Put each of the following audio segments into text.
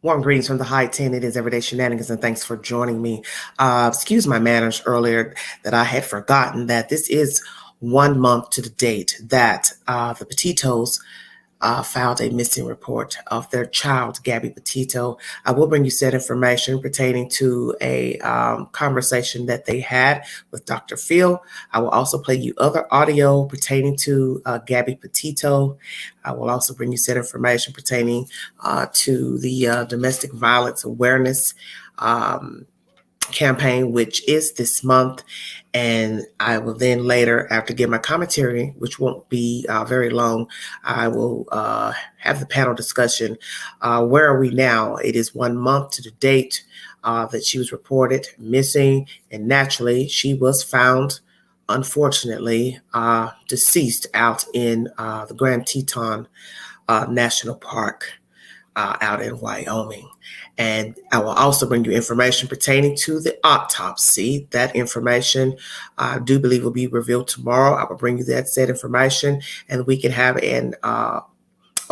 Warm greetings from the high 10. It is Everyday Shenanigans, and thanks for joining me. Excuse my manners earlier that I had forgotten that this is 1 month to the date that the Petitos filed a missing report of their child, Gabby Petito. I will bring you said information pertaining to a conversation that they had with Dr. Phil. I will also play you other audio pertaining to Gabby Petito. I will also bring you said information pertaining to the domestic violence awareness campaign, which is this month. And I will then later, after give my commentary, which won't be very long, I will have the panel discussion. Where are we now? It is 1 month to the date that she was reported missing, and naturally she was found, unfortunately, deceased out in the Grand Teton National Park out in Wyoming. And I will also bring you information pertaining to the autopsy. That information I do believe will be revealed tomorrow. I will bring you that said information, and we can have an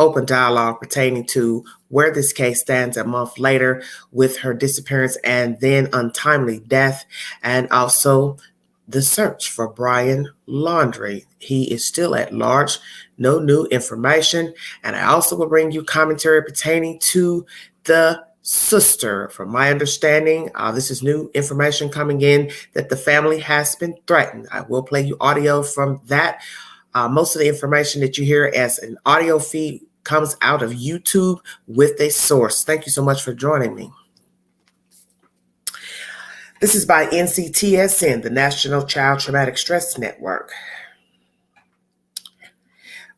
open dialogue pertaining to where this case stands a month later with her disappearance and then untimely death, and also the search for Brian Laundrie. He is still at large, no new information. And I also will bring you commentary pertaining to the sister. From my understanding, this is new information coming in that the family has been threatened. I will play you audio from that. Most of the information that you hear as an audio feed comes out of YouTube with a source. Thank you so much for joining me. This is by NCTSN, the National Child Traumatic Stress Network.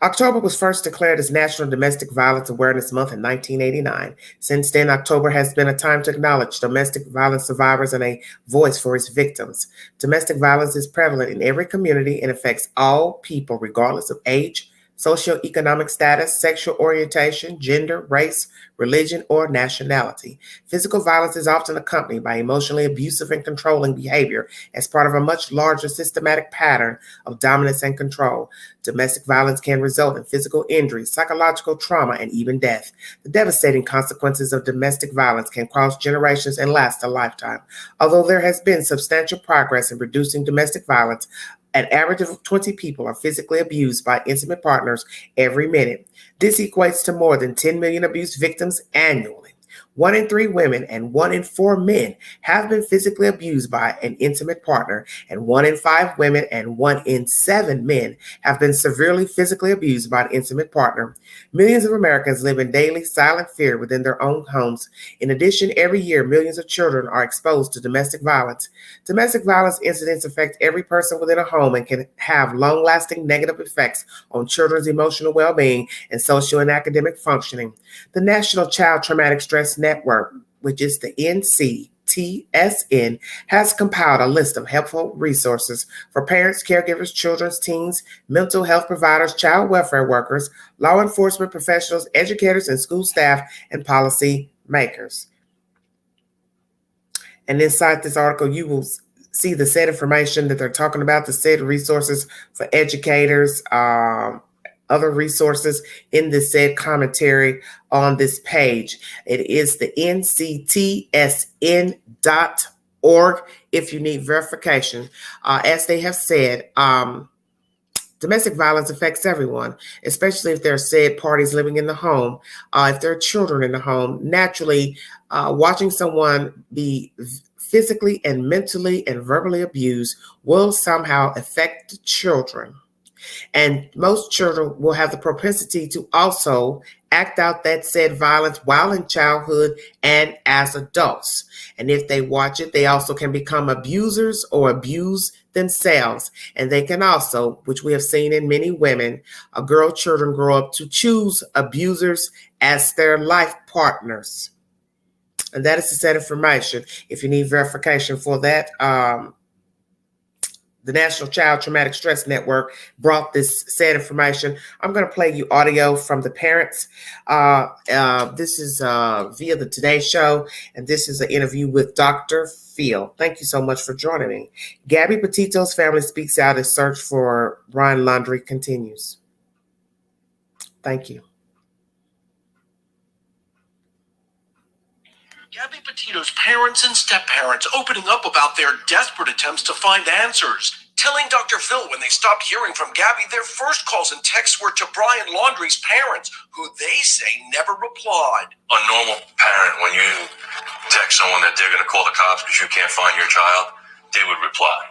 October was first declared as National Domestic Violence Awareness Month in 1989. Since then, October has been a time to acknowledge domestic violence survivors and a voice for its victims. Domestic violence is prevalent in every community and affects all people, regardless of age, socioeconomic status, sexual orientation, gender, race, religion, or nationality. Physical violence is often accompanied by emotionally abusive and controlling behavior as part of a much larger systematic pattern of dominance and control. Domestic violence can result in physical injury, psychological trauma, and even death. The devastating consequences of domestic violence can cross generations and last a lifetime. Although there has been substantial progress in reducing domestic violence, an average of 20 people are physically abused by intimate partners every minute. This equates to more than 10 million abuse victims annually. 1 in 3 women and 1 in 4 men have been physically abused by an intimate partner, and 1 in 5 women and 1 in 7 men have been severely physically abused by an intimate partner. Millions of Americans live in daily silent fear within their own homes. In addition, every year, millions of children are exposed to domestic violence. Domestic violence incidents affect every person within a home and can have long-lasting negative effects on children's emotional well-being and social and academic functioning. The National Child Traumatic Stress Network, which is the NCTSN, has compiled a list of helpful resources for parents, caregivers, children's teens, mental health providers, child welfare workers, law enforcement professionals, educators, and school staff, and policy makers. And inside this article, you will see the said information that they're talking about, the said resources for educators, other resources in this said commentary on this page. It is the nctsn.org if you need verification. As they have said, domestic violence affects everyone, especially if there are said parties living in the home. If there are children in the home, naturally, watching someone be physically and mentally and verbally abused will somehow affect the children. And most children will have the propensity to also act out that said violence while in childhood and as adults. And if they watch it, they also can become abusers or abuse themselves. And they can also, which we have seen in many women, children grow up to choose abusers as their life partners. And that is the said information. If you need verification for that, the National Child Traumatic Stress Network brought this said information. I'm going to play you audio from the parents. This is via the Today Show, and this is an interview with Dr. Phil. Thank you so much for joining me. Gabby Petito's family speaks out as search for Brian Laundrie continues. Thank you. Gabby Petito's parents and step-parents opening up about their desperate attempts to find answers, telling Dr. Phil when they stopped hearing from Gabby, their first calls and texts were to Brian Laundrie's parents, who they say never replied. A normal parent, when you text someone that they're going to call the cops because you can't find your child, they would reply.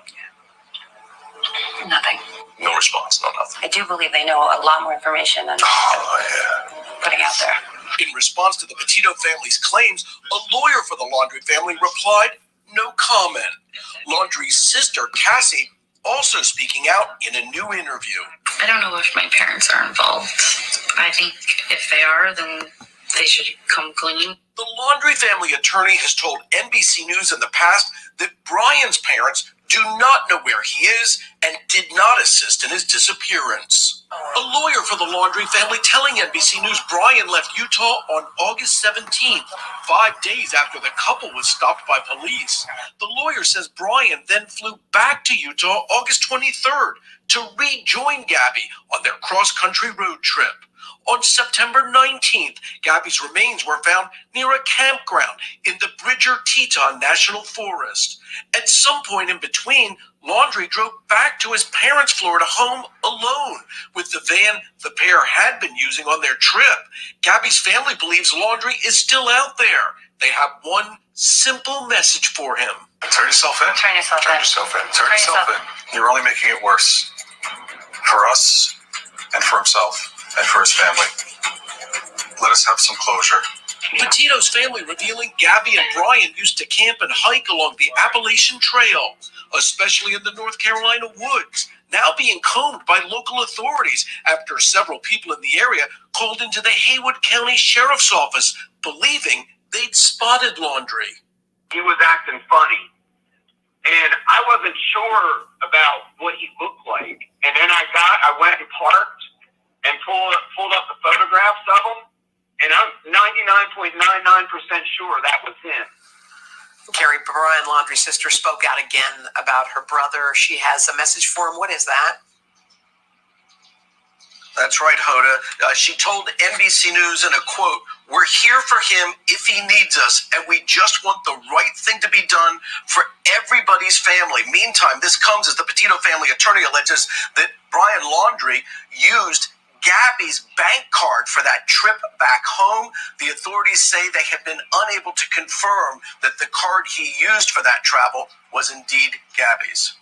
Nothing. No response, no nothing. I do believe they know a lot more information than putting out there. In response to the Petito family's claims, a lawyer for the Laundrie family replied, no comment. Laundrie's sister, Cassie, also speaking out in a new interview. I don't know if my parents are involved. I think if they are, then they should come clean. The Laundrie family attorney has told NBC News in the past that Brian's parents do not know where he is and did not assist in his disappearance. A lawyer for the Laundrie family telling NBC News Brian left Utah on August 17th, 5 days after the couple was stopped by police. The lawyer says Brian then flew back to Utah August 23rd to rejoin Gabby on their cross-country road trip. On September 19th, Gabby's remains were found near a campground in the Bridger-Teton National Forest. At some point in between, Laundrie drove back to his parents' Florida home alone with the van the pair had been using on their trip. Gabby's family believes Laundrie is still out there. They have one simple message for him. Turn yourself in. Turn yourself in. Turn yourself in. Turn yourself in. You're only making it worse. For us and for himself. And for his family. Let us have some closure. Petito's family revealing Gabby and Brian used to camp and hike along the Appalachian Trail, especially in the North Carolina woods, now being combed by local authorities after several people in the area called into the Haywood County Sheriff's Office, believing they'd spotted Laundrie. He was acting funny, and I wasn't sure about what he looked like. And then I went and parked and pulled up the photographs of him, and I'm 99.99% sure that was him. Carrie, Brian Laundrie's sister spoke out again about her brother. She has a message for him. What is that? That's right, Hoda. She told NBC News in a quote, "We're here for him if he needs us, and we just want the right thing to be done for everybody's family." Meantime, this comes as the Petito family attorney alleges that Brian Laundrie used Gabby's bank card for that trip back home. The authorities say they have been unable to confirm that the card he used for that travel was indeed Gabby's.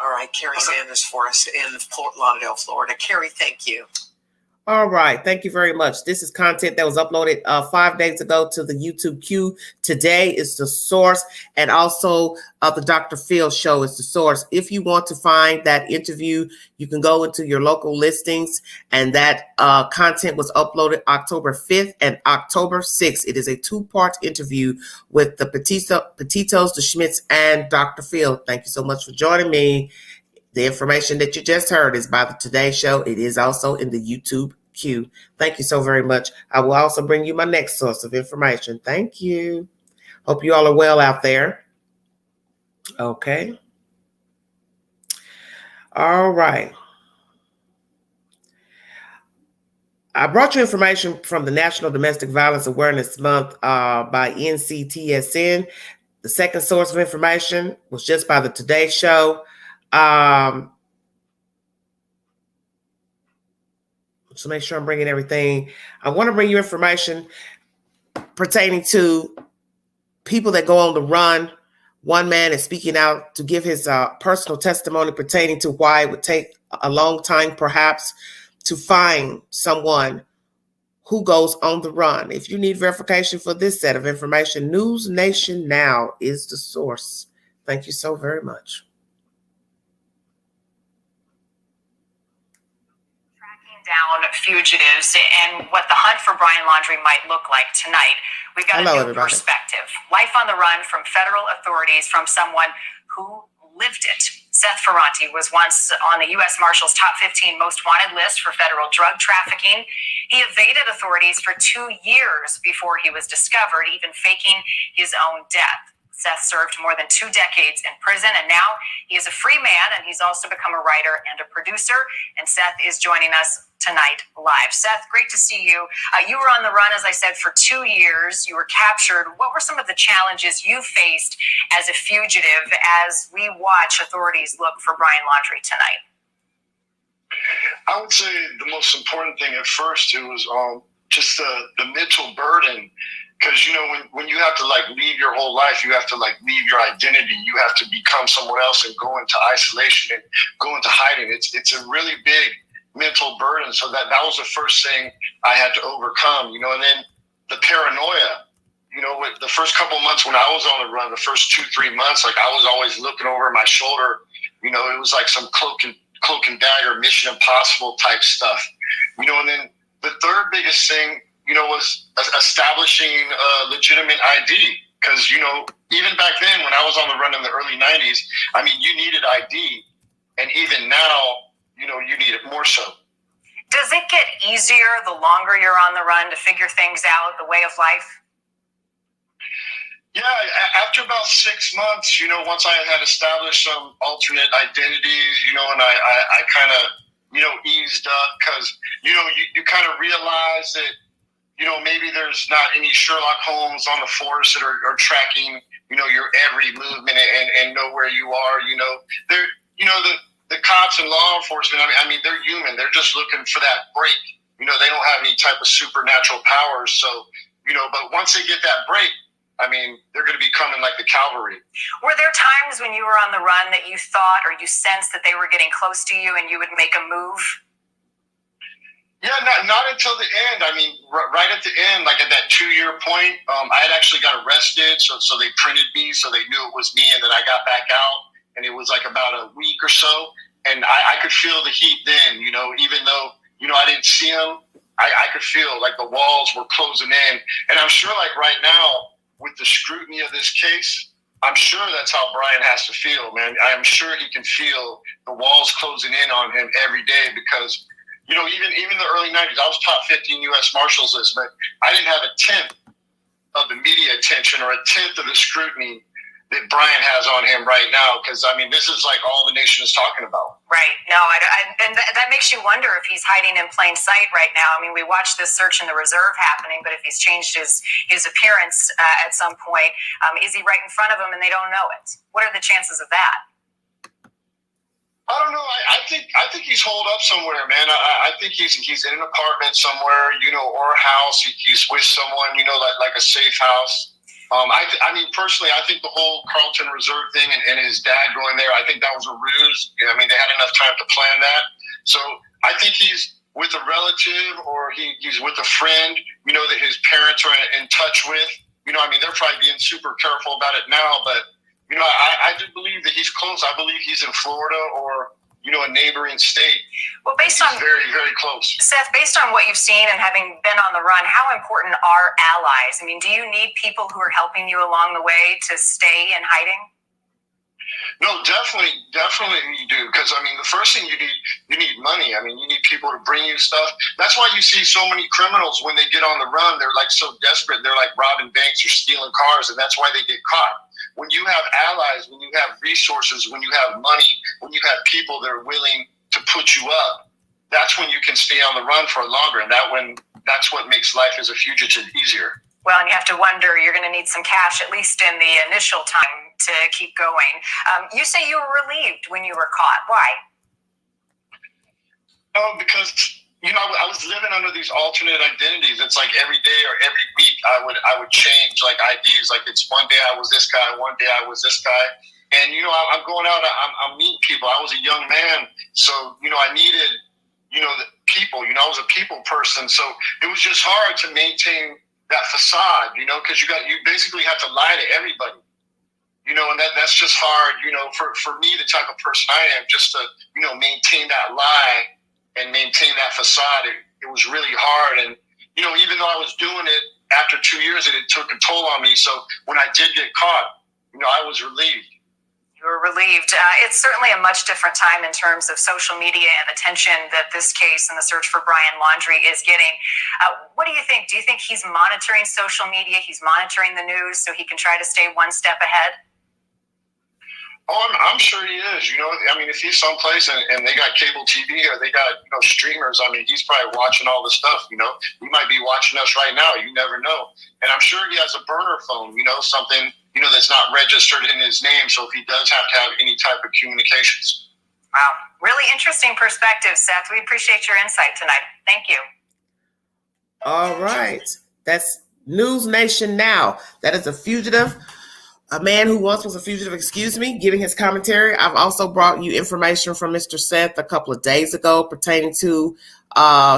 All right, Carrie Sanders for us in Fort Lauderdale, Florida. Carrie, thank you. All right, thank you very much. This is content that was uploaded 5 days ago to the YouTube queue. Today is the source, and also the Dr. Phil show is the source. If you want to find that interview, you can go into your local listings, and that content was uploaded October 5th and October 6th. It is a 2-part interview with the Petitos, the Schmitz, and Dr. Phil. Thank you so much for joining me. The information that you just heard is by the Today Show. It is also in the YouTube queue. Thank you so very much. I will also bring you my next source of information. Thank you. Hope you all are well out there. Okay. All right. I brought you information from the National Domestic Violence Awareness Month by NCTSN. The second source of information was just by the Today Show. So make sure I'm bringing everything. I want to bring you information pertaining to people that go on the run. One man is speaking out to give his personal testimony pertaining to why it would take a long time, perhaps, to find someone who goes on the run. If you need verification for this set of information, News Nation Now is the source. Thank you so very much. Down fugitives and what the hunt for Brian Laundrie might look like tonight. We've got a new perspective. Life on the run from federal authorities from someone who lived it. Seth Ferranti was once on the U.S. Marshals top 15 most wanted list for federal drug trafficking. He evaded authorities for 2 years before he was discovered, even faking his own death. Seth served more than 2 decades in prison, and now he is a free man, and he's also become a writer and a producer. And Seth is joining us tonight live. Seth, great to see you. You were on the run, as I said, for 2 years. You were captured. What were some of the challenges you faced as a fugitive as we watch authorities look for Brian Laundrie tonight? I would say the most important thing at first, it was just the mental burden. Because, you know, when you have to, like, leave your whole life, you have to, like, leave your identity. You have to become someone else and go into isolation and go into hiding. It's a really big mental burden. So that was the first thing I had to overcome, you know. And then the paranoia, you know, with the first couple of months when I was on the run, the first 2-3 months, like, I was always looking over my shoulder. You know, it was like some cloak and dagger, Mission Impossible type stuff, you know. And then the third biggest thing, you know, was establishing a legitimate ID. Because, you know, even back then when I was on the run in the early 90s, I mean, you needed ID. And even now, you know, you need it more so. Does it get easier the longer you're on the run to figure things out, the way of life? Yeah, after about 6 months, you know, once I had established some alternate identities, you know, and I kind of, you know, eased up because, you know, you kind of realize that, you know, maybe there's not any Sherlock Holmes on the force that are tracking, you know, your every movement and know where you are. You know, they're, you know, the cops and law enforcement, I mean, they're human. They're just looking for that break. You know, they don't have any type of supernatural powers. So, you know, but once they get that break, I mean, they're going to be coming like the cavalry. Were there times when you were on the run that you thought or you sensed that they were getting close to you and you would make a move? Yeah, not until the end. I mean, right at the end, like at that 2-year point, I had actually got arrested. So they printed me, so they knew it was me. And then I got back out, and it was like about a week or so. And I could feel the heat then, you know, even though, you know, I didn't see them, I could feel like the walls were closing in. And I'm sure like right now with the scrutiny of this case, I'm sure that's how Brian has to feel, man. I'm sure he can feel the walls closing in on him every day because, you know, even the early 90s, I was top 15 U.S. Marshals list, but I didn't have a tenth of the media attention or a tenth of the scrutiny that Brian has on him right now. Because, I mean, this is like all the nation is talking about. Right. No, and that makes you wonder if he's hiding in plain sight right now. I mean, we watched this search in the reserve happening, but if he's changed his appearance at some point, is he right in front of them and they don't know it? What are the chances of that? I don't know. I think he's holed up somewhere, man. I think he's in an apartment somewhere, you know, or a house. He's with someone, you know, like a safe house. I mean, personally, I think the whole Carlton Reserve thing and his dad going there, I think that was a ruse. I mean, they had enough time to plan that. So I think he's with a relative or he's with a friend, you know, that his parents are in touch with. You know, I mean, they're probably being super careful about it now, but you know, I do believe that he's close. I believe he's in Florida or, you know, a neighboring state. Well, based on very, very close. Seth, based on what you've seen and having been on the run, how important are allies? I mean, do you need people who are helping you along the way to stay in hiding? No, definitely you do. Because, I mean, the first thing you need money. I mean, you need people to bring you stuff. That's why you see so many criminals when they get on the run, they're like so desperate. They're like robbing banks or stealing cars, and that's why they get caught. When you have allies, when you have resources, when you have money, when you have people that are willing to put you up, that's when you can stay on the run for longer. And that's what makes life as a fugitive easier. Well, and you have to wonder, you're going to need some cash, at least in the initial time, to keep going. You say you were relieved when you were caught. Why? Oh, because, you know, I was living under these alternate identities. It's like every day or every week I would change like IDs. Like it's one day I was this guy, one day I was this guy. And, you know, I'm going out, I'm meeting people. I was a young man. So, you know, I needed, you know, the people. You know, I was a people person. So it was just hard to maintain that facade, you know, because you basically have to lie to everybody, you know, and that's just hard, you know, for me, the type of person I am, just to, you know, maintain that lie and maintain that facade. It was really hard. And, you know, even though I was doing it after 2 years, it took a toll on me. So when I did get caught, you know, I was relieved. You were relieved. It's certainly a much different time in terms of social media and attention that this case and the search for Brian Laundrie is getting. What do you think? Do you think he's monitoring social media? He's monitoring the news so he can try to stay one step ahead? Oh, I'm sure he is. You know, I mean, if he's someplace and they got cable TV or they got, you know, streamers, I mean, he's probably watching all the stuff, you know. He might be watching us right now. You never know. And I'm sure he has a burner phone, you know, something, you know, that's not registered in his name. So if he does have to have any type of communications. Wow. Really interesting perspective, Seth. We appreciate your insight tonight. Thank you. All right. That's News Nation Now. That is a fugitive. A man who once was a fugitive, giving his commentary. I've also brought you information from Mr. Seth a couple of days ago pertaining to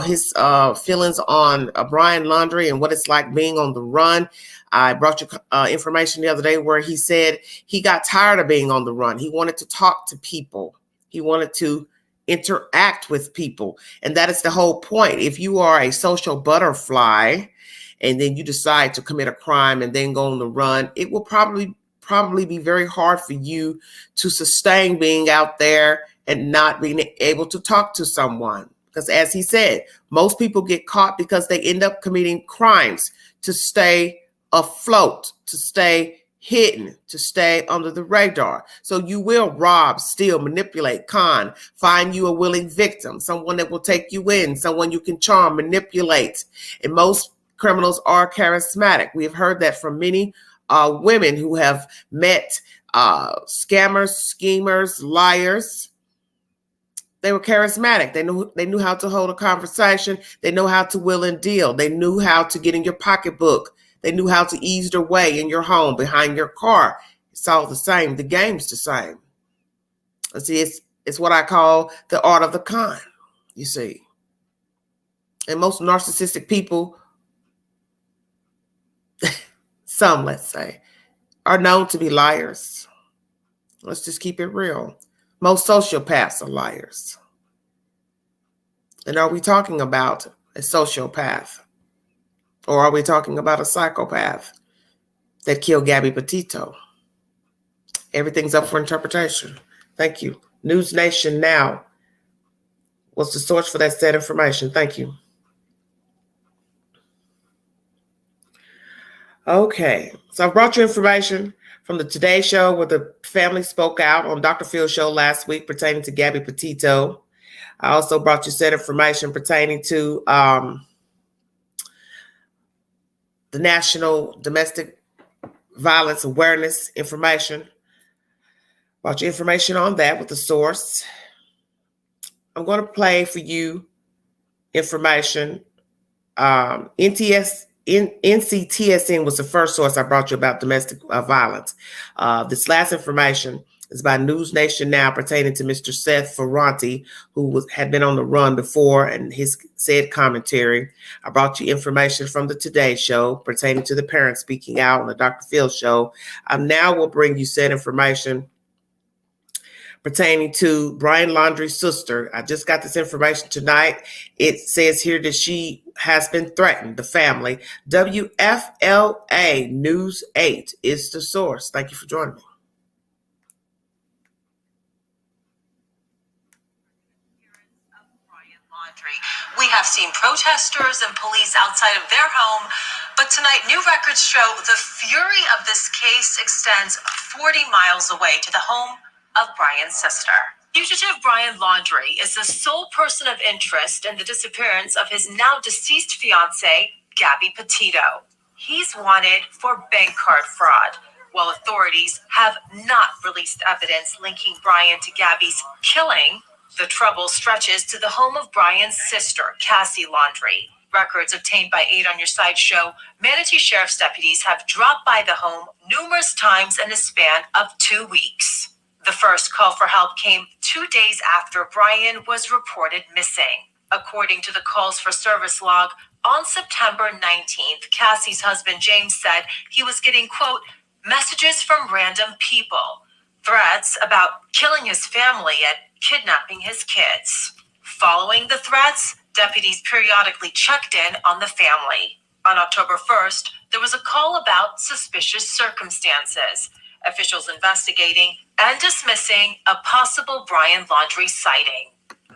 his feelings on Brian Laundrie and what it's like being on the run. I brought you information the other day where he said he got tired of being on the run. He wanted to talk to people. He wanted to interact with people. And that is the whole point. If you are a social butterfly, and then you decide to commit a crime and then go on the run, it will probably be very hard for you to sustain being out there and not being able to talk to someone. Because as he said, most people get caught because they end up committing crimes to stay afloat, to stay hidden, to stay under the radar. So you will rob, steal, manipulate, con, find you a willing victim, someone that will take you in, someone you can charm, manipulate. And most criminals are charismatic. We have heard that from many women who have met scammers, schemers, liars. They were charismatic. They knew how to hold a conversation. They know how to will and deal. They knew how to get in your pocketbook. They knew how to ease their way in your home, behind your car. It's all the same. The game's the same. And see, it's what I call the art of the con, you see. And most narcissistic people, some, let's say, are known to be liars. Let's just keep it real. Most sociopaths are liars. And are we talking about a sociopath? Or are we talking about a psychopath that killed Gabby Petito? Everything's up for interpretation. Thank you. News Nation Now. What's the source for that said information? Thank you. Okay, so I've brought you information from the Today Show where the family spoke out on Dr. Phil's show last week pertaining to Gabby Petito. I also brought you said information pertaining to the National Domestic Violence Awareness information. Brought you information on that with the source. I'm going to play for you information. NCTSN was the first source I brought you about domestic violence. This last information is by News Nation Now pertaining to Mr. Seth Ferranti, who had been on the run before, and his said commentary. I brought you information from the Today Show pertaining to the parents speaking out on the Dr. Phil show. I now will bring you said information pertaining to Brian Laundrie's sister. I just got this information tonight. It says here that she has been threatened, the family. WFLA News 8 is the source. Thank you for joining me. We have seen protesters and police outside of their home, but tonight new records show the fury of this case extends 40 miles away to the home of Brian's sister. Fugitive Brian Laundrie is the sole person of interest in the disappearance of his now deceased fiancée, Gabby Petito. He's wanted for bank card fraud, while authorities have not released evidence linking Brian to Gabby's killing. The trouble stretches to the home of Brian's sister, Cassie Laundrie. Records obtained by 8 on Your Side show Manatee Sheriff's deputies have dropped by the home numerous times in a span of 2 weeks. The first call for help came 2 days after Brian was reported missing. According to the calls for service log, on September 19th, Cassie's husband James said he was getting, quote, messages from random people, threats about killing his family and kidnapping his kids. Following the threats, deputies periodically checked in on the family. On October 1st, there was a call about suspicious circumstances. Officials investigating and dismissing a possible Brian Laundrie sighting.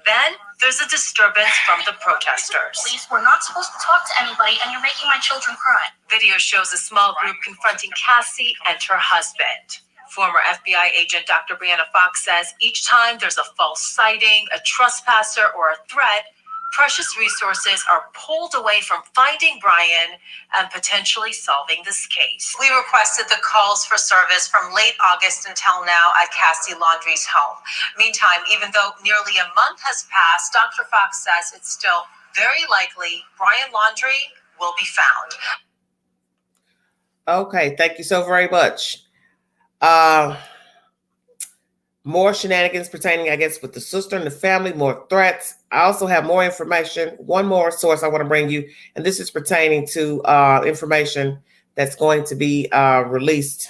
Then there's a disturbance from the protesters. Police, we're not supposed to talk to anybody, and you're making my children cry. Video shows a small group confronting Cassie and her husband. Former FBI agent Dr. Brianna Fox says each time there's a false sighting, a trespasser, or a threat, precious resources are pulled away from finding Brian and potentially solving this case. We requested the calls for service from late August until now at Cassie Laundrie's home. Meantime, even though nearly a month has passed, Dr. Fox says it's still very likely Brian Laundrie will be found. Okay, thank you so very much. More shenanigans pertaining, I guess, with the sister and the family, more threats. I also have more information, one more source I want to bring you, and this is pertaining to information that's going to be released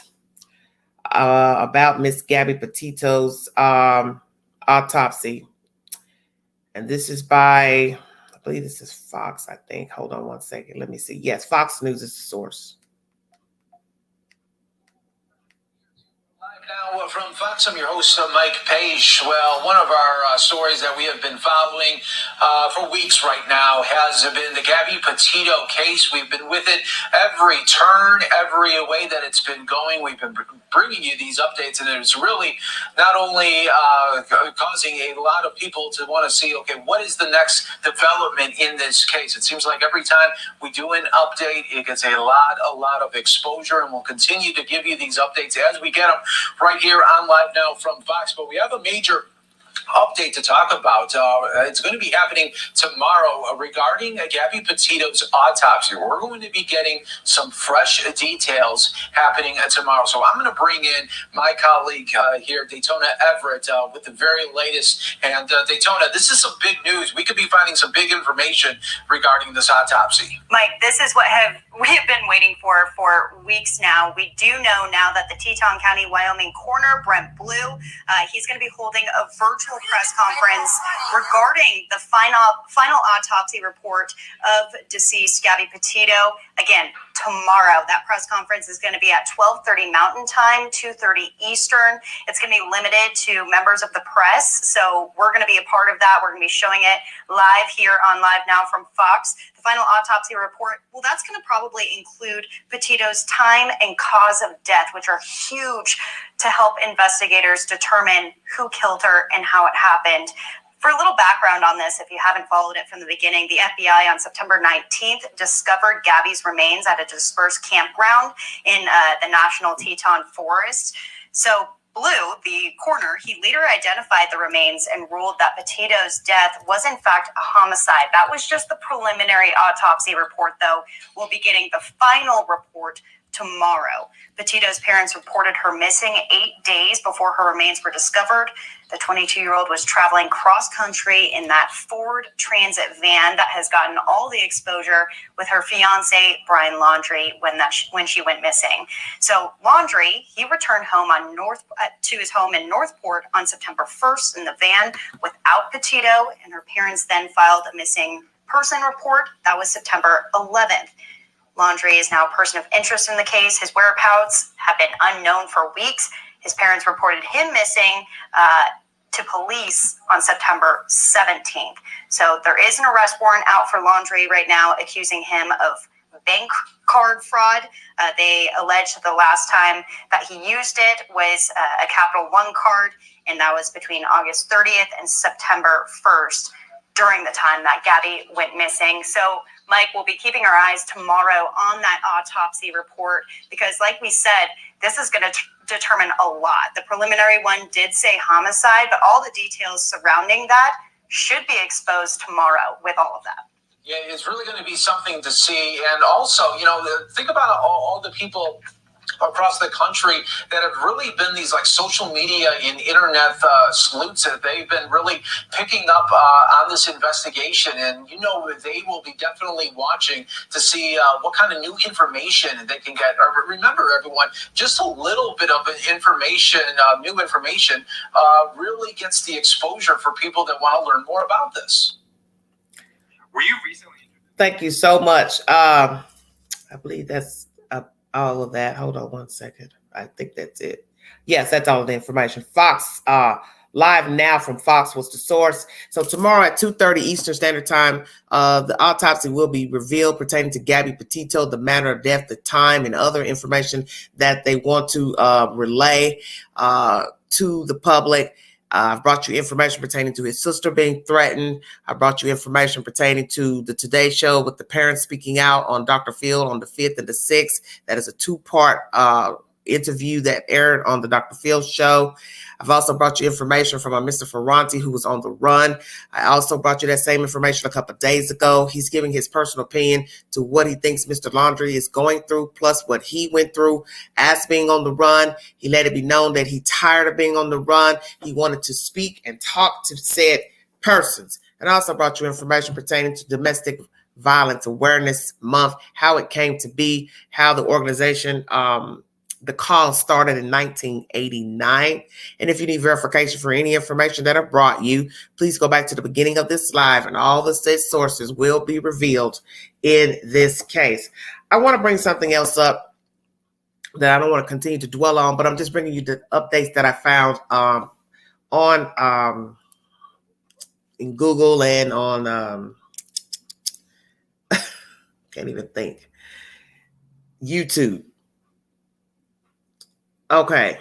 about Miss Gabby Petito's autopsy. And this is by, I believe this is Fox, I think. Hold on one second. Let me see. Yes, Fox News is the source. Now from Fox, I'm your host, Mike Page. Well, one of our stories that we have been following for weeks right now has been the Gabby Petito case. We've been with it every turn, every way that it's been going. We've been bringing you these updates, and it's really not only causing a lot of people to want to see, okay, what is the next development in this case? It seems like every time we do an update, it gets a lot of exposure, and we'll continue to give you these updates as we get them right here on Live Now from Fox. But we have a major update to talk about. It's going to be happening tomorrow regarding Gabby Petito's autopsy. We're going to be getting some fresh details happening tomorrow. So I'm going to bring in my colleague here, Daytona Everett, with the very latest. And Daytona, this is some big news. We could be finding some big information regarding this autopsy. Mike, this is what we have been waiting for weeks now. We do know now that the Teton County, Wyoming coroner, Brent Blue, he's going to be holding a virtual press conference regarding the final autopsy report of deceased Gabby Petito. Again, tomorrow. That press conference is going to be at 12:30 Mountain Time, 2:30 Eastern. It's going to be limited to members of the press, so we're going to be a part of that. We're going to be showing it live here on Live Now from Fox. The final autopsy report, well, that's going to probably include Petito's time and cause of death, which are huge to help investigators determine who killed her and how it happened. For a little background on this, if you haven't followed it from the beginning, the FBI on September 19th discovered Gabby's remains at a dispersed campground in the National Teton Forest. So Blue, the coroner, he later identified the remains and ruled that Petito's death was in fact a homicide. That was just the preliminary autopsy report, though. We'll be getting the final report tomorrow. Petito's parents reported her missing 8 days before her remains were discovered. The 22-year-old was traveling cross-country in that Ford Transit van that has gotten all the exposure with her fiancé, Brian Laundrie, when she went missing. So Laundrie, he returned home to his home in Northport on September 1st in the van without Petito, and her parents then filed a missing person report. That was September 11th. Laundrie is now a person of interest in the case. His whereabouts have been unknown for weeks. His parents reported him missing to police on September 17th. So there is an arrest warrant out for Laundrie right now, accusing him of bank card fraud. They allege that the last time that he used it was a Capital One card, and that was between August 30th and September 1st, during the time that Gabby went missing. So, Mike, we'll be keeping our eyes tomorrow on that autopsy report because, like we said, this is going to determine a lot. The preliminary one did say homicide, but all the details surrounding that should be exposed tomorrow with all of that. Yeah, it's really going to be something to see. And also, think about all the people across the country that have really been these like social media and internet sleuths that they've been really picking up on this investigation, and they will be definitely watching to see what kind of new information they can get. Remember, everyone, just a little bit of information, new information, really gets the exposure for people that want to learn more about this. Were you recently? Thank you so much. I believe that's all of that. Hold on one second. I think that's it. Yes, that's all the information. Fox Live Now from Fox was the source. So tomorrow at 2:30 Eastern Standard Time, the autopsy will be revealed pertaining to Gabby Petito, the manner of death, the time, and other information that they want to relay to the public. I've brought you information pertaining to his sister being threatened. I brought you information pertaining to the Today Show with the parents speaking out on Dr. Phil on the 5th and the 6th. That is a two-part interview that aired on the Dr. Phil show. I've also brought you information from Mr. Ferranti, who was on the run. I also brought you that same information a couple of days ago. He's giving his personal opinion to what he thinks Mr. Laundrie is going through, plus what he went through as being on the run. He let it be known that he's tired of being on the run. He wanted to speak and talk to said persons. And I also brought you information pertaining to Domestic Violence Awareness Month, how it came to be, how the organization, the call started in 1989. And if you need verification for any information that I brought you, please go back to the beginning of this live and all the said sources will be revealed in this case. I want to bring something else up that I don't want to continue to dwell on, but I'm just bringing you the updates that I found on in Google and on can't even think, YouTube. Okay.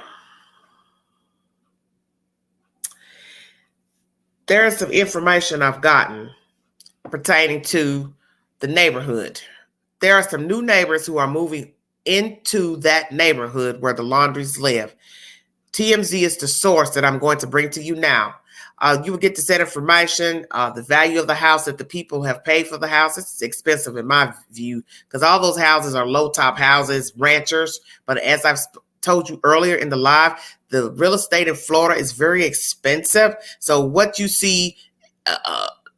There's some information I've gotten pertaining to the neighborhood. There are some new neighbors who are moving into that neighborhood where the Laundries live. TMZ is the source that I'm going to bring to you now. You will get to set information, the value of the house that the people have paid for the house. It's expensive in my view because all those houses are low-top houses, ranchers. But as I've told you earlier in the live, the real estate in Florida is very expensive. So what you see,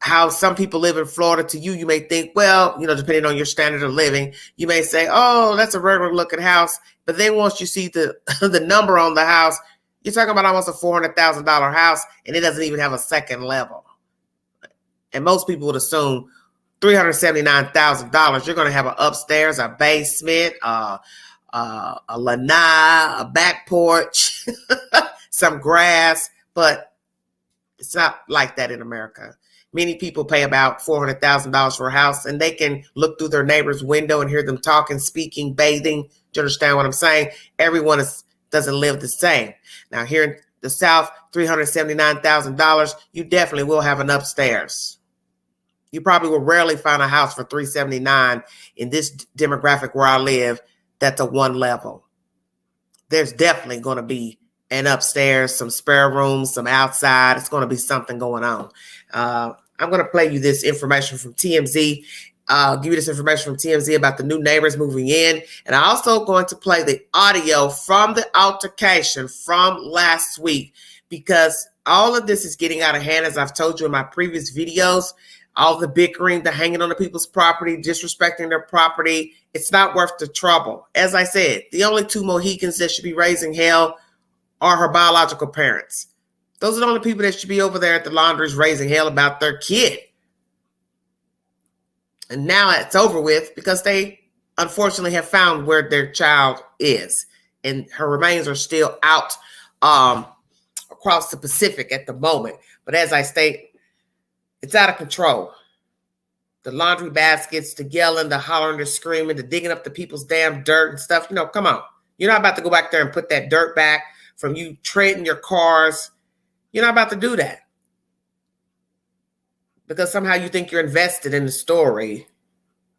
how some people live in Florida, to you, you may think, well, you know, depending on your standard of living, you may say, oh, that's a regular looking house. But then once you see the the number on the house, you're talking about almost a $400,000 house, and it doesn't even have a second level. And most people would assume $379,000, you're going to have an upstairs, a basement, a lanai, a back porch, some grass, but it's not like that in America. Many people pay about $400,000 for a house, and they can look through their neighbor's window and hear them talking, speaking, bathing. Do you understand what I'm saying? Everyone doesn't live the same. Now, here in the South, $379,000, you definitely will have an upstairs. You probably will rarely find a house for $379,000 in this demographic where I live. That's a one level. There's definitely going to be an upstairs, some spare rooms, some outside. It's going to be something going on. I'm going to play you this information from TMZ. Give you this information from TMZ about the new neighbors moving in. And I'm also going to play the audio from the altercation from last week because all of this is getting out of hand, as I've told you in my previous videos. All the bickering, the hanging on the people's property, disrespecting their property. It's not worth the trouble. As I said, the only two Mohicans that should be raising hell are her biological parents. Those are the only people that should be over there at the Laundries raising hell about their kid. And now it's over with because they unfortunately have found where their child is. And her remains are still out across the Pacific at the moment. But as I state, it's out of control. The laundry baskets, the yelling, the hollering, the screaming, the digging up the people's damn dirt and stuff. You know, come on. You're not about to go back there and put that dirt back from you trading your cars. You're not about to do that. Because somehow you think you're invested in the story.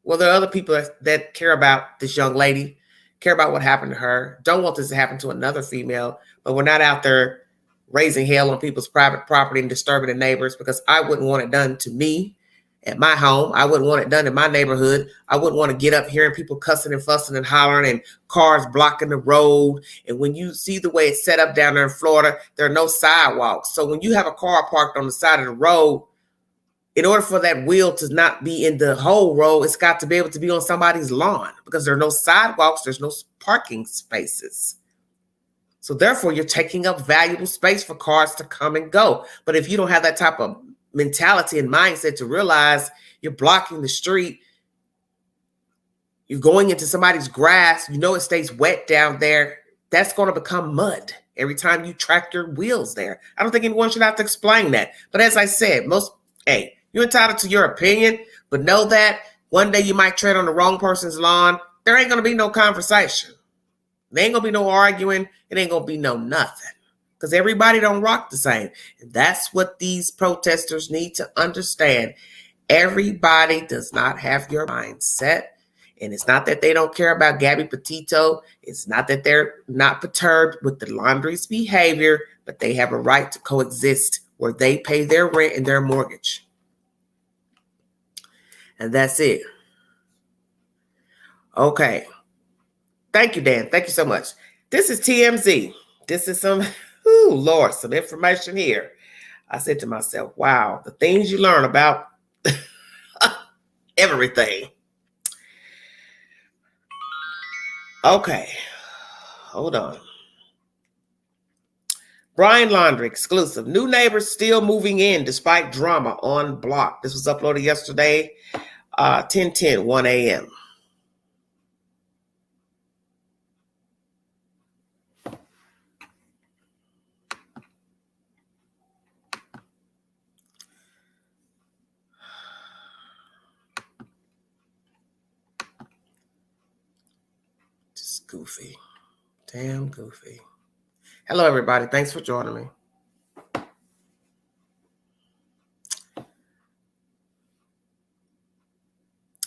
Well, there are other people that care about this young lady, care about what happened to her, don't want this to happen to another female, but we're not out there raising hell on people's private property and disturbing the neighbors because I wouldn't want it done to me at my home. I wouldn't want it done in my neighborhood. I wouldn't want to get up hearing people cussing and fussing and hollering and cars blocking the road. And when you see the way it's set up down there in Florida, there are no sidewalks. So when you have a car parked on the side of the road, in order for that wheel to not be in the whole road, it's got to be able to be on somebody's lawn because there are no sidewalks, there's no parking spaces. So therefore, you're taking up valuable space for cars to come and go. But if you don't have that type of mentality and mindset to realize you're blocking the street, you're going into somebody's grass, you know it stays wet down there, that's going to become mud. every time you track your wheels there. I don't think anyone should have to explain that. But as I said, you're entitled to your opinion, but know that one day you might tread on the wrong person's lawn. There ain't going to be no conversation. There ain't going to be no arguing. It ain't going to be no nothing. Because everybody don't rock the same. And that's what these protesters need to understand. Everybody does not have your mindset. And it's not that they don't care about Gabby Petito. It's not that they're not perturbed with the Laundrie's behavior, but they have a right to coexist where they pay their rent and their mortgage. And that's it. Okay. Thank you, Dan. Thank you so much. This is TMZ. This is some information here. I said to myself, wow, the things you learn about everything. Okay, hold on. Brian Laundrie exclusive. New neighbors still moving in despite drama on block. This was uploaded yesterday, 10:10, 1 a.m. Just goofy. Damn goofy. Hello, everybody. Thanks for joining me.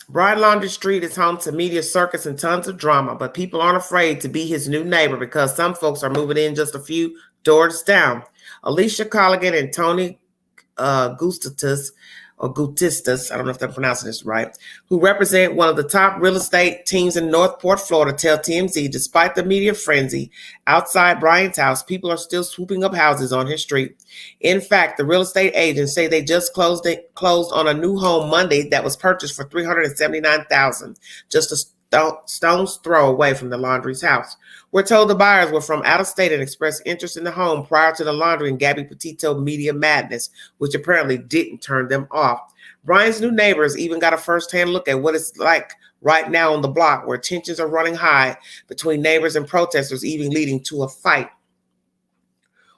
Brian Laundrie Street is home to media circus and tons of drama, but people aren't afraid to be his new neighbor because some folks are moving in just a few doors down. Alicia Colligan and Tony Gutistas, I don't know if I'm pronouncing this right, who represent one of the top real estate teams in Northport, Florida, tell TMZ, despite the media frenzy outside Brian's house, people are still swooping up houses on his street. In fact, the real estate agents say they just closed on a new home Monday that was purchased for $379,000, just a stone's throw away from the Laundrie's house. We're told the buyers were from out of state and expressed interest in the home prior to the Laundrie and Gabby Petito media madness, which apparently didn't turn them off. Brian's new neighbors even got a first-hand look at what it's like right now on the block, where tensions are running high between neighbors and protesters, even leading to a fight.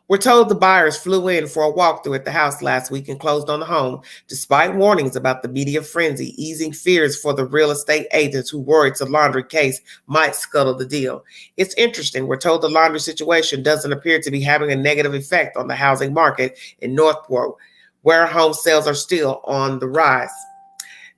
We're told the buyers flew in for a walkthrough at the house last week and closed on the home, despite warnings about the media frenzy, easing fears for the real estate agents who worried the Laundrie case might scuttle the deal. It's interesting. We're told the Laundrie situation doesn't appear to be having a negative effect on the housing market in Northport, where home sales are still on the rise.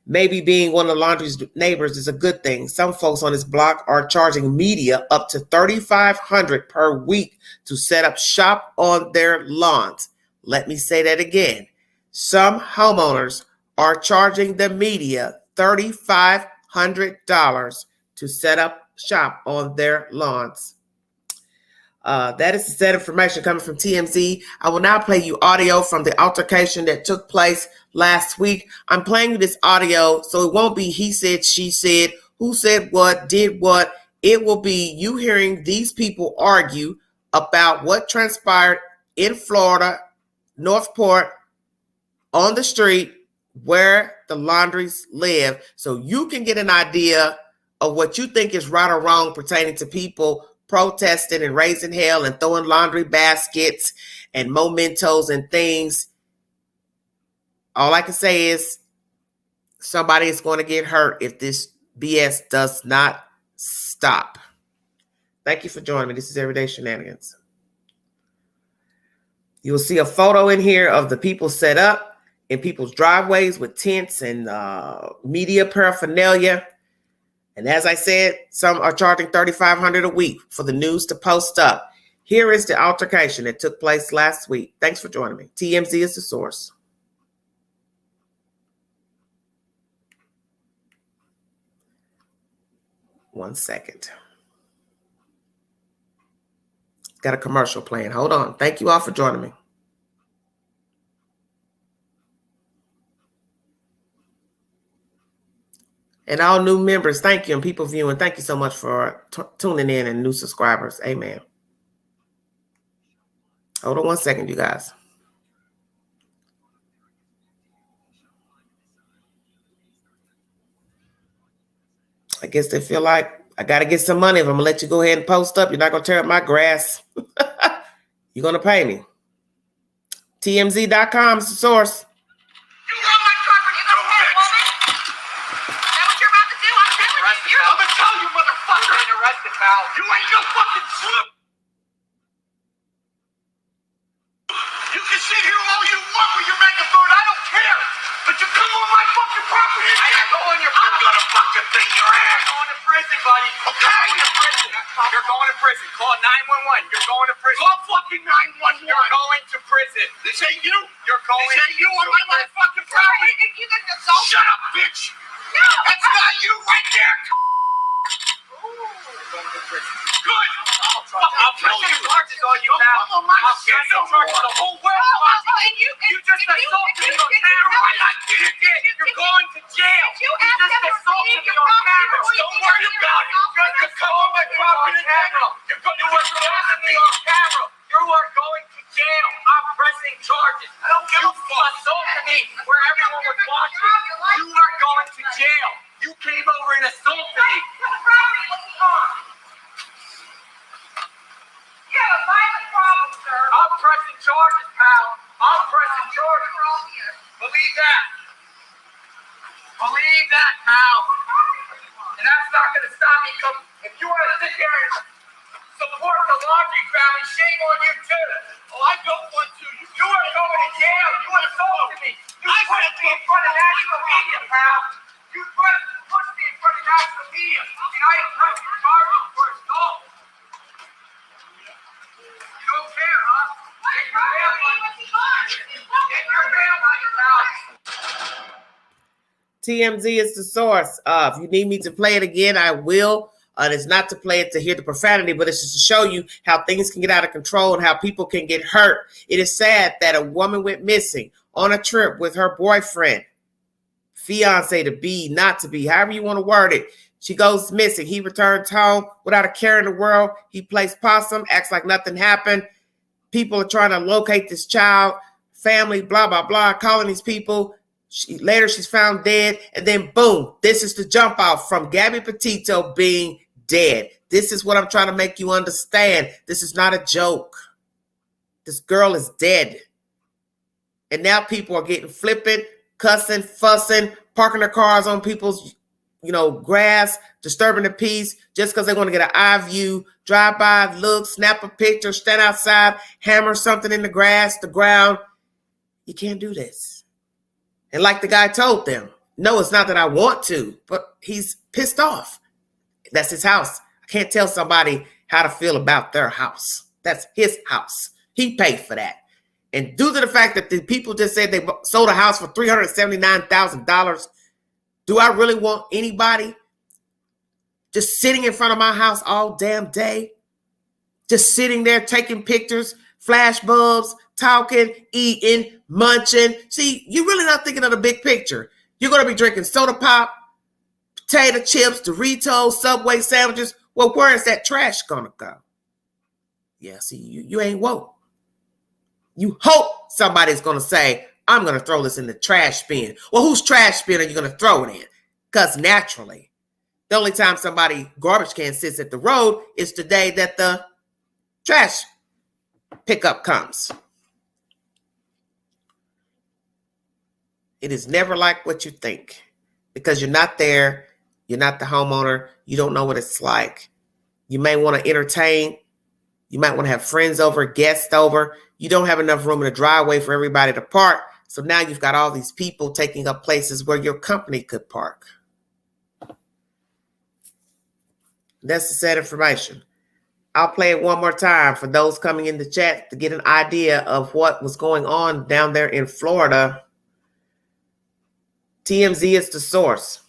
Maybe being one of Laundrie's neighbors is a good thing. Some folks on his block are charging media up to $3,500 per week to set up shop on their lawns. Let me say that again. Some homeowners are charging the media $3,500 to set up shop on their lawns. That is the said information coming from TMZ. I will now play you audio from the altercation that took place last week. I'm playing you this audio so it won't be he said, she said, who said what, did what. It will be you hearing these people argue about what transpired in Florida, Northport, on the street where the Laundries live, so you can get an idea of what you think is right or wrong pertaining to people protesting and raising hell and throwing laundry baskets and mementos and things. All I can say is somebody is going to get hurt if this BS does not stop. Thank you for joining me. This is Everyday Shenanigans. You'll see a photo in here of the people set up in people's driveways with tents and media paraphernalia. And as I said, some are charging $3,500 a week for the news to post up. Here is the altercation that took place last week. Thanks for joining me. TMZ is the source. One second. Got a commercial playing. Hold on. Thank you all for joining me. And all new members, thank you. And people viewing, thank you so much for tuning in, and new subscribers. Amen. Hold on one second, you guys. I guess they feel like I got to get some money. If I'm going to let you go ahead and post up, you're not going to tear up my grass. You're going to pay me. TMZ.com is the source. You run my property. Go ahead, woman. Is that what you're about to do? I'm telling you. I'm going to tell you, motherfucker. You're arrested, pal. You ain't no fucking slip. You can sit here all you want when you're making food. I don't care. But you come on my fucking property. I ain't going your property. I'm going to fucking beat your ass. You're going to prison, buddy. Okay. You're going to prison. You're going to prison. Call 911. You're going to prison. Call fucking 911. You're going to prison. This ain't you. You're going This ain't you on my motherfucking property. You get the salt. Shut up, bitch. No. That's not you right there. Going to prison. Good. I'll kill you. Charges on you now. Come on, my I'll shit. cancel charges. The whole world. You just assaulted me on camera. You did. You're going to jail. You just assaulted me on camera. Don't worry about it. Just come on my property on camera. You're going to assault me on camera. You are going to jail. I'm pressing charges. I don't give a fuck. Assaulted me where everyone was watching. You are going to jail. You came over and assaulted me. You have a violent problem, sir. I'm pressing charges, pal. I'm pressing charges. Believe that. Believe that, pal. And that's not going to stop me. If you want to sit there and support the Laundrie family, shame on you, too. Oh, I don't want to. You are going to jail. You assaulted me. You pushed me in front of national media, pal. You pushed me in front of national media. And I am pressing charges for assault. You don't care, huh? Get your bail money. Get your bail money, pal. TMZ is the source. If you need me to play it again, I will. It's not to play it to hear the profanity, but it's just to show you how things can get out of control and how people can get hurt. It is sad that a woman went missing on a trip with her boyfriend, fiance to be, not to be, however you want to word it. She goes missing. He returns home without a care in the world. He plays possum, acts like nothing happened. People are trying to locate this child, family, blah, blah, blah, calling these people. Later, she's found dead. And then, boom, this is the jump off from Gabby Petito being dead. This is what I'm trying to make you understand. This is not a joke. This girl is dead. And now people are getting flippant, cussing, fussing, parking their cars on people's, grass, disturbing the peace just because they want to get an eye view, drive by, look, snap a picture, stand outside, hammer something in the grass, the ground. You can't do this. And like the guy told them, no, it's not that I want to, but he's pissed off. That's his house. I can't tell somebody how to feel about their house. That's his house. He paid for that. And due to the fact that the people just said they sold a house for $379,000, do I really want anybody just sitting in front of my house all damn day? Just sitting there taking pictures, flash bulbs, talking, eating, munching. See, you're really not thinking of the big picture. You're going to be drinking soda pop, potato chips, Doritos, Subway sandwiches. Well, where is that trash going to go? Yeah, see, you ain't woke. You hope somebody's going to say, I'm going to throw this in the trash bin. Well, whose trash bin are you going to throw it in? Because naturally, the only time somebody garbage can sits at the road is the day that the trash pickup comes. It is never like what you think because you're not there. You're not the homeowner. You don't know what it's like. You may want to entertain. You might want to have friends over, guests over. You don't have enough room in the driveway for everybody to park. So now you've got all these people taking up places where your company could park. That's the sad information. I'll play it one more time for those coming in the chat to get an idea of what was going on down there in Florida. TMZ is the source.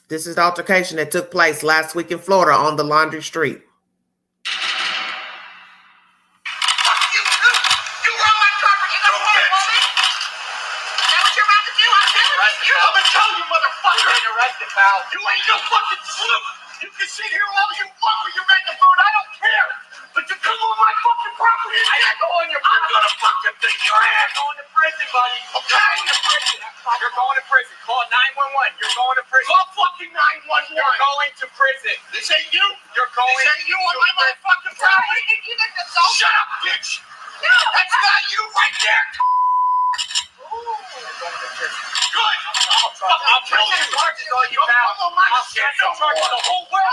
This is the altercation that took place last week in Florida on the Laundrie Street. You ain't no fucking slip. You can sit here all you want when you're making food. I don't care. But you come on my fucking property. I ain't going to your property. I'm gonna fucking beat your ass. You're going to prison, buddy. Okay. You're going to prison. You're going to prison. Call 911. You're going to prison. Call fucking 911. You're going to prison. This ain't you. You're going. This ain't you on my motherfucking property. Shut up, bitch. No. That's not you right there. Good. I'll kill you. Come on my shit. I'll charge the whole world.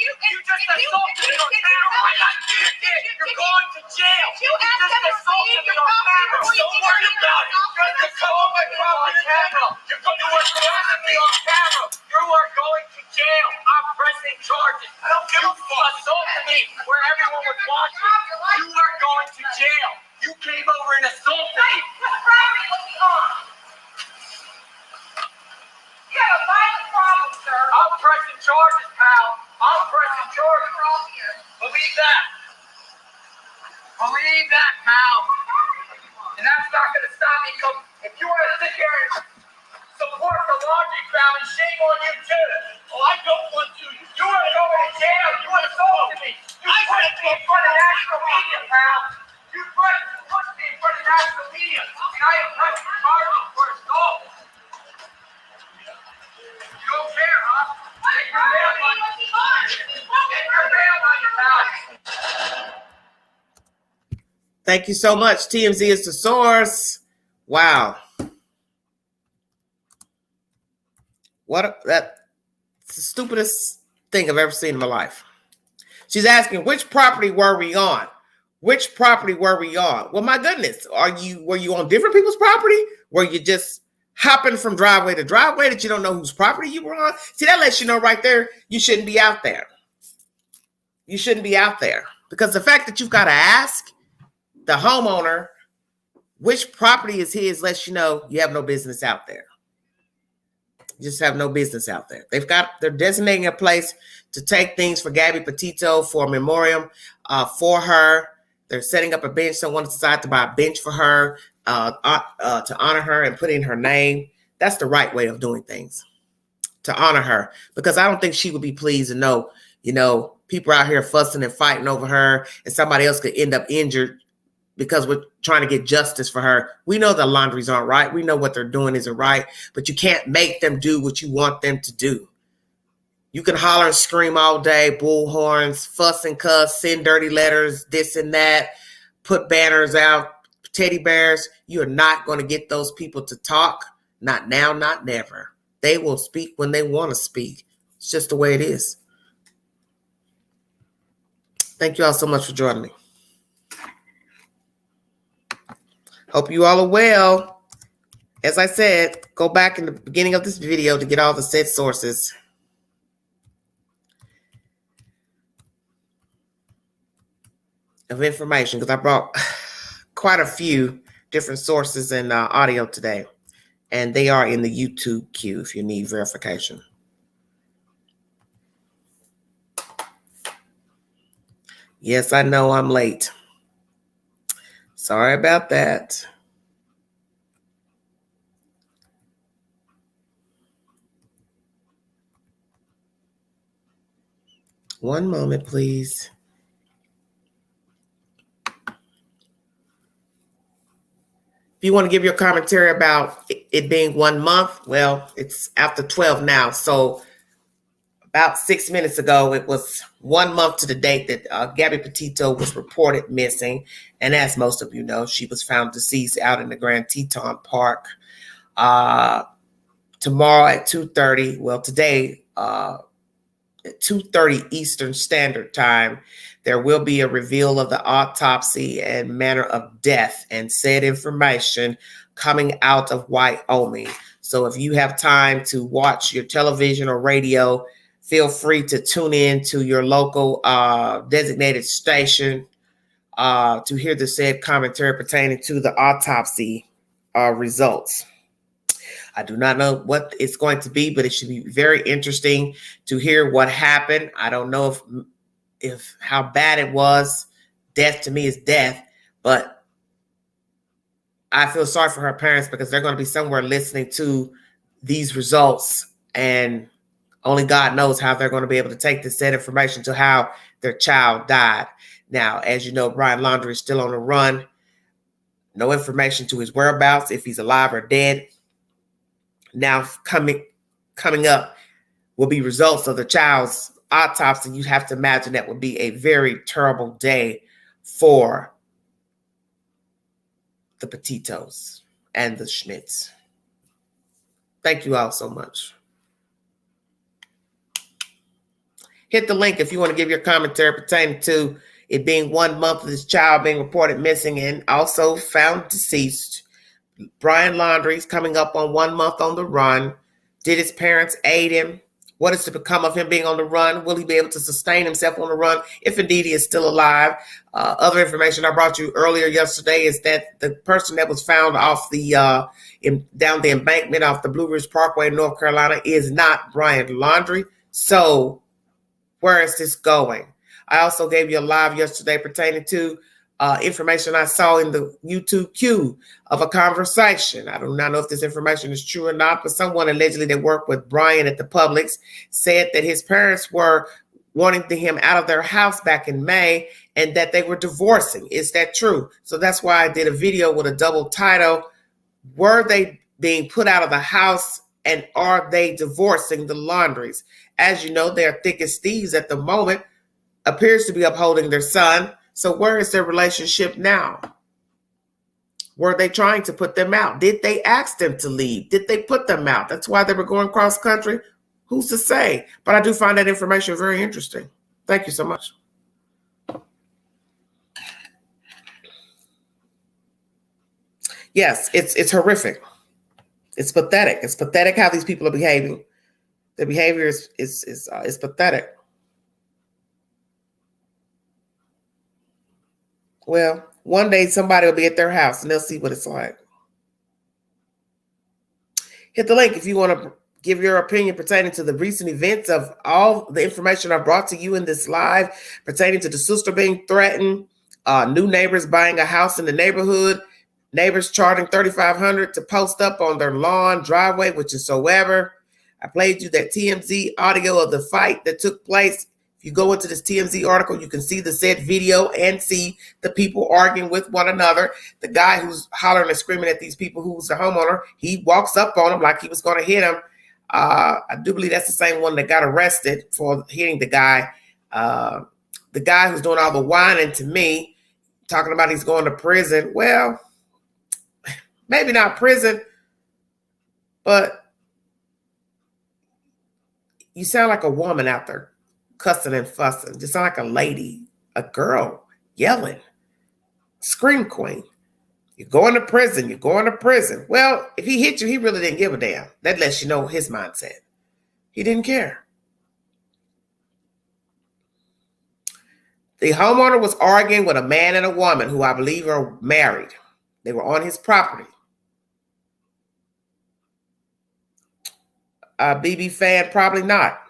You just assaulted me on camera. You're going to jail. You just assaulted me on camera. Don't worry about it. You're just come on my property camera. You're going to assault me on camera. You are going to jail. I'm pressing charges. You assaulted me where everyone was watching. You are going to jail. You came over and assaulted me. You have a violent problem, sir. I'm pressing charges, pal. I'm pressing charges. Believe that. Believe that, pal. And that's not going to stop me. If you want to sit here and support the Laundrie family, shame on you, too. Well, I don't want to. You want to go to jail. You want to assault me. You pressed me in front of national media, pal. You pushed me in front of national media. And I am pressing charges for assault. You don't care, huh? Get your bail money. Get your bail money, pal. Thank you so much. TMZ is the source. Wow. That's the stupidest thing I've ever seen in my life. She's asking, which property were we on? Which property were we on? Well, my goodness, were you on different people's property? Were you just hopping from driveway to driveway that you don't know whose property you were on? See, that lets you know right there, you shouldn't be out there. You shouldn't be out there. Because the fact that you've got to ask the homeowner which property is his lets you know you have no business out there. You just have no business out there. They're designating a place to take things for Gabby Petito for a memoriam for her. They're setting up a bench. Someone decided to buy a bench for her to honor her and put in her name. That's the right way of doing things, to honor her, because I don't think she would be pleased to know, people out here fussing and fighting over her and somebody else could end up injured because we're trying to get justice for her. We know the Laundries aren't right. We know what they're doing isn't right, but you can't make them do what you want them to do. You can holler and scream all day, bullhorns, fuss and cuss, send dirty letters, this and that, put banners out, teddy bears. You are not going to get those people to talk. Not now, not never. They will speak when they want to speak. It's just the way it is. Thank you all so much for joining me. Hope you all are well. As I said, go back in the beginning of this video to get all the said sources. Of information, because I brought quite a few different sources and audio today, and they are in the YouTube queue if you need verification. Yes, I know I'm late. Sorry about that. One moment, please. If you want to give your commentary about it being 1 month, well, it's after 12 now. So about 6 minutes ago, it was 1 month to the date that Gabby Petito was reported missing. And as most of you know, she was found deceased out in the Grand Teton Park. Tomorrow at 2:30, well, today at 2:30 Eastern Standard Time, there will be a reveal of the autopsy and manner of death and said information coming out of Wyoming. So if you have time to watch your television or radio, feel free to tune in to your local designated station to hear the said commentary pertaining to the autopsy results. I do not know what it's going to be, but it should be very interesting to hear what happened. I don't know if how bad it was. Death to me is death, but I feel sorry for her parents because they're going to be somewhere listening to these results, and only God knows how they're going to be able to take this said information to how their child died. Now, as you know, Brian Laundrie is still on the run. No information to his whereabouts, if he's alive or dead. Now, coming up will be results of the child's autopsy. You have to imagine that would be a very terrible day for the Petitos and the Schmitz. Thank you all so much. Hit the link if you want to give your commentary pertaining to it being 1 month of this child being reported missing and also found deceased. Brian Laundrie's coming up on 1 month on the run. Did his parents aid him? What is to become of him being on the run? Will he be able to sustain himself on the run if indeed he is still alive? Other information I brought you earlier yesterday is that the person that was found off the down the embankment off the Blue Ridge Parkway in North Carolina is not Brian Laundrie. So where is this going? I also gave you a live yesterday pertaining to information I saw in the YouTube queue of a conversation. I do not know if this information is true or not, but someone allegedly that worked with Brian at the Publix said that his parents were wanting him out of their house back in May and that they were divorcing. Is that true? So that's why I did a video with a double title. Were they being put out of the house and are they divorcing the Laundries? As you know, they're thick as thieves at the moment, appears to be upholding their son. So where is their relationship now? Were they trying to put them out? Did they ask them to leave? Did they put them out? That's why they were going cross country. Who's to say? But I do find that information very interesting. Thank you so much. Yes, it's horrific. It's pathetic. It's pathetic how these people are behaving. Their behavior is pathetic. Well, one day somebody will be at their house and they'll see what it's like. Hit the link if you want to give your opinion pertaining to the recent events of all the information I brought to you in this live pertaining to the sister being threatened, new neighbors buying a house in the neighborhood, neighbors charging $3,500 to post up on their lawn, driveway, which is so ever. I played you that TMZ audio of the fight that took place. If you go into this TMZ article, you can see the said video and see the people arguing with one another. The guy who's hollering and screaming at these people, who's the homeowner, he walks up on him like he was going to hit him. I do believe that's the same one that got arrested for hitting the guy. The guy who's doing all the whining to me, talking about he's going to prison. Well, maybe not prison, but you sound like a woman out there cussing and fussing. You sound like a lady, a girl yelling. Scream queen. You're going to prison. You're going to prison. Well, if he hit you, he really didn't give a damn. That lets you know his mindset. He didn't care. The homeowner was arguing with a man and a woman who I believe are married. They were on his property. BB fan, probably not.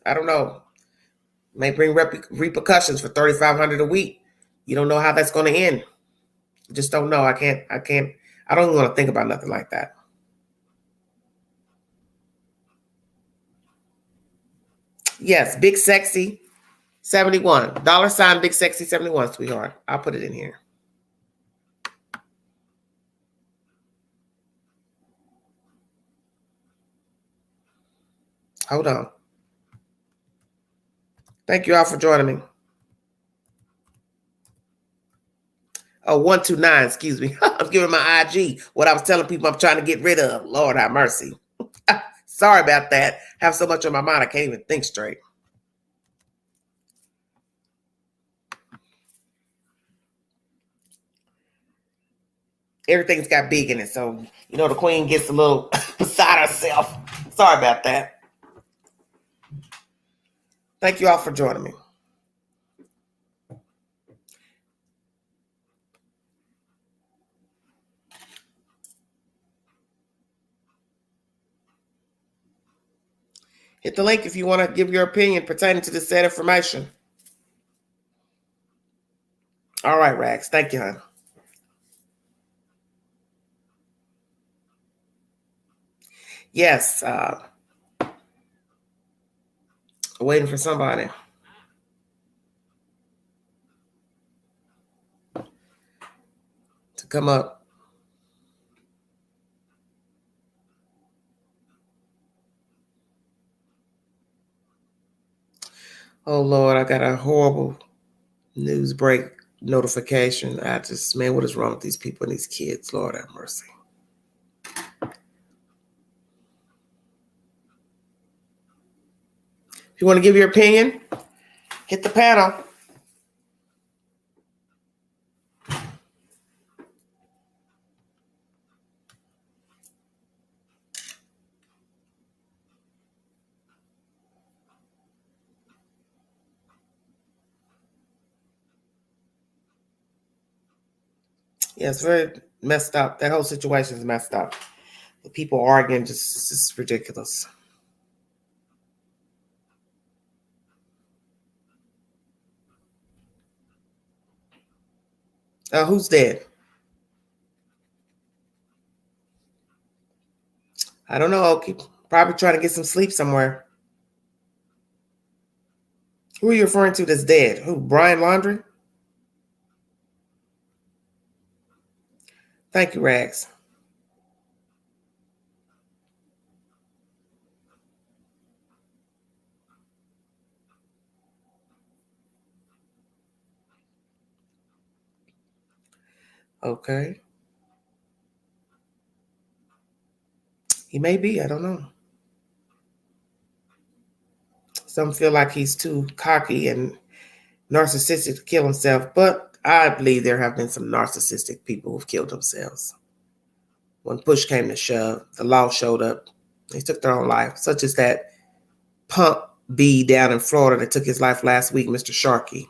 I don't know. May bring repercussions for $3,500 a week. You don't know how that's going to end. You just don't know. I don't even want to think about nothing like that. Yes, Big Sexy 71. $ Big Sexy 71, sweetheart. I'll put it in here. Hold on. Thank you all for joining me. Oh, 129, excuse me. I'm giving my IG what I was telling people I'm trying to get rid of. Lord have mercy. Sorry about that. I have so much on my mind I can't even think straight. Everything's got big in it, so you know the queen gets a little beside herself. Sorry about that. Thank you all for joining me. Hit the link if you want to give your opinion pertaining to this said information. All right, Rags. Thank you, hon. Yes. Waiting for somebody. come up. Oh, Lord, I got a horrible news break notification. Man, what is wrong with these people and these kids? Lord have mercy. If you want to give your opinion, hit the panel. Yeah, it's very messed up. That whole situation is messed up. The people arguing just ridiculous. Who's dead? I don't know, Okie. Probably trying to get some sleep somewhere. Who are you referring to that's dead? Who? Brian Laundrie? Thank you, Rags. Okay. He may be. I don't know. Some feel like he's too cocky and narcissistic to kill himself, but I believe there have been some narcissistic people who've killed themselves. When push came to shove, the law showed up. They took their own life, such as that punk B down in Florida that took his life last week, Mr. Sharkey.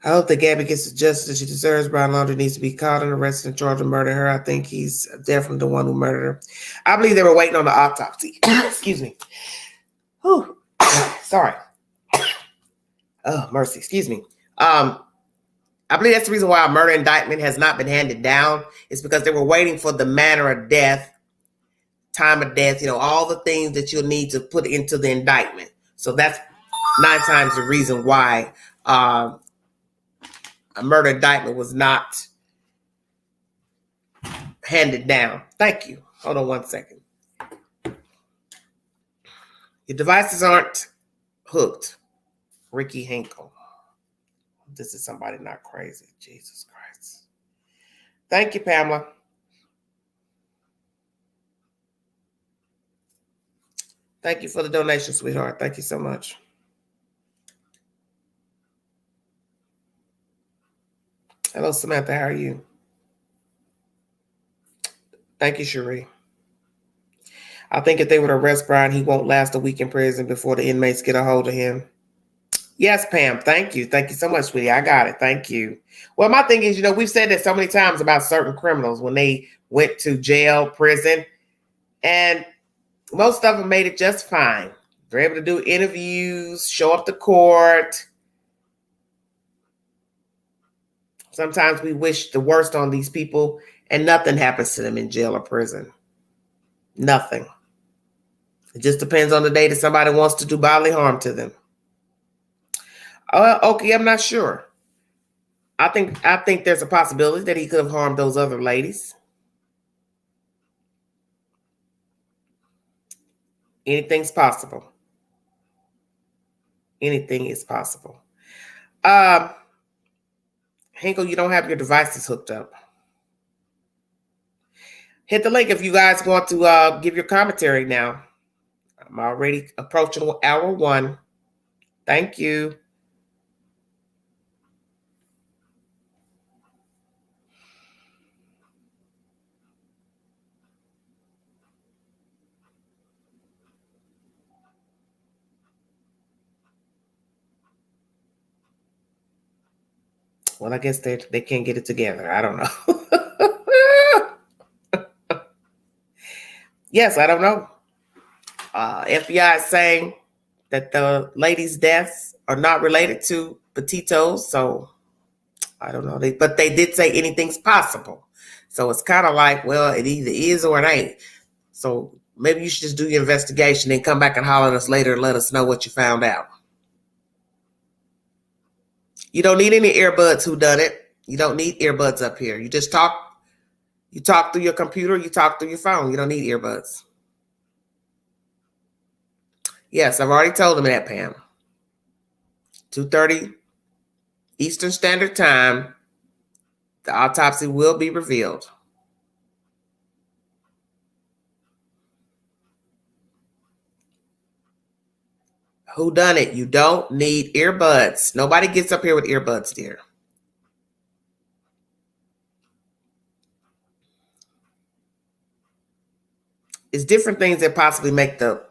I hope that Gabby gets the justice she deserves. Brian Laundrie needs to be caught and arrested and charged with murdering her. I think he's definitely the one who murdered her. I believe they were waiting on the autopsy. Excuse me. Whew. Sorry. Oh, mercy. Excuse me. I believe that's the reason why a murder indictment has not been handed down. It's because they were waiting for the manner of death, time of death, all the things that you'll need to put into the indictment. So that's 9 times the reason why a murder indictment was not handed down. Thank you. Hold on 1 second. Your devices aren't hooked. Ricky Hinkle. This is somebody not crazy. Jesus Christ. Thank you, Pamela. Thank you for the donation, sweetheart. Thank you so much. Hello, Samantha. How are you? Thank you, Cherie. I think if they would arrest Brian, he won't last a week in prison before the inmates get a hold of him. Yes, Pam. Thank you. Thank you so much, sweetie. I got it. Thank you. Well, my thing is, we've said that so many times about certain criminals when they went to jail, prison, and most of them made it just fine. They're able to do interviews, show up to court. Sometimes we wish the worst on these people, and nothing happens to them in jail or prison. Nothing. It just depends on the day that somebody wants to do bodily harm to them. Okay, I'm not sure. I think there's a possibility that he could have harmed those other ladies. Anything's possible. Anything is possible. Hinkle, you don't have your devices hooked up. Hit the link if you guys want to give your commentary now. I'm already approaching hour 1. Thank you. Well, I guess they can't get it together. I don't know. Yes, I don't know. FBI is saying that the ladies' deaths are not related to Petito, so I don't know. But they did say anything's possible. So it's kind of like, well, it either is or it ain't. So maybe you should just do your investigation and come back and holler at us later and let us know what you found out. You don't need any earbuds. Who done it? You don't need earbuds up here. You just talk. You talk through your computer. You talk through your phone. You don't need earbuds. Yes, I've already told them that, Pam. 2:30 Eastern Standard Time. The autopsy will be revealed. Who done it? You don't need earbuds. Nobody gets up here with earbuds, dear. It's different things that possibly make the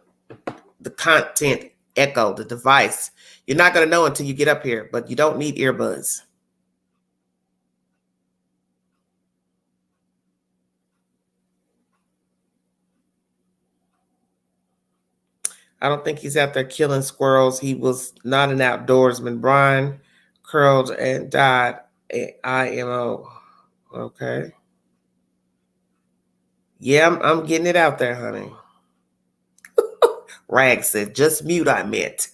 content echo, the device. You're not going to know until you get up here, but you don't need earbuds. I don't think he's out there killing squirrels. He was not an outdoorsman. Brian curled and died. IMO. Okay. Yeah, I'm getting it out there, honey. Rag said, just mute, I meant.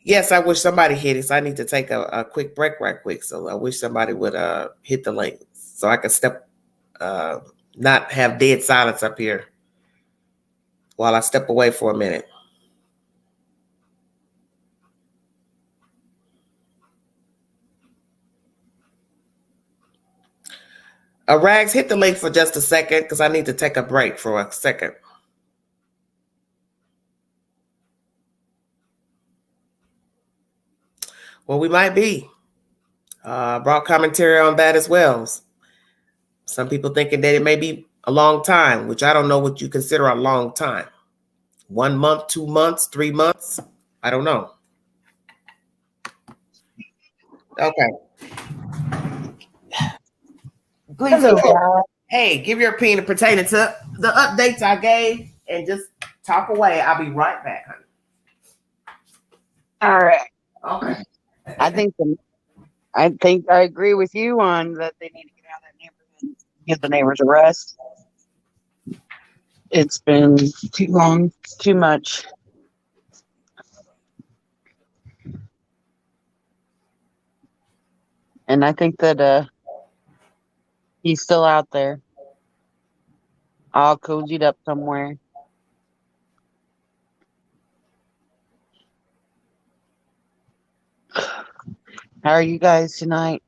Yes, I wish somebody hit it. So I need to take a quick break right quick. So I wish somebody would hit the link so I could not have dead silence up here while I step away for a minute. Rags, hit the link for just a second because I need to take a break for a second. Well, we might be. Brought commentary on that as well. Some people thinking that it may be a long time, which I don't know what you consider a long time. 1 month, 2 months, 3 months? I don't know. Okay. Please, hey, give your opinion pertaining to the updates I gave and just talk away. I'll be right back, honey. All right. Okay. I think I agree with you on that they need to get out of that neighborhood, get the neighbors a rest. It's been too long, too much. And I think that he's still out there, all cozied up somewhere. How are you guys tonight?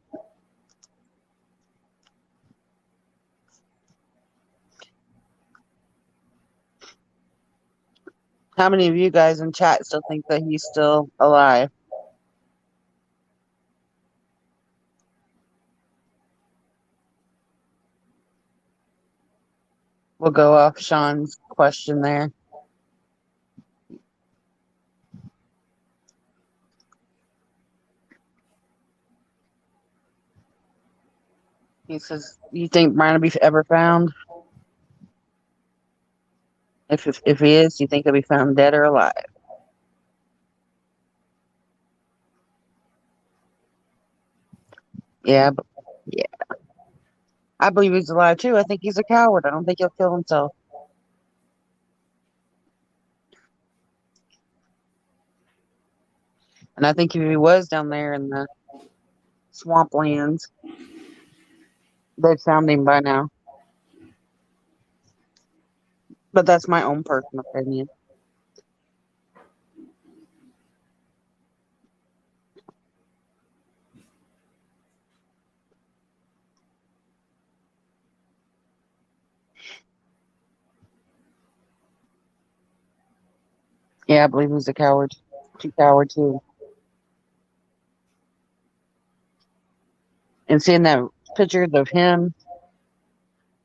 How many of you guys in chat still think that he's still alive? We'll go off Sean's question there. He says, "You think Brian will be ever found? If he is, do you think he'll be found dead or alive?" Yeah, I believe he's alive too. I think he's a coward. I don't think he'll kill himself. And I think if he was down there in the swamplands, they'd found him by now. But that's my own personal opinion. Yeah, I believe he's a coward. Too coward too. And seeing that pictures of him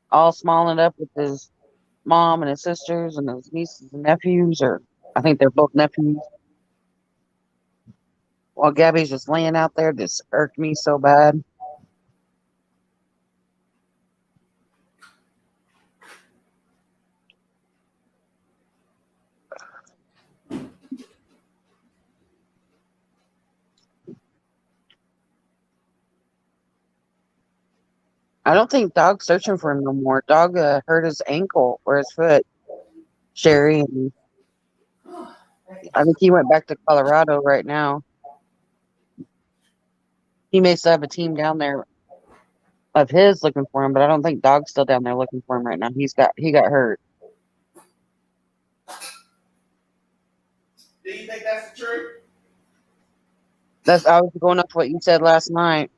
all smiling up with his mom and his sisters and his nieces and nephews, or I think they're both nephews, while Gabby's just laying out there, just irked me so bad. I don't think Dog's searching for him no more. Dog hurt his ankle or his foot, Sherry. And I think he went back to Colorado right now. He may still have a team down there of his looking for him, but I don't think Dog's still down there looking for him right now. He got hurt. Do you think that's the truth? I was going up to what you said last night.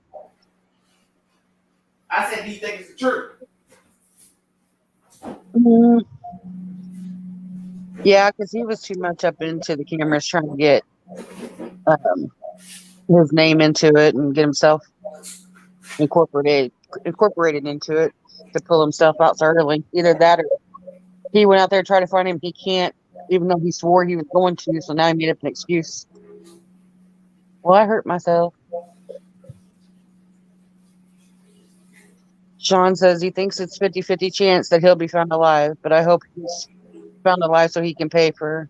I said, do you think it's the truth? Mm-hmm. Yeah, because he was too much up into the cameras trying to get his name into it and get himself incorporated into it to pull himself out so early. Either that or he went out there to try to find him. He can't, even though he swore he was going to, so now he made up an excuse. Well, I hurt myself. Sean says he thinks it's 50-50 chance that he'll be found alive, but I hope he's found alive so he can pay for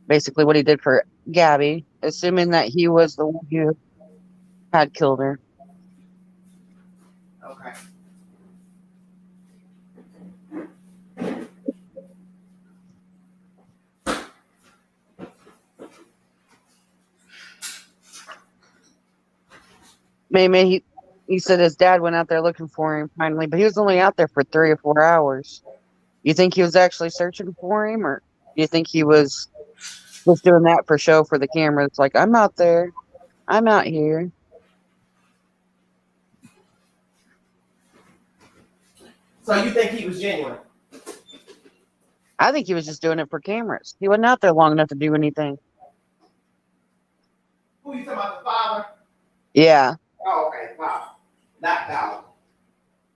basically what he did for Gabby, assuming that he was the one who had killed her. Okay. Maybe he said his dad went out there looking for him finally, but he was only out there for 3 or 4 hours. You think he was actually searching for him, or do you think he was just doing that for show for the camera? It's like, I'm out there. I'm out here. So you think he was genuine? I think he was just doing it for cameras. He wasn't out there long enough to do anything. Who you talking about, the father? Yeah. Oh, okay. Wow. Not Dog.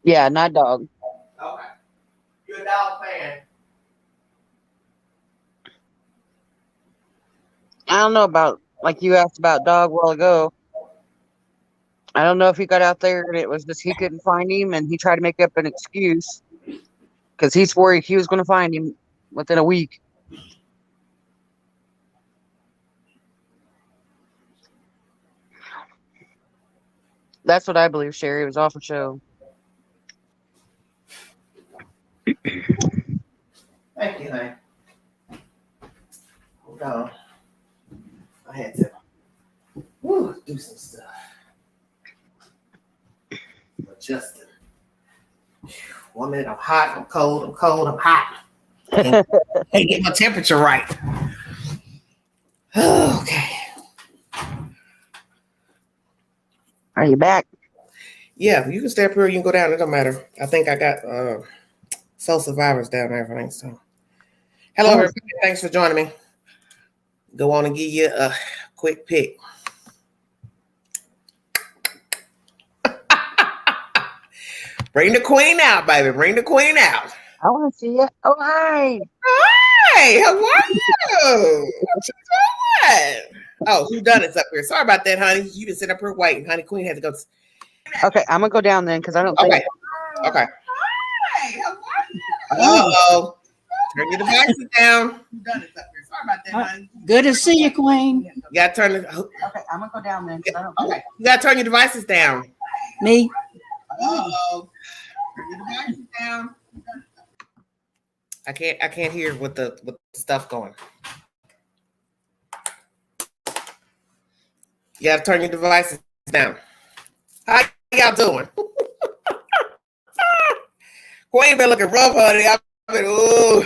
Yeah, not Dog. Okay. You're a Dog fan. I don't know about, like you asked about Dog a while ago. I don't know if he got out there and it was just he couldn't find him and he tried to make up an excuse because he swore he was going to find him within a week. That's what I believe, Sherry. It was off a show. Thank you, honey. Hold on. I had to do some stuff. Adjusting. 1 minute I'm hot, I'm cold, I'm hot. Can't get my temperature right. Okay. Are you back? Yeah, you can stay up here, you can go down, it don't matter. I think I got Soul Survivors down and everything. So hello everybody, thanks for joining me. Go on and give you a quick pick. Bring the queen out, baby. Bring the queen out. I want to see it. Oh, hi. Hi, how are you? What you doing? Oh, who done it's up here? Sorry about that, honey. You just sit up here waiting. Honey, queen had to go. Okay, I'm going to go down then because I don't think. Okay. Hi, how are you? Uh-oh. Turn your devices down. Who done it's up here? Sorry about that, honey. Good to see you, queen. You got to turn the... Okay, I'm going to go down then. Okay, you got to turn your devices down. Me? Uh-oh. Turn your devices down. I can't hear with the stuff going. You gotta turn your devices down. How y'all doing? Queen been looking rough, honey. I've been, ooh.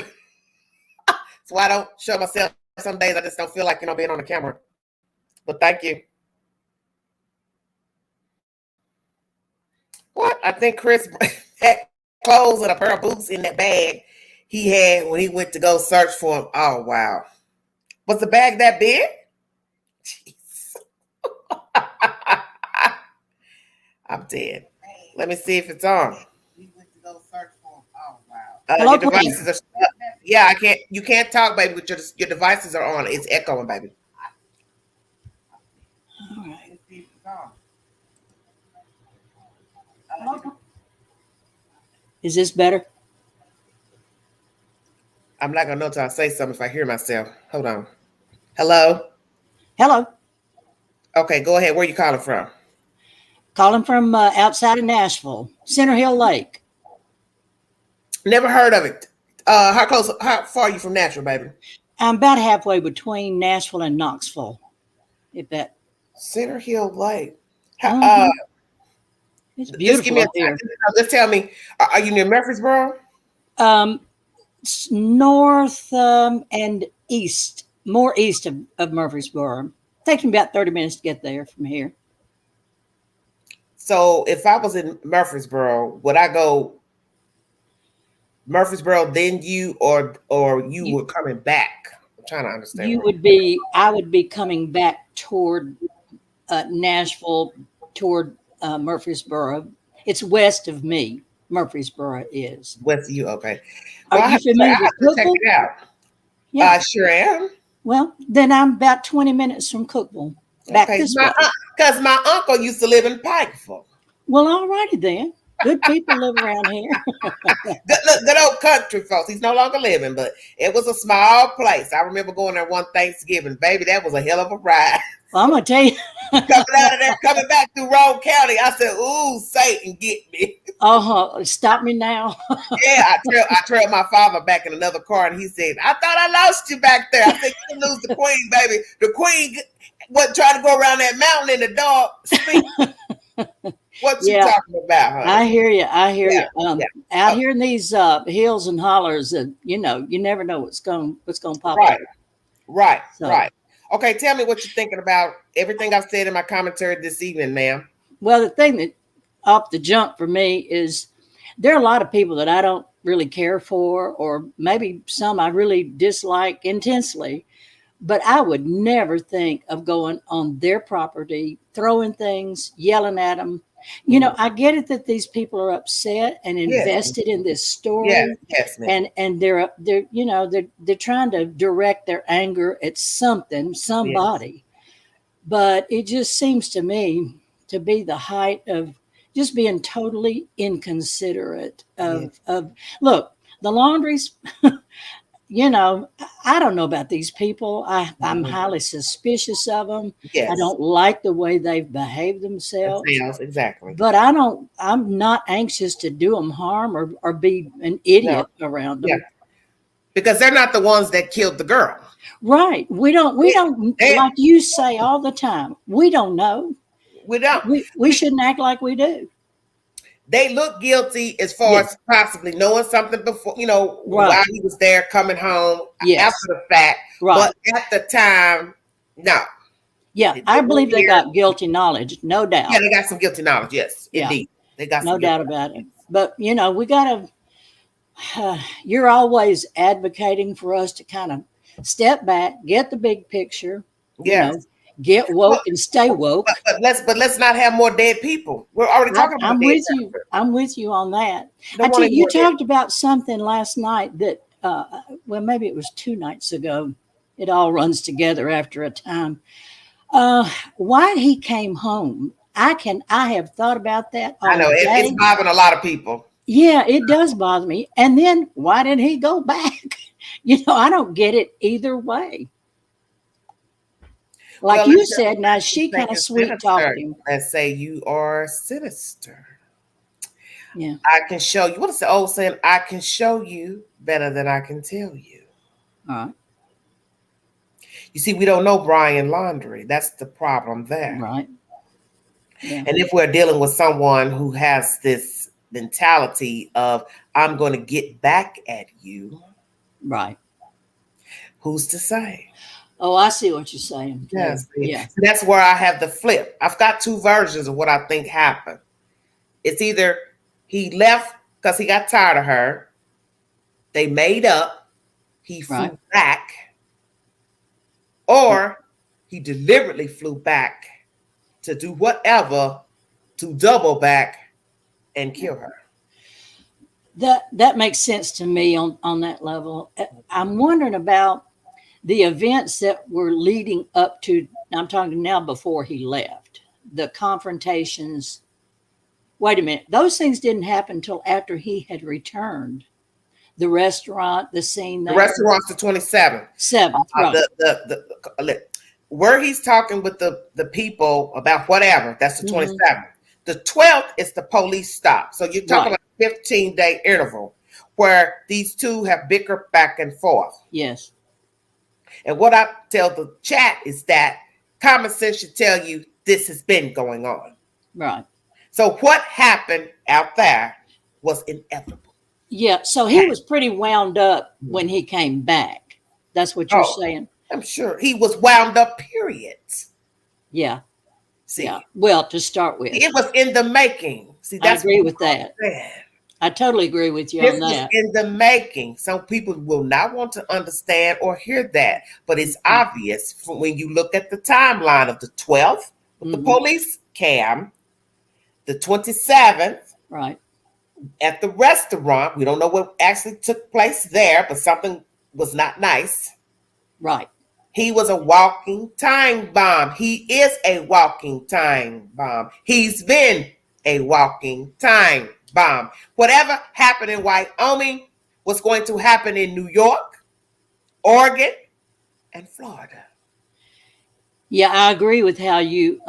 That's why I don't show myself. Some days I just don't feel like, being on the camera. But thank you. What? I think Chris had clothes and a pair of boots in that bag he had when he went to go search for him. Oh, wow. Was the bag that big? Jeez. I'm dead. Let me see if it's on. He went to go search for him. Oh, wow. Your devices are... Yeah, you can't talk, baby, but your devices are on. It's echoing, baby. All right. Is this better? I'm not going to know until I say something if I hear myself. Hold on. Hello? Hello. Okay, go ahead. Where are you calling from? Calling from outside of Nashville, Center Hill Lake. Never heard of it. How far are you from Nashville, baby? I'm about halfway between Nashville and Knoxville. If that. Center Hill Lake. It's Just beautiful give me up here. Just tell me, are you near Murfreesboro? North and east, more east of Murfreesboro. Takes me about 30 minutes to get there from here. So if I was in Murfreesboro, would I go Murfreesboro, then you, or you were coming back? I'm trying to understand. I would be coming back toward Nashville, toward Murfreesboro. It's west of me. Murfreesboro is west of you. Okay. Well, are you familiar with Cookville? Check it out. Yeah, I sure am. Well, then I'm about 20 minutes from Cookville. Back this way. Because my uncle used to live in Pikeville. Well, all righty then. Good people live around here. good old country folks. He's no longer living, but it was a small place. I remember going there one Thanksgiving. Baby, that was a hell of a ride. Well, I'm going to tell you. Coming out of there, coming back through Roane County, I said, ooh, Satan, get me. Stop me now. Yeah, I trailed my father back in another car, and he said, I thought I lost you back there. I said, you lose the queen, baby. The queen wasn't trying to go around that mountain in the dark. What you talking about, honey? I hear you. Out here in these hills and hollers, you never know what's going to pop up. Right. Okay, tell me what you're thinking about everything I've said in my commentary this evening, ma'am. Well, the thing that off the jump for me is there are a lot of people that I don't really care for, or maybe some I really dislike intensely, but I would never think of going on their property, throwing things, yelling at them. I get it that these people are upset and invested in this story. Yes, and they're trying to direct their anger at somebody. Yes. But it just seems to me to be the height of just being totally inconsiderate of look, the Laundries. I don't know about these people. I'm highly suspicious of them. Yes. I don't like the way they've behaved themselves. Exactly. But I'm not anxious to do them harm or be an idiot around them. Yeah. Because they're not the ones that killed the girl. Right. We don't like you say all the time. We don't know. We don't. We shouldn't act like we do. They look guilty as far as possibly knowing something before, while he was there coming home after the fact. Right. But at the time, no. Yeah, I believe they got guilty knowledge, no doubt. Yeah, they got some guilty knowledge, yes, indeed. They got no doubt about it. But, we got to, you're always advocating for us to kind of step back, get the big picture. Get woke and stay woke. But let's not have more dead people. We're already talking about I'm with you. I'm with you on that. You talked about something last night that, maybe it was 2 nights ago. It all runs together after a time. Why he came home. I have thought about that all I know. It's bothering a lot of people. Yeah, it does bother me. And then why did he go back? I don't get it either way. Like you said, now she kind of sweet talked him. Let's say you are sinister. Yeah. I can show you. What is the old saying? I can show you better than I can tell you. All right. You see, we don't know Brian Laundrie. That's the problem there. Right. Yeah. And if we're dealing with someone who has this mentality of, I'm going to get back at you. Right. Who's to say? Oh, I see what you're saying. Yes. Yeah. So that's where I have the flip. I've got 2 versions of what I think happened. It's either he left because he got tired of her. They made up. He flew back. Or he deliberately flew back to do whatever to double back and kill her. That makes sense to me on that level. I'm wondering about the events that were leading up to, I'm talking now before he left, the confrontations. Wait a minute. Those things didn't happen until after he had returned. The restaurant, the scene there. The restaurant's the 27th. 7th, right. Where he's talking with the people about whatever, that's the 27th. The 12th is the police stop. So you're talking about a 15-day interval where these two have bickered back and forth. Yes. And what I tell the chat is that common sense should tell you this has been going on. Right. So what happened out there was inevitable. Yeah. So he was pretty wound up when he came back. That's what you're saying. I'm sure he was wound up, period. Yeah. See, yeah. Well, to start with, it was in the making. See, I agree with that. I totally agree with you on that. This was in the making. Some people will not want to understand or hear that, but it's obvious when you look at the timeline of the 12th with the police cam, the 27th, right, at the restaurant. We don't know what actually took place there, but something was not nice. Right. He was a walking time bomb. He is a walking time bomb. He's been a walking time bomb. Whatever happened in Wyoming was going to happen in New York, Oregon, and Florida. Yeah, I agree with how you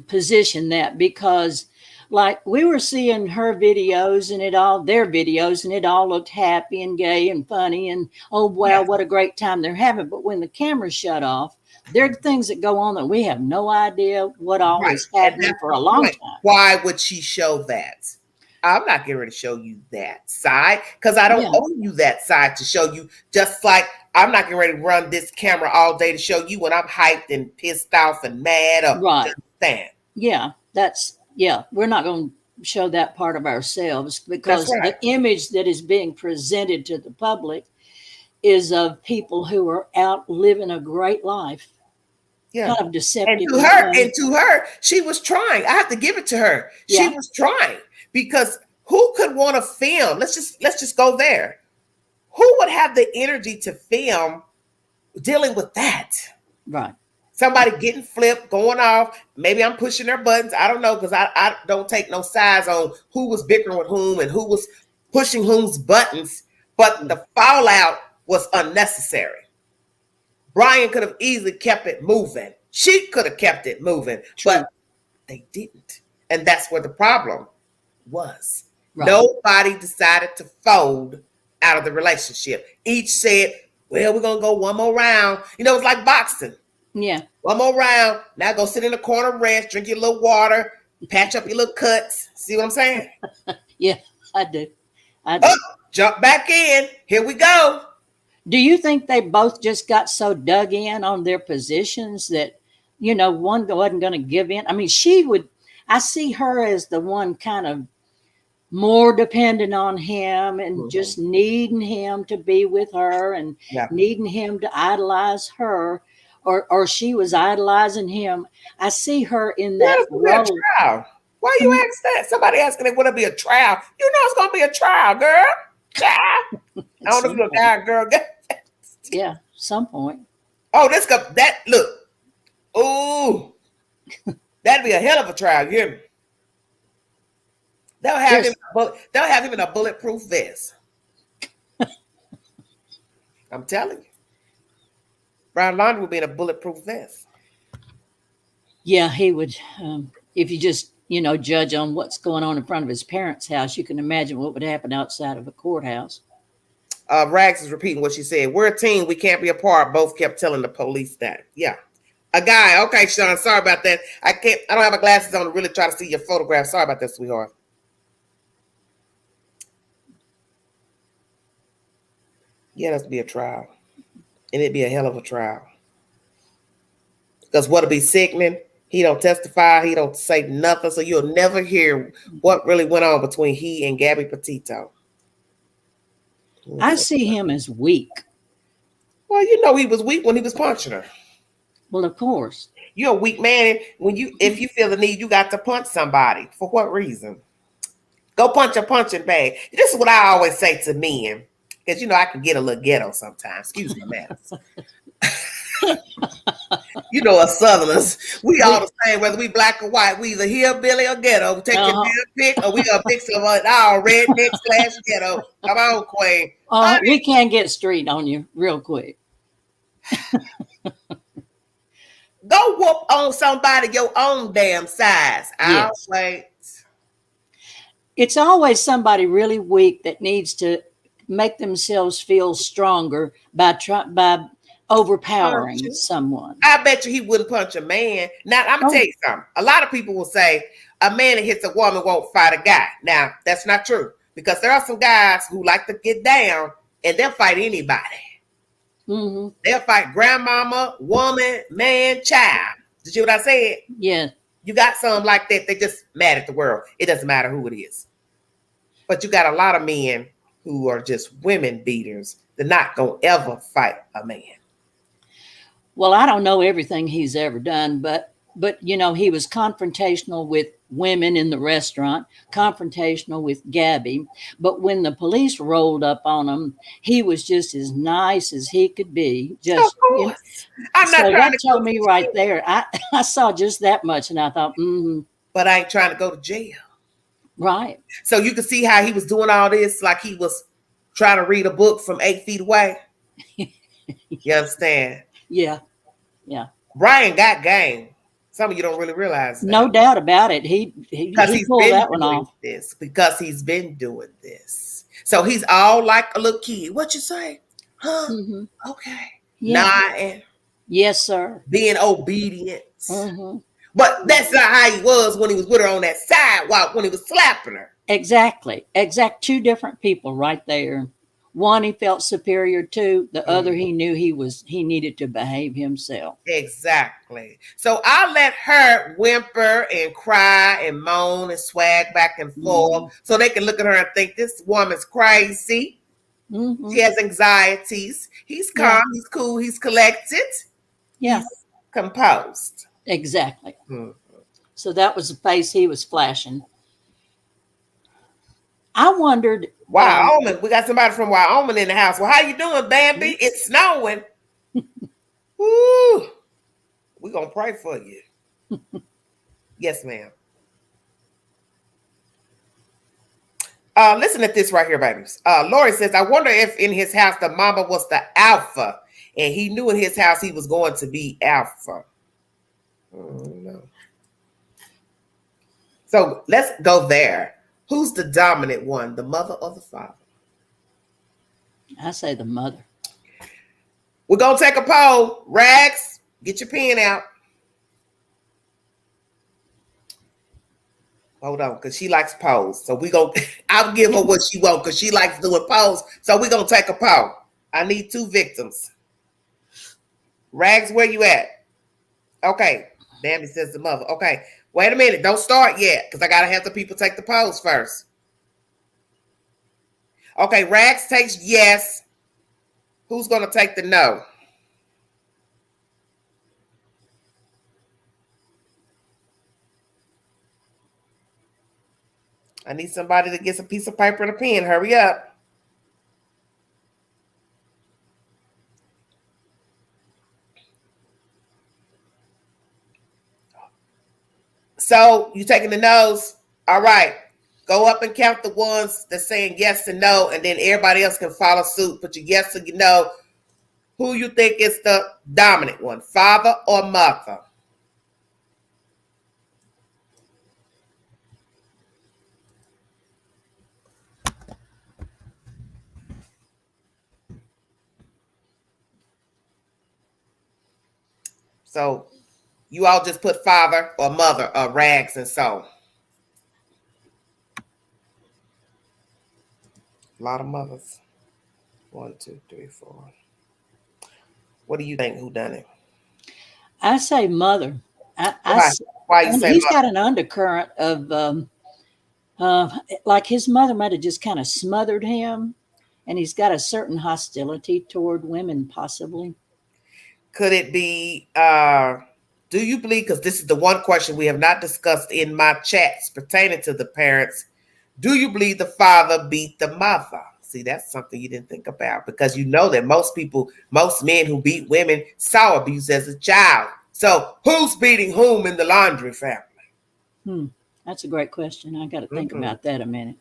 position that, because like we were seeing her videos and their videos, and it all looked happy and gay and funny and, oh, wow, what a great time they're having. But when the cameras shut off, there are things that go on that we have no idea what all is happening for a long time. Why would she show that? I'm not getting ready to show you that side, because I don't owe you that side to show you, just like I'm not getting ready to run this camera all day to show you when I'm hyped and pissed off and mad. Right. Understand? Yeah, we're not going to show that part of ourselves, because the image that is being presented to the public is of people who are out living a great life. Yeah. Kind of deceptive. And to her, she was trying. I have to give it to her. Yeah. She was trying, because who could want to film? Let's just go there. Who would have the energy to film dealing with that? Right. Somebody getting flipped, going off. Maybe I'm pushing their buttons. I don't know, because I don't take no sides on who was bickering with whom and who was pushing whom's buttons. But the fallout was unnecessary. Brian could have easily kept it moving. She could have kept it moving, but they didn't. And that's where the problem was. Right. Nobody decided to fold out of the relationship. Each said, well, we're going to go one more round. You know, it's like boxing. Yeah. One more round. Now go sit in the corner, rest, drink your little water, patch up your little cuts. See what I'm saying? Yeah, I do. Jump back in. Here we go. Do you think they both just got so dug in on their positions that, you know, one wasn't going to give in? I mean, I see her as the one kind of more dependent on him and just needing him to be with her and needing him to idolize her, or she was idolizing him. I see her in that role. Why you ask that? Somebody asking, would it be a trial? You know it's going to be a trial, girl. I don't know if you're a guy or girl. Yeah, some point. Oh, look. Ooh, that'd be a hell of a trial. You hear me? They'll have him in a bulletproof vest. I'm telling you. Brian Laundrie would be in a bulletproof vest. Yeah, he would. If you just, judge on what's going on in front of his parents' house, you can imagine what would happen outside of a courthouse. Rags is repeating what she said. We're a team. We can't be apart. Both kept telling the police that. Yeah. A guy. Okay, Sean. Sorry about that. I don't have my glasses on to really try to see your photograph. Sorry about that, sweetheart. Yeah, that's be a trial. And it'd be a hell of a trial. Because what'll be sickening, he don't testify, he don't say nothing, so you'll never hear what really went on between he and Gabby Petito. I see him as weak. Well, he was weak when he was punching her. Well, of course. You're a weak man. If you feel the need, you got to punch somebody. For what reason? Go punch a punching bag. This is what I always say to men. Because, I can get a little ghetto sometimes. Excuse me, manners. Us Southerners, we all the same, whether we black or white. We either hillbilly or ghetto. We take your damn pick, or we gonna mix of it all redneck/ghetto. Come on, Queen. We can get street on you real quick. Go whoop on somebody your own damn size. I'll wait. It's always somebody really weak that needs to make themselves feel stronger by overpowering someone. I bet you he wouldn't punch a man. Now, I'm going to tell you something. A lot of people will say, a man that hits a woman won't fight a guy. Now, that's not true, because there are some guys who like to get down and they'll fight anybody. Mm-hmm. They'll fight grandmama, woman, man, child. Did you hear what I said? Yeah. You got some like that. They just mad at the world. It doesn't matter who it is. But you got a lot of men who are just women beaters. They're not going to ever fight a man. Well, I don't know everything he's ever done, but you know, he was confrontational with women in the restaurant, confrontational with Gabby. But when the police rolled up on him, he was just as nice as he could be. Just, of course. I'm not so trying that to told me right there. I saw just that much, and I thought, but I ain't trying to go to jail. Right. So you can see how he was doing all this like he was trying to read a book from 8 feet away. You understand? Yeah. Yeah. Brian got game. Some of you don't really realize that. No doubt about it. He pulled that one off. Because he's been doing this. So he's all like a little kid. What you say? Huh? Mm-hmm. Okay. Yeah. Nodding. Yes, sir. Being obedient. Mm-hmm. But that's not how he was when he was with her on that sidewalk, when he was slapping her. Exactly. Two different people right there. One he felt superior to, the other he knew he needed to behave himself. Exactly. So I'll let her whimper and cry and moan and swag back and forth so they can look at her and think this woman's crazy. Mm-hmm. She has anxieties. He's calm, he's cool, he's collected. Yeah. He's composed. Exactly. Mm-hmm. So that was the face he was flashing. I wondered. Wyoming. We got somebody from Wyoming in the house. Well, how you doing, Bambi? It's snowing. Woo. We're going to pray for you. Yes, ma'am. Listen at this right here, babies. Lori says, I wonder if in his house the mama was the alpha and he knew in his house he was going to be alpha. No. So let's go there. Who's the dominant one, the mother or the father? I say the mother. We're going to take a poll. Rags, get your pen out. Hold on, because she likes polls. So I'll give her what she wants because she likes doing polls. So we're going to take a poll. I need 2 victims. Rags, where you at? Okay. Bambi says the mother. Okay. Wait a minute. Don't start yet because I got to have the people take the polls first. Okay. Rags takes yes. Who's going to take the no? I need somebody to get a piece of paper and a pen. Hurry up. So you taking the no's? All right. Go up and count the ones that's saying yes and no, and then everybody else can follow suit. Put your yes or your no. Who you think is the dominant one, father or mother? So you all just put father or mother or Rags and so. A lot of mothers. 1, 2, 3, 4. What do you think? Who done it? I say mother. Why you say he's mother? got an undercurrent of like his mother might have just kind of smothered him, and he's got a certain hostility toward women, possibly. Could it be, do you believe, because this is the one question we have not discussed in my chats pertaining to the parents, do you believe the father beat the mother? See, that's something you didn't think about because you know that most men who beat women saw abuse as a child. So who's beating whom in the Laundrie family? That's a great question. I got to think about that a minute.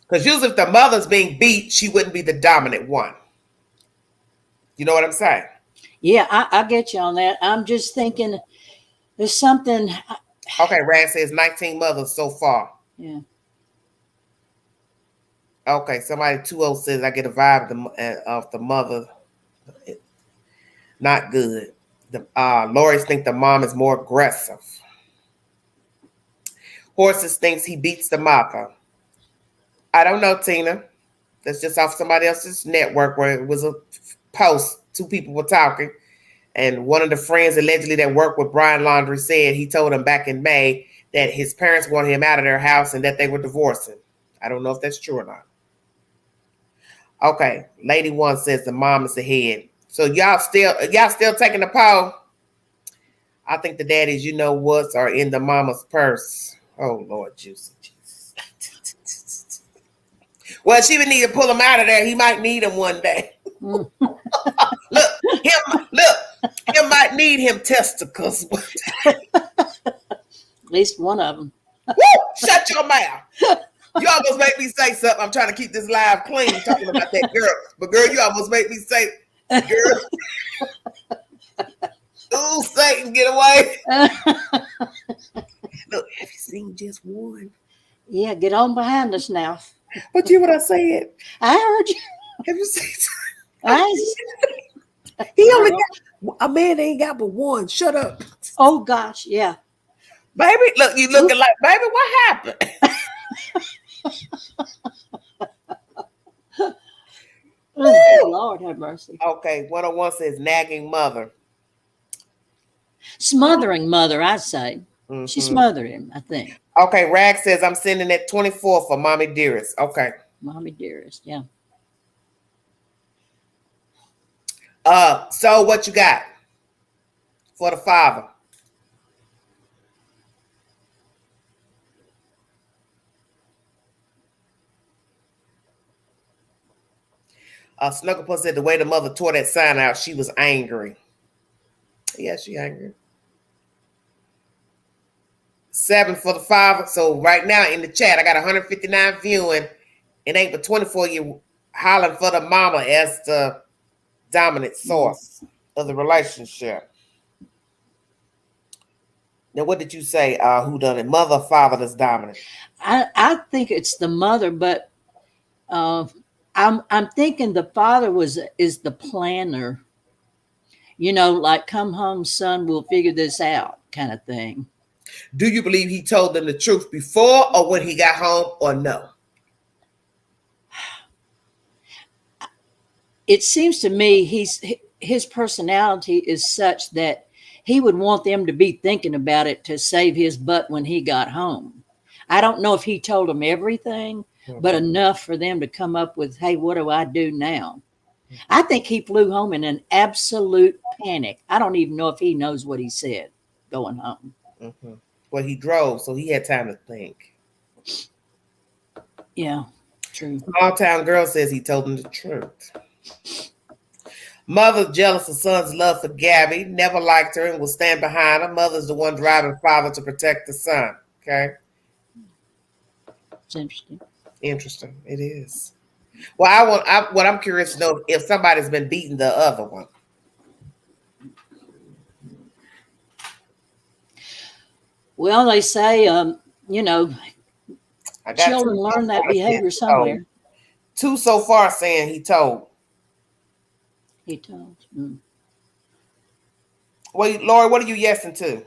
Because usually if the mother's being beat, she wouldn't be the dominant one. You know what I'm saying? Yeah, I get you on that. I'm just thinking there's something. Okay, Rad says 19 mothers so far. Yeah. Okay, somebody 20 says I get a vibe of the mother. Not good. Lori's think the mom is more aggressive. Horses thinks he beats the mother. I don't know, Tina. That's just off somebody else's network where it was a post. Two people were talking. And one of the friends allegedly that worked with Brian Laundrie said he told him back in May that his parents wanted him out of their house and that they were divorcing. I don't know if that's true or not. Okay, Lady One says the mom is ahead. So y'all still taking the poll? I think the daddies, you know what's, are in the mama's purse. Oh Lord, Jesus. Well, she would need to pull him out of there. He might need him one day. Look, him might need him testicles. At least one of them. Woo! Shut your mouth. You almost make me say something. I'm trying to keep this live clean talking about that girl. But girl, you almost make me say, girl. Ooh, Satan, get away. Look, have you seen just one? Yeah, get on behind us now. But you what I said? I heard you. Have you seen? He only got a man ain't got but one. Shut up. Oh gosh, yeah. Baby, look, you looking like, baby, what happened? Oh, Lord have mercy. Okay, 101 says nagging mother. Smothering mother, I say. Mm-hmm. She smothered him, I think. Okay, Rag says I'm sending at 24 for Mommy Dearest. Okay. Mommy Dearest, yeah. So what you got for the father? Snugglepuss said the way the mother tore that sign out, she was angry. Yeah, she angry. 7 for the father. So right now in the chat, I got 159 viewing. It ain't but 24 you hollering for the mama as the dominant source of the relationship. Now, what did you say? Who done it? Mother or father that's dominant? I think it's the mother, but I'm thinking the father is the planner. You know, like come home, son, we'll figure this out kind of thing. Do you believe he told them the truth before or when he got home or no? It seems to me his personality is such that he would want them to be thinking about it to save his butt when he got home. I don't know if he told them everything, but enough for them to come up with, hey, what do I do now? I think he flew home in an absolute panic. I don't even know if he knows what he said going home. Mm-hmm. Well, he drove, so he had time to think. Yeah, true. Small Town Girl says he told them the truth. Mother jealous of son's love for Gabby, never liked her and will stand behind her. Mother's the one driving father to protect the son. Okay. It's interesting. Interesting. It is. Well, what I'm curious to know if somebody's been beating the other one. Well, they say, you know, children learn that behavior somewhere. 2 so far saying he told. He told. Mm. Well, Lori, what are you yesing to?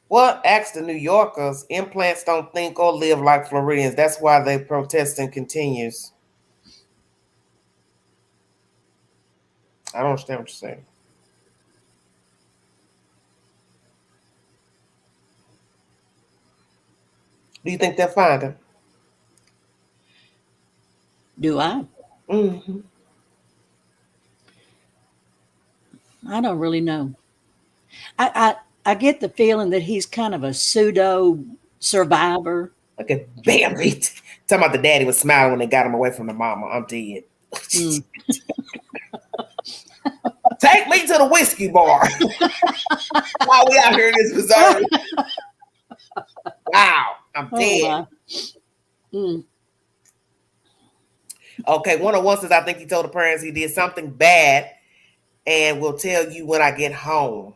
Well, ask the New Yorkers. Implants don't think or live like Floridians. That's why the protesting continues. I don't understand what you're saying. Do you think they'll find him? Do I? Mm-hmm. I don't really know. I get the feeling that he's kind of a pseudo survivor. Like a Bambi. Talking about the daddy was smiling when they got him away from the mama. I'm dead. Mm. Take me to the whiskey bar while we out here in this reserve. Wow, I'm dead. Mm. Okay, 101 says, I think he told the parents he did something bad and will tell you when I get home.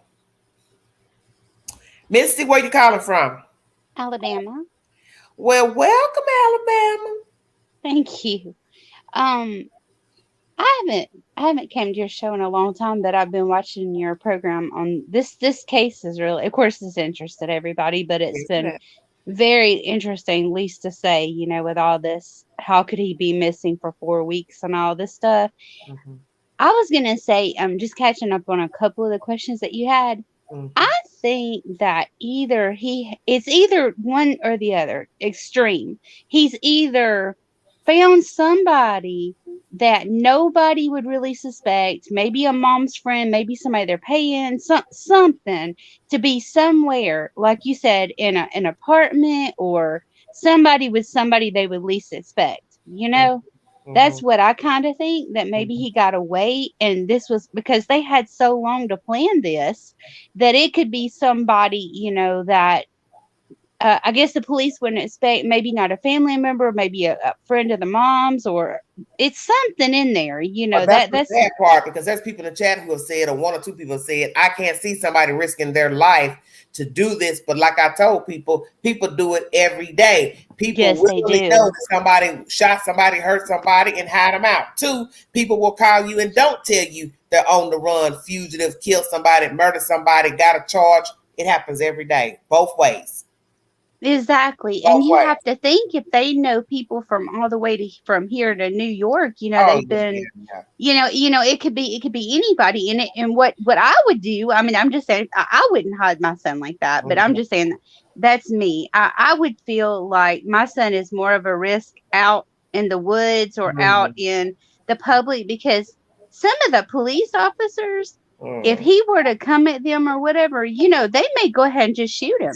Misty, where you calling from? Alabama. Well, welcome, Alabama. Thank you. I haven't came to your show in a long time, but I've been watching your program on this case is really, of course, it's interested everybody, but it's been very interesting, least to say, with all this, how could he be missing for 4 weeks and all this stuff. Mm-hmm. I was gonna say, just catching up on a couple of the questions that you had. Mm-hmm. I think that it's either one or the other extreme. He's either found somebody that nobody would really suspect, maybe a mom's friend, maybe somebody they're paying, something to be somewhere, like you said, in an apartment or somebody with somebody they would least expect, That's what I kind of think, that maybe he got away, and this was because they had so long to plan this that it could be somebody, that I guess the police wouldn't expect, maybe not a family member, maybe a friend of the mom's, or it's something in there, Well, that's the sad part, because there's people in the chat who have said, or one or two people have said, I can't see somebody risking their life to do this. But like I told people do it every day. People really know that somebody shot somebody, hurt somebody, and hide them out. 2, people will call you and don't tell you they're on the run, fugitive, kill somebody, murder somebody, got a charge. It happens every day, both ways. Exactly. And you have to think, if they know people from all the way from here to New York, they've been, it could be anybody in it. And what I would do, I mean, I'm just saying, I wouldn't hide my son like that, but I'm just saying that's me. I would feel like my son is more of a risk out in the woods or out in the public, because some of the police officers, if he were to come at them or whatever, they may go ahead and just shoot him.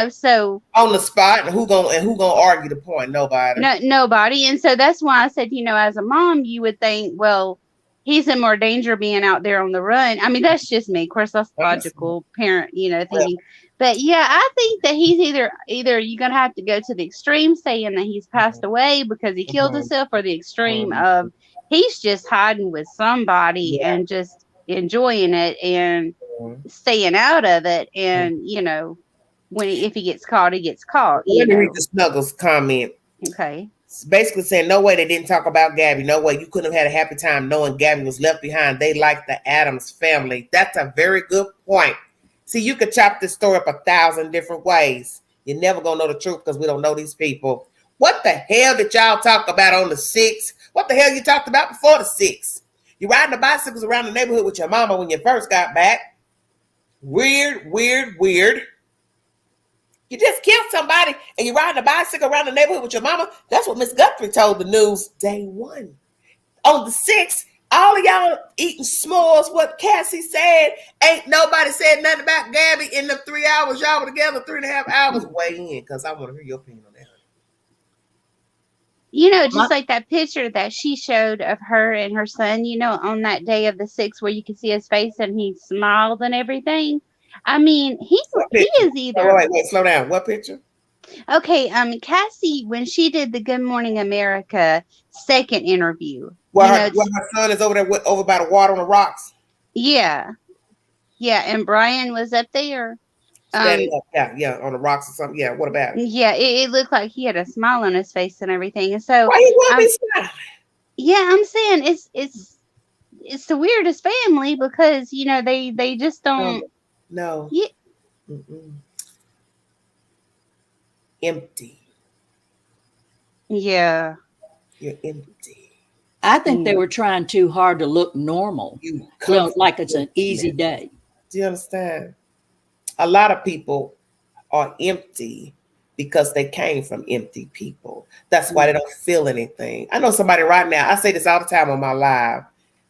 So on the spot, and who gonna argue the point? Nobody. Nobody. And so that's why I said, as a mom, you would think, well, he's in more danger being out there on the run. I mean, that's just me. Of course, that's logical parent, thinking. But yeah, I think that he's either you're gonna have to go to the extreme, saying that he's passed away because he killed himself, or the extreme of he's just hiding with somebody and just enjoying it and staying out of it. And if he gets caught, he gets caught. Let me read the Snuggles comment. Okay. It's basically saying, no way they didn't talk about Gabby. No way you couldn't have had a happy time knowing Gabby was left behind. They like the Addams family. That's a very good point. See, you could chop this story up 1,000 different ways. You're never gonna know the truth because we don't know these people. What the hell did y'all talk about on the 6th? What the hell you talked about before the 6th? You riding the bicycles around the neighborhood with your mama when you first got back. Weird. You just killed somebody and you're riding a bicycle around the neighborhood with your mama. That's what Miss Guthrie told the news day 1. On the 6th, all of y'all eating s'mores, what Cassie said. Ain't nobody said nothing about Gabby in the 3 hours y'all were together, 3.5 hours. Weigh in, because I want to hear your opinion on that. Just like that picture that she showed of her and her son, on that day of the 6th, where you could see his face and he smiled and everything. I mean, he is either. Wait, slow down. What picture? Okay, Cassie, when she did the Good Morning America second interview. Well, her son is over there over by the water on the rocks. Yeah. Yeah, and Brian was up there. Standing up, on the rocks or something. Yeah, what about it? Yeah, it looked like he had a smile on his face and everything. And so why you want me smiling? Yeah, I'm saying it's the weirdest family, because they just don't. No. Yeah. Empty. Yeah. You're empty. I think they were trying too hard to look normal. Like it's an easy day. Do you understand? A lot of people are empty because they came from empty people. That's why they don't feel anything. I know somebody right now, I say this all the time on my live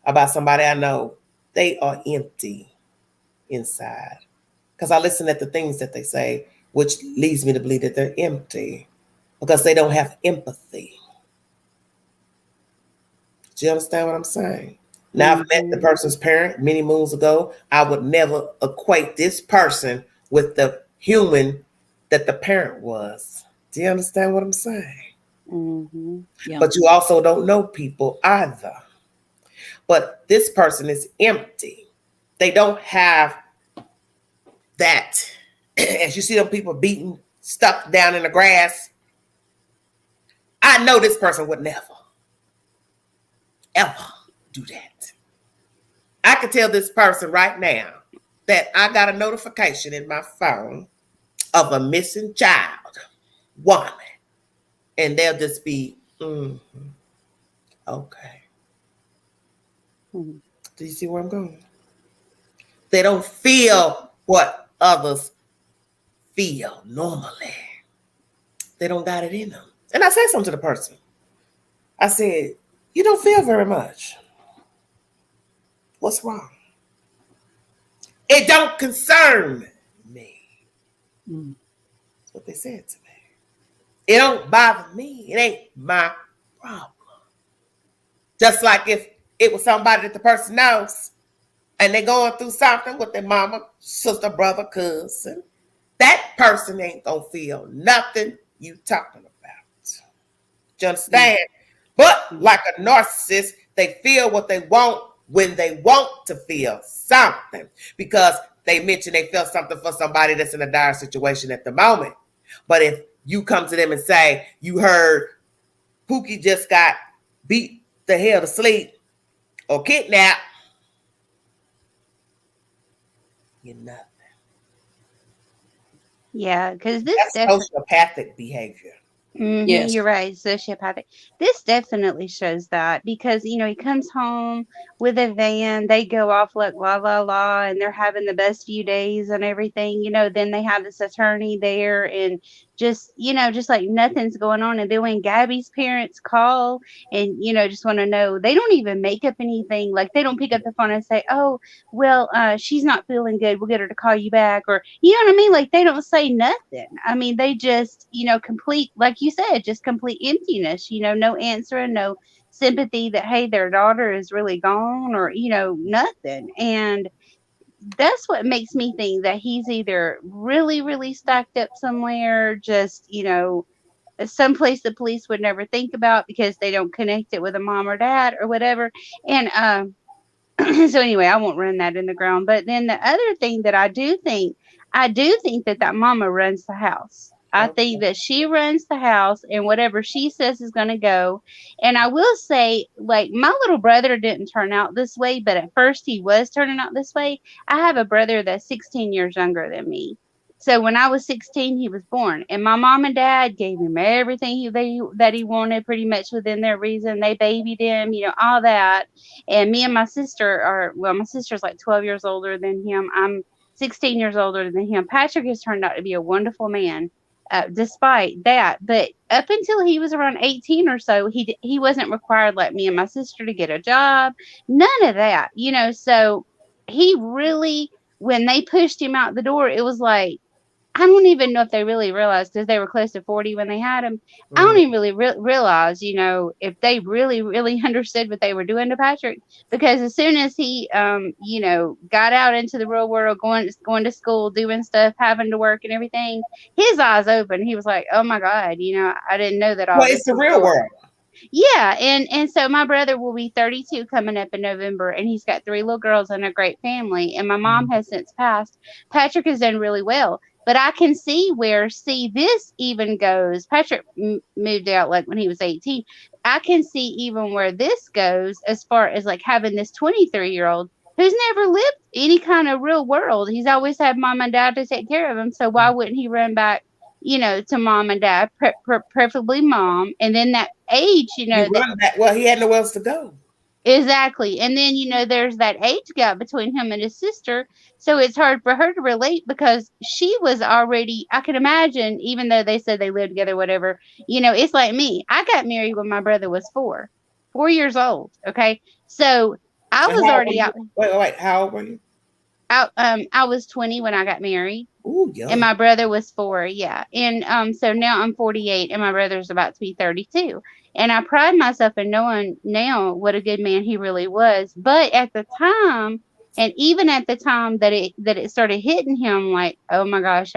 about somebody I know. They are empty inside, because I listen at the things that they say, which leads me to believe that they're empty because they don't have empathy. Do you understand what I'm saying? Now, I've met the person's parent many moons ago. I would never equate this person with the human that the parent was. Do you understand what I'm saying? Mm-hmm. Yeah. But you also don't know people either. But this person is empty. They don't have that. As you see them people beaten, stuck down in the grass, I know this person would never. ever do that. I could tell this person right now that I got a notification in my phone of a missing child, woman, and they'll just be, okay. Do you see where I'm going? They don't feel what others feel normally. They don't got it in them. And I said something to the person. I said, you don't feel very much. What's wrong? It don't concern me. That's what they said to me. It don't bother me. It ain't my problem. Just like if it was somebody that the person knows and they're going through something with their mama, sister, brother, cousin, that person ain't gonna feel nothing you talking about. Do you understand? But like a narcissist, they feel what they want when they want to feel something, because they mentioned they felt something for somebody that's in a dire situation at the moment. But if you come to them and say, you heard Pookie just got beat the hell to sleep or kidnapped, you're nothing. Yeah, because this that's sociopathic behavior. Yes. You're right, sociopathic. This definitely shows that, because he comes home with a van, they go off like la la la, and they're having the best few days and everything. Then they have this attorney there, and just like nothing's going on. And then when Gabby's parents call and just want to know, they don't even make up anything. Like, they don't pick up the phone and say, oh well, she's not feeling good, we'll get her to call you back, or you know what I mean. Like, they don't say nothing. I mean, they just complete, like you said, just complete emptiness. No answer and no sympathy that, hey, their daughter is really gone, or nothing. And that's what makes me think that he's either really, really stacked up somewhere, just someplace the police would never think about because they don't connect it with a mom or dad or whatever. And so anyway, I won't run that in the ground. But then the other thing that I do think that mama runs the house. I think that she runs the house, and whatever she says is going to go. And I will say, like, my little brother didn't turn out this way, but at first he was turning out this way. I have a brother that's 16 years younger than me. So when I was 16, he was born, and my mom and dad gave him everything that he wanted, pretty much within their reason. They babied him, all that. And me and my sister my sister's like 12 years older than him. I'm 16 years older than him. Patrick has turned out to be a wonderful man, despite that. But up until he was around 18 or so, he wasn't required, like me and my sister, to get a job. None of that, So he really, when they pushed him out the door, it was like, I don't even know if they really realized, because they were close to 40 when they had him. I don't even really realize, if they really, really understood what they were doing to Patrick. Because as soon as he, got out into the real world, going to school, doing stuff, having to work and everything, his eyes opened. He was like, oh my God, I didn't know that all well, this it's the was real going. world. Yeah, and so my brother will be 32 coming up in November, and he's got 3 little girls and a great family, and my mom has since passed. Patrick has done really well, but I can see where, this even goes. Patrick moved out like when he was 18. I can see even where this goes, as far as like having this 23-year-old who's never lived any kind of real world. He's always had mom and dad to take care of him, so why wouldn't he run back to mom and dad, preferably mom, and then that age, well, he had nowhere else to go. Exactly. And then, there's that age gap between him and his sister, so it's hard for her to relate, because she was already, I can imagine, even though they said they lived together, whatever, it's like me. I got married when my brother was 4 years old. Okay. So I was already out. Wait, how old were you? I was 20 when I got married. Ooh, yeah. And my brother was 4, yeah. And so now I'm 48, and my brother's about to be 32. And I pride myself in knowing now what a good man he really was. But at the time, and even at the time that it started hitting him, like, oh my gosh,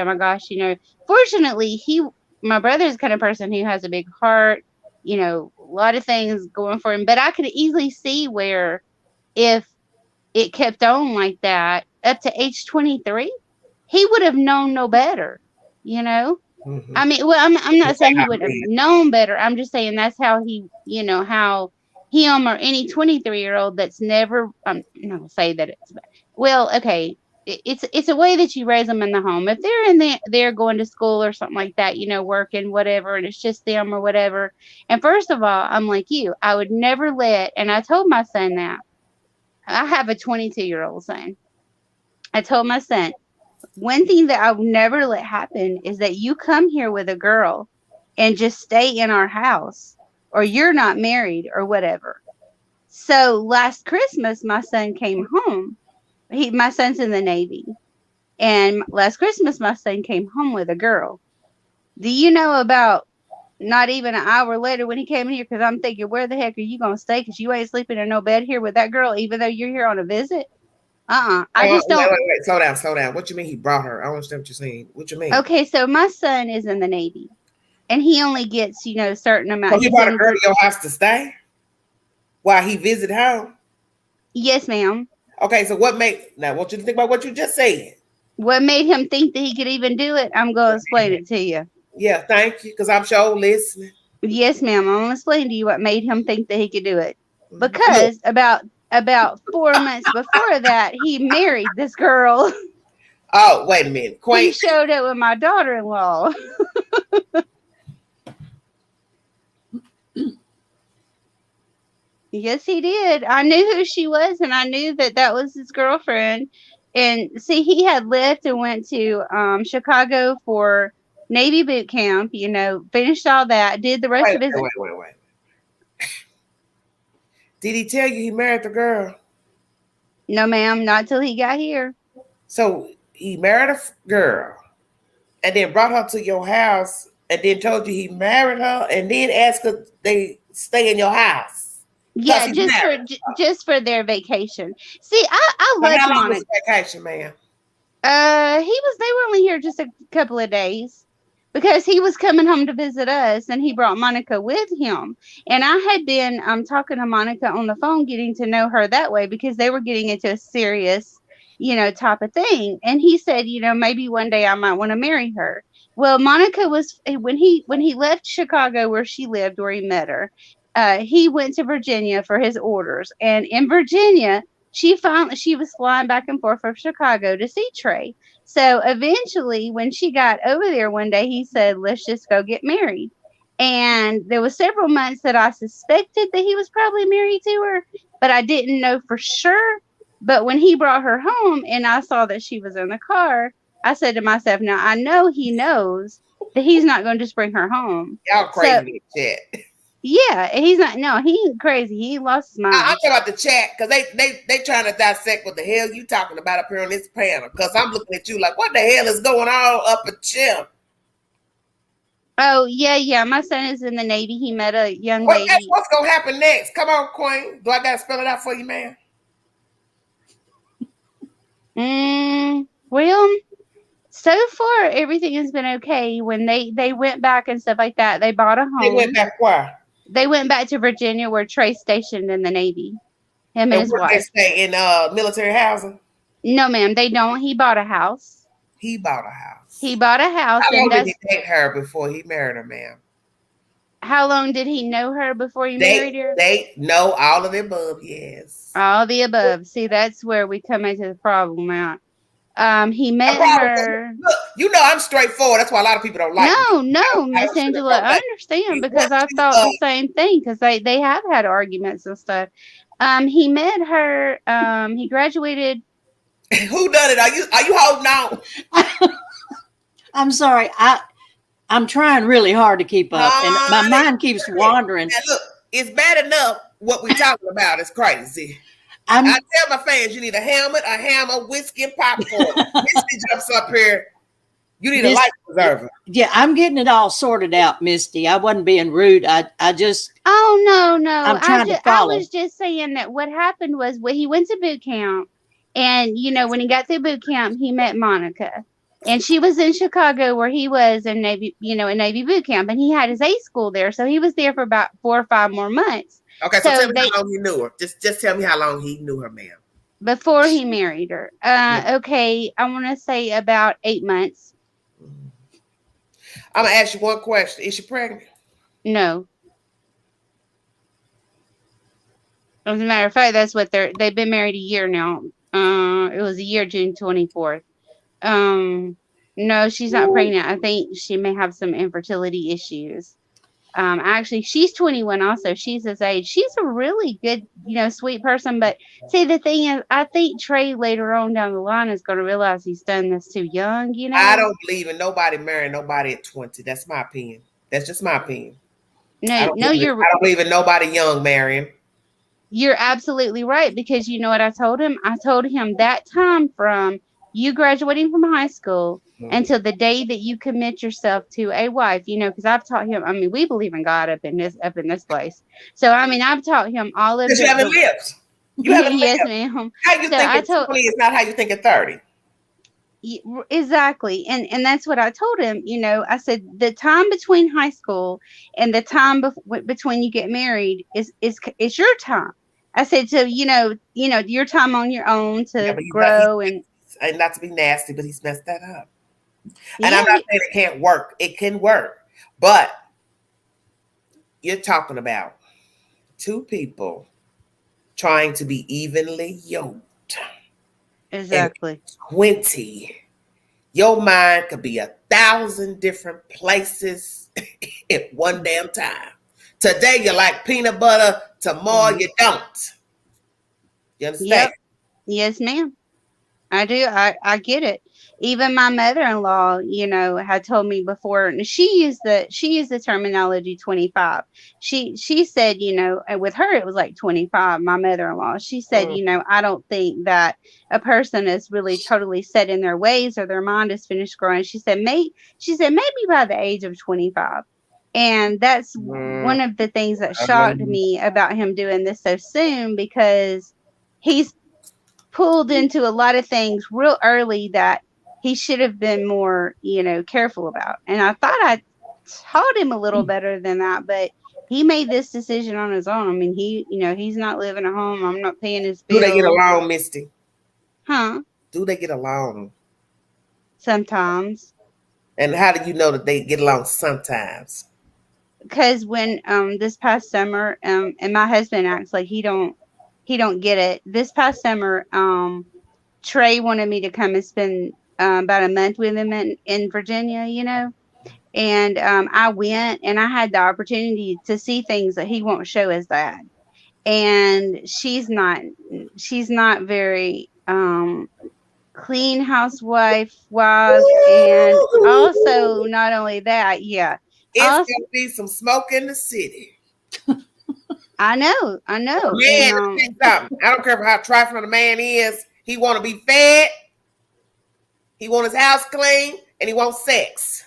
fortunately, my brother's the kind of person who has a big heart, a lot of things going for him. But I could easily see where, if it kept on like that up to age 23, he would have known no better, I mean, well, I'm not saying he would have known better. I'm just saying that's how he, how him or any 23-year-old that's never, I'm not gonna say that it's, well, okay, it's a way that you raise them in the home. If they're they're going to school or something like that, working, whatever, and it's just them or whatever. And first of all, I'm like you, I would never let, and I told my son that. I have a 22-year-old son. I told my son, one thing that I would never let happen is that you come here with a girl and just stay in our house, or you're not married or whatever. So last Christmas, my son came home. My son's in the Navy. And last Christmas, my son came home with a girl. Do you know about not even an hour later when he came in here? Because I'm thinking, where the heck are you going to stay? Because you ain't sleeping in no bed here with that girl, even though you're here on a visit. I just don't. Wait. Slow down. What you mean he brought her? I don't understand what you're saying. What you mean? Okay, so my son is in the Navy, and he only gets, a certain amount. So he brought a girl to your house to stay while he visit home? Yes, ma'am. Okay, so now I want you to think about what you just said. What made him think that he could even do it? I'm going to explain it to you. Yeah, thank you, because I'm sure listening. Yes, ma'am. I'm going to explain to you what made him think that he could do it. Because about 4 months before that, he married this girl. Oh, wait a minute. He showed up with my daughter-in-law. Yes, he did. I knew who she was, and I knew that was his girlfriend. And see, he had left and went to Chicago for Navy boot camp, finished all that, did the rest of his... Wait. Did he tell you he married the girl? No, ma'am, not till he got here. So he married a girl and then brought her to your house and then told you he married her and then asked her they stay in your house. Yeah, just for their vacation. See, I love how long was the vacation, ma'am? They were only here just a couple of days because he was coming home to visit us, and he brought Monica with him. And I had been talking to Monica on the phone, getting to know her that way because they were getting into a serious, type of thing. And he said, maybe one day I might want to marry her. Well, Monica was when he left Chicago, where she lived, where he met her. He went to Virginia for his orders, and in Virginia, she was flying back and forth from Chicago to see Trey. So eventually, when she got over there one day, he said, "Let's just go get married." And there was several months that I suspected that he was probably married to her, but I didn't know for sure. But when he brought her home and I saw that she was in the car, I said to myself, "Now I know he knows that he's not going to just bring her home." Y'all crazy shit. Yeah, he's not. No, he ain't crazy. He lost his mind. I'm talking about the chat because they trying to dissect what the hell you talking about up here on this panel. Because I'm looking at you like, what the hell is going on up a chimp? Oh yeah. My son is in the Navy. He met a young lady. That's what's gonna happen next. Come on, Queen. Do I gotta spell it out for you, man? Well, so far everything has been okay. When they went back and stuff like that, they bought a home. They went back where? They went back to Virginia, where Trey's stationed in the Navy. Him and his wife. They stay in military housing? No, ma'am, they don't. He bought a house. He bought a house. How long did he date her before he married her, ma'am? How long did he know her before he married her? They know all of the above, yes. All the above. See, that's where we come into the problem out. He met her. Look, I'm straightforward. That's why a lot of people don't like me. No, Miss Angela, I understand because I thought the same thing because they have had arguments and stuff. He met her. He graduated. Who done it? Are you holding on? I'm sorry. I'm trying really hard to keep up, and my mind keeps wandering. Now look, it's bad enough what we're talking about is crazy. I tell my fans you need a helmet, whiskey, and popcorn. Misty jumps up here. You need a life preserver. Yeah, I'm getting it all sorted out, Misty. I wasn't being rude. I just. Oh no! I'm trying to follow. I was just saying that what happened was when he went to boot camp, and when he got through boot camp, he met Monica, and she was in Chicago where he was in Navy, in Navy boot camp, and he had his A school there, so he was there for about 4 or 5 more months. Okay, so tell me how long he knew her. Just tell me how long he knew her, ma'am. Before he married her. Okay, I want to say about 8 months. I'm going to ask you one question. Is she pregnant? No. As a matter of fact, that's what they've been married a year now. It was a year, June 24th. No, she's not pregnant. I think she may have some infertility issues. Actually, she's 21 also. She's his age. She's a really good, sweet person. But see, the thing is, I think Trey later on down the line is going to realize he's done this too young, I don't believe in nobody marrying nobody at 20. That's my opinion. That's just my opinion. I don't believe in nobody young marrying. You're absolutely right, because you know what I told him? I told him that time from you graduating from high school until the day that you commit yourself to a wife, because I've taught him, we believe in God up in this place. So, I've taught him all of this. You haven't lived. You haven't lived. Yes, ma'am. How you think at 20 is not how you think at 30. Exactly. And that's what I told him. I said the time between high school and the time between you get married is your time. I said, so, your time on your own to grow and not to be nasty, but he's messed that up. And I'm not saying it can't work. It can work. But you're talking about two people trying to be evenly yoked. Exactly. 20. Your mind could be 1,000 different places at one damn time. Today you like peanut butter, tomorrow you don't. You understand? Yep. Yes, ma'am. I do. I get it. Even my mother-in-law, had told me before, and she used the terminology 25. She said, with her it was like 25, my mother-in-law. She said, I don't think that a person is really totally set in their ways or their mind is finished growing. She said maybe by the age of 25. And that's one of the things that shocked me about him doing this so soon, because he's pulled into a lot of things real early that he should have been more, careful about. And I thought I taught him a little better than that, but he made this decision on his own. He's not living at home. I'm not paying his bills. Do they get along, Misty? Huh? Do they get along? Sometimes. And how do you know that they get along sometimes? Because when this past summer, and my husband acts like he don't get it. This past summer, Trey wanted me to come and spend about a month with him in Virginia, and I went, and I had the opportunity to see things that he won't show his dad. And she's not very clean housewife wise, and also not only that, it's gonna be some smoke in the city. I know. Man, I don't care how trifling the man is. He want to be fed. He want his house clean, and he wants sex.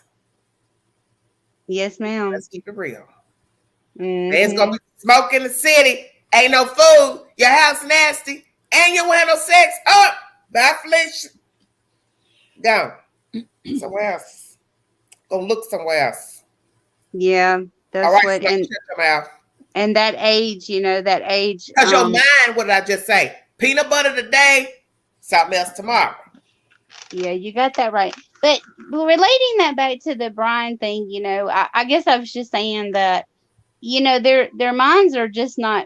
Yes, ma'am. Let's keep it real. There's gonna be smoke in the city. Ain't no food. Your house nasty, and you won't have no sex. Up, by affliction. Go somewhere else. Go look somewhere else. Yeah, that's all right, what. And that age, Because your mind, what did I just say? Peanut butter today, something else tomorrow. Yeah, you got that right. But relating that back to the Brian thing, I guess I was just saying that, their minds are just not,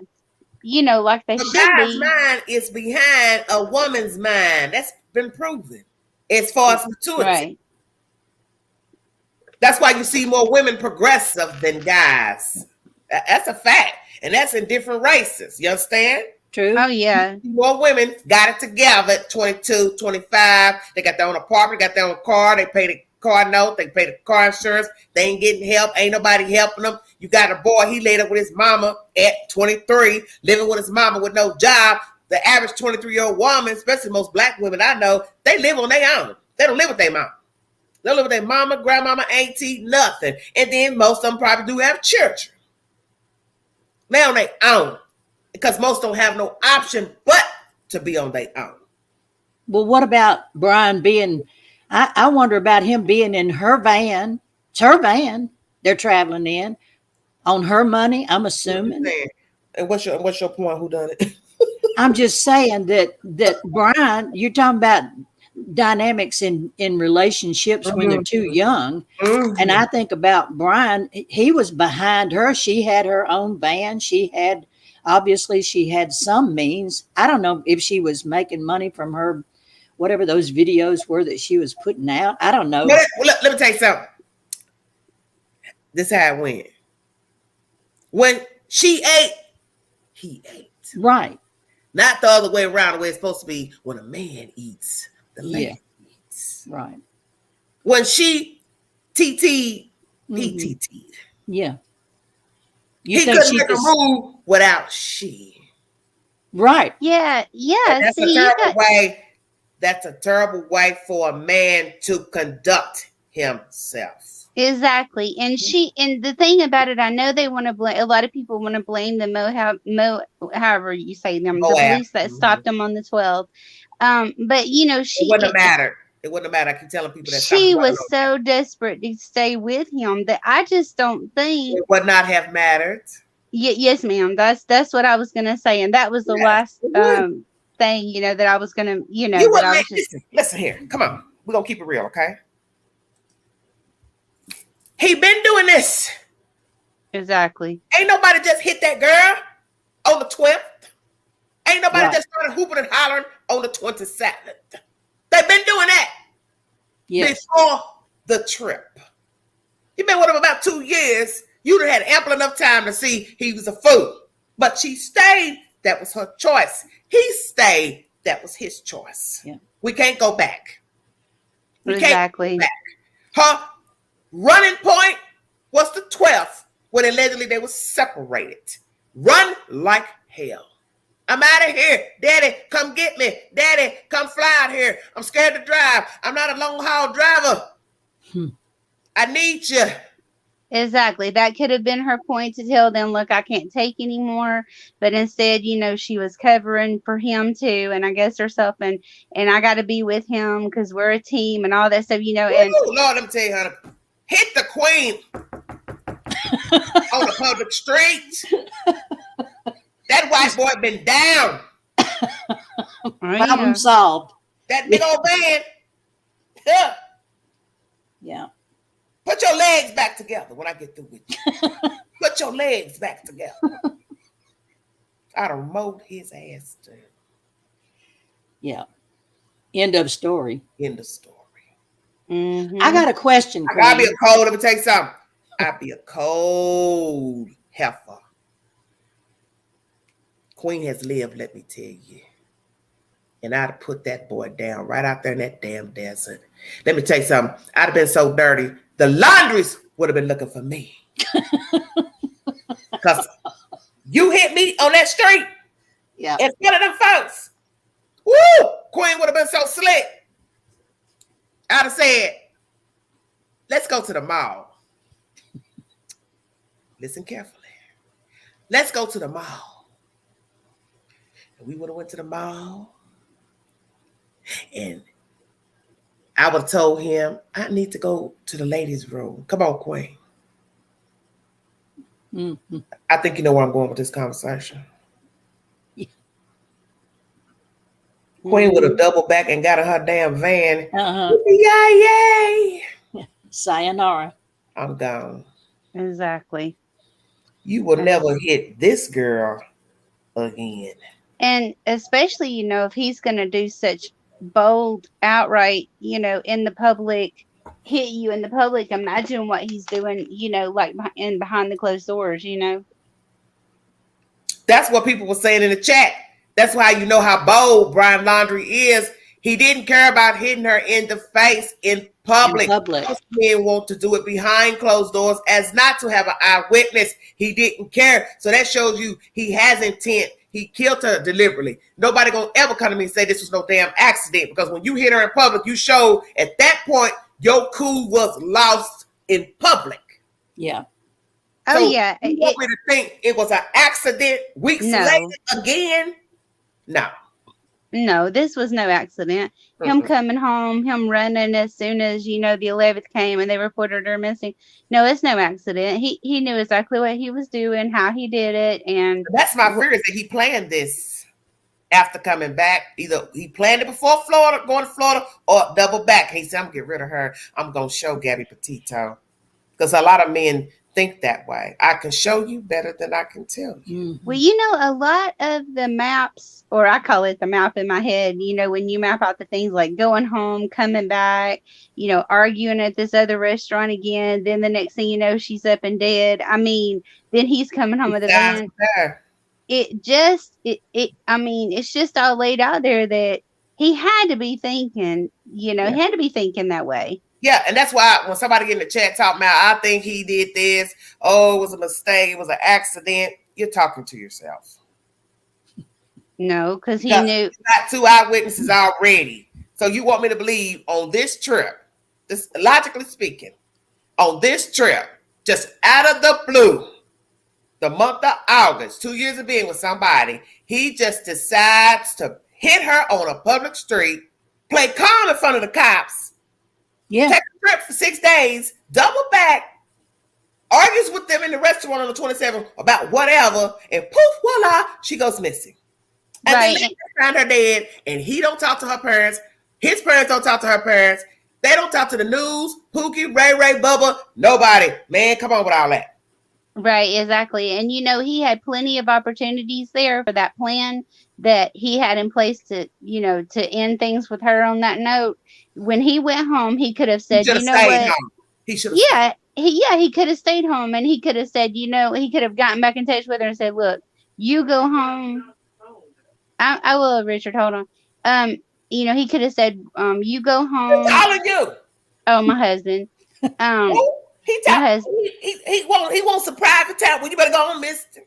like they should be. A guy's mind is behind a woman's mind. That's been proven as far as maturity. Right. That's why you see more women progressive than guys. That's a fact. And that's in different races. You understand? True. Oh, yeah. More women got it together at 22, 25. They got their own apartment, got their own car. They pay the car note. They pay the car insurance. They ain't getting help. Ain't nobody helping them. You got a boy. He laid up with his mama at 23, living with his mama with no job. The average 23-year-old woman, especially most black women I know, they live on their own. They don't live with their mama. They live with their mama, grandmama, auntie, nothing. And then most of them probably do have children. They on their own. Because most don't have no option but to be on their own. Well, what about Brian being, I wonder about him being in her van. It's her van they're traveling in on her money, I'm assuming. And what's your point? Who done it? I'm just saying that Brian, you're talking about dynamics in relationships when they're too young. And I think about Brian, he was behind her. She had her own van. She had obviously she had some means. I don't know if she was making money from her, whatever those videos were that she was putting out. I don't know. Let me tell you something. This is how it went. When she ate, he ate. Right. Not the other way around, the way it's supposed to be. When a man eats, the lady eats. Right. When she TT'd, he TT'd. Yeah. He couldn't make a move without she. Right. Yeah. Yeah. That's a terrible way. That's a terrible way for a man to conduct himself. Exactly. And the thing about it, I know they want to blame, a lot of people want to blame the however you say them, the police that stopped them on the 12th. But you know, it wouldn't have mattered. It wouldn't have mattered. I keep telling people that she was so desperate to stay with him that I just don't think it would not have mattered. Yes, ma'am. That's what I was gonna say, and that was the last thing, you know, that I was gonna, you know, that I was just... Listen here. Come on. We're gonna keep it real, okay? He been doing this. Exactly. Ain't nobody just hit that girl on the 12th. Ain't nobody just started hooping and hollering on the 27th. They've been doing that before the trip. He been with him about 2 years. You'd have had ample enough time to see he was a fool. But she stayed. That was her choice. He stayed. That was his choice. Yeah. We can't go back. Exactly. Can't go back. Her running point was the 12th when allegedly they were separated. Run like hell. I'm out of here. Daddy, come get me. Daddy, come fly out here. I'm scared to drive. I'm not a long haul driver. I need you. Exactly. That could have been her point to tell them, look, I can't take anymore. But instead, you know, she was covering for him too. And I guess herself and I got to be with him because we're a team and all that stuff, you know. And Lord, let me tell you, honey, hit the queen on the public street. That white boy been down. Problem solved. That big old man. Yeah. Put your legs back together when I get through with you. Put your legs back together. I'd have mowed his ass down. Yeah. End of story. End of story. Mm-hmm. I got a question. I gotta be a cold. Let me tell you something. I'd be a cold heifer. Queen has lived, let me tell you. And I'd have put that boy down right out there in that damn desert. Let me tell you something. I'd have been so dirty. The Laundries would have been looking for me. Because you hit me on that street. Yeah. In front of them folks. Woo! Queen would have been so slick. I'd have said, let's go to the mall. Listen carefully. Let's go to the mall. And we would have went to the mall. And I would have told him, I need to go to the ladies' room. Come on, Queen. Mm-hmm. I think you know where I'm going with this conversation. Yeah. Queen would have doubled back and got in her damn van. Yay! Sayonara. I'm gone. Exactly. You will never hit this girl again. And especially, you know, if he's going to do such bold, outright, you know, in the public, hit you in the public, imagine what he's doing, you know, like behind the closed doors, you know. That's what people were saying in the chat. That's why you know how bold Brian Laundrie is. He didn't care about hitting her in the face in public. Most men want to do it behind closed doors as not to have an eyewitness. He didn't care. So that shows you he has intent. He killed her deliberately. Nobody gonna ever come to me and say this was no damn accident, because when you hit her in public, you show at that point your cool was lost in public. Yeah. So you want me to think it was an accident weeks later again? No, this was no accident. Him coming home, him running as soon as, you know, the 11th came and they reported her missing. No, it's no accident. He knew exactly what he was doing, how he did it. And that's my fear, is that he planned this after coming back. Either he planned it before going to Florida, or double back. He said, I'm going to get rid of her. I'm going to show Gabby Petito. Because a lot of men think that way. I can show you better than I can tell you. Well, you know, a lot of the maps, or I call it the map in my head, you know, when you map out the things like going home, coming back, you know, arguing at this other restaurant again, then the next thing you know, she's up and dead. I mean, then he's coming home with a van. I mean, it's just all laid out there that he had to be thinking, you know, he had to be thinking that way. Yeah, and that's why when somebody get in the chat talking about, I think he did this, oh, it was a mistake, it was an accident, you're talking to yourself. No, because he knew. You got 2 eyewitnesses already. So you want me to believe on this trip, this logically speaking, on this trip, just out of the blue, the month of August, 2 years of being with somebody, he just decides to hit her on a public street, play calm in front of the cops, take a trip for 6 days, double back, argues with them in the restaurant on the 27th about whatever, and poof, voila, she goes missing. And then they find her dead, and he don't talk to her parents. His parents don't talk to her parents. They don't talk to the news, Pookie, Ray, Bubba, nobody. Man, come on with all that. Right, exactly. And, you know, he had plenty of opportunities there for that plan that he had in place to, you know, to end things with her on that note. When he went home, he could have said, you know what? He should have he could have stayed home, and he could have said, you know, he could have gotten back in touch with her and said, look, you go home. I will, Richard, hold on. You know, he could have said, you go home. Who's calling you? Oh, my husband. He wants a private time. Well, you better go home, mister.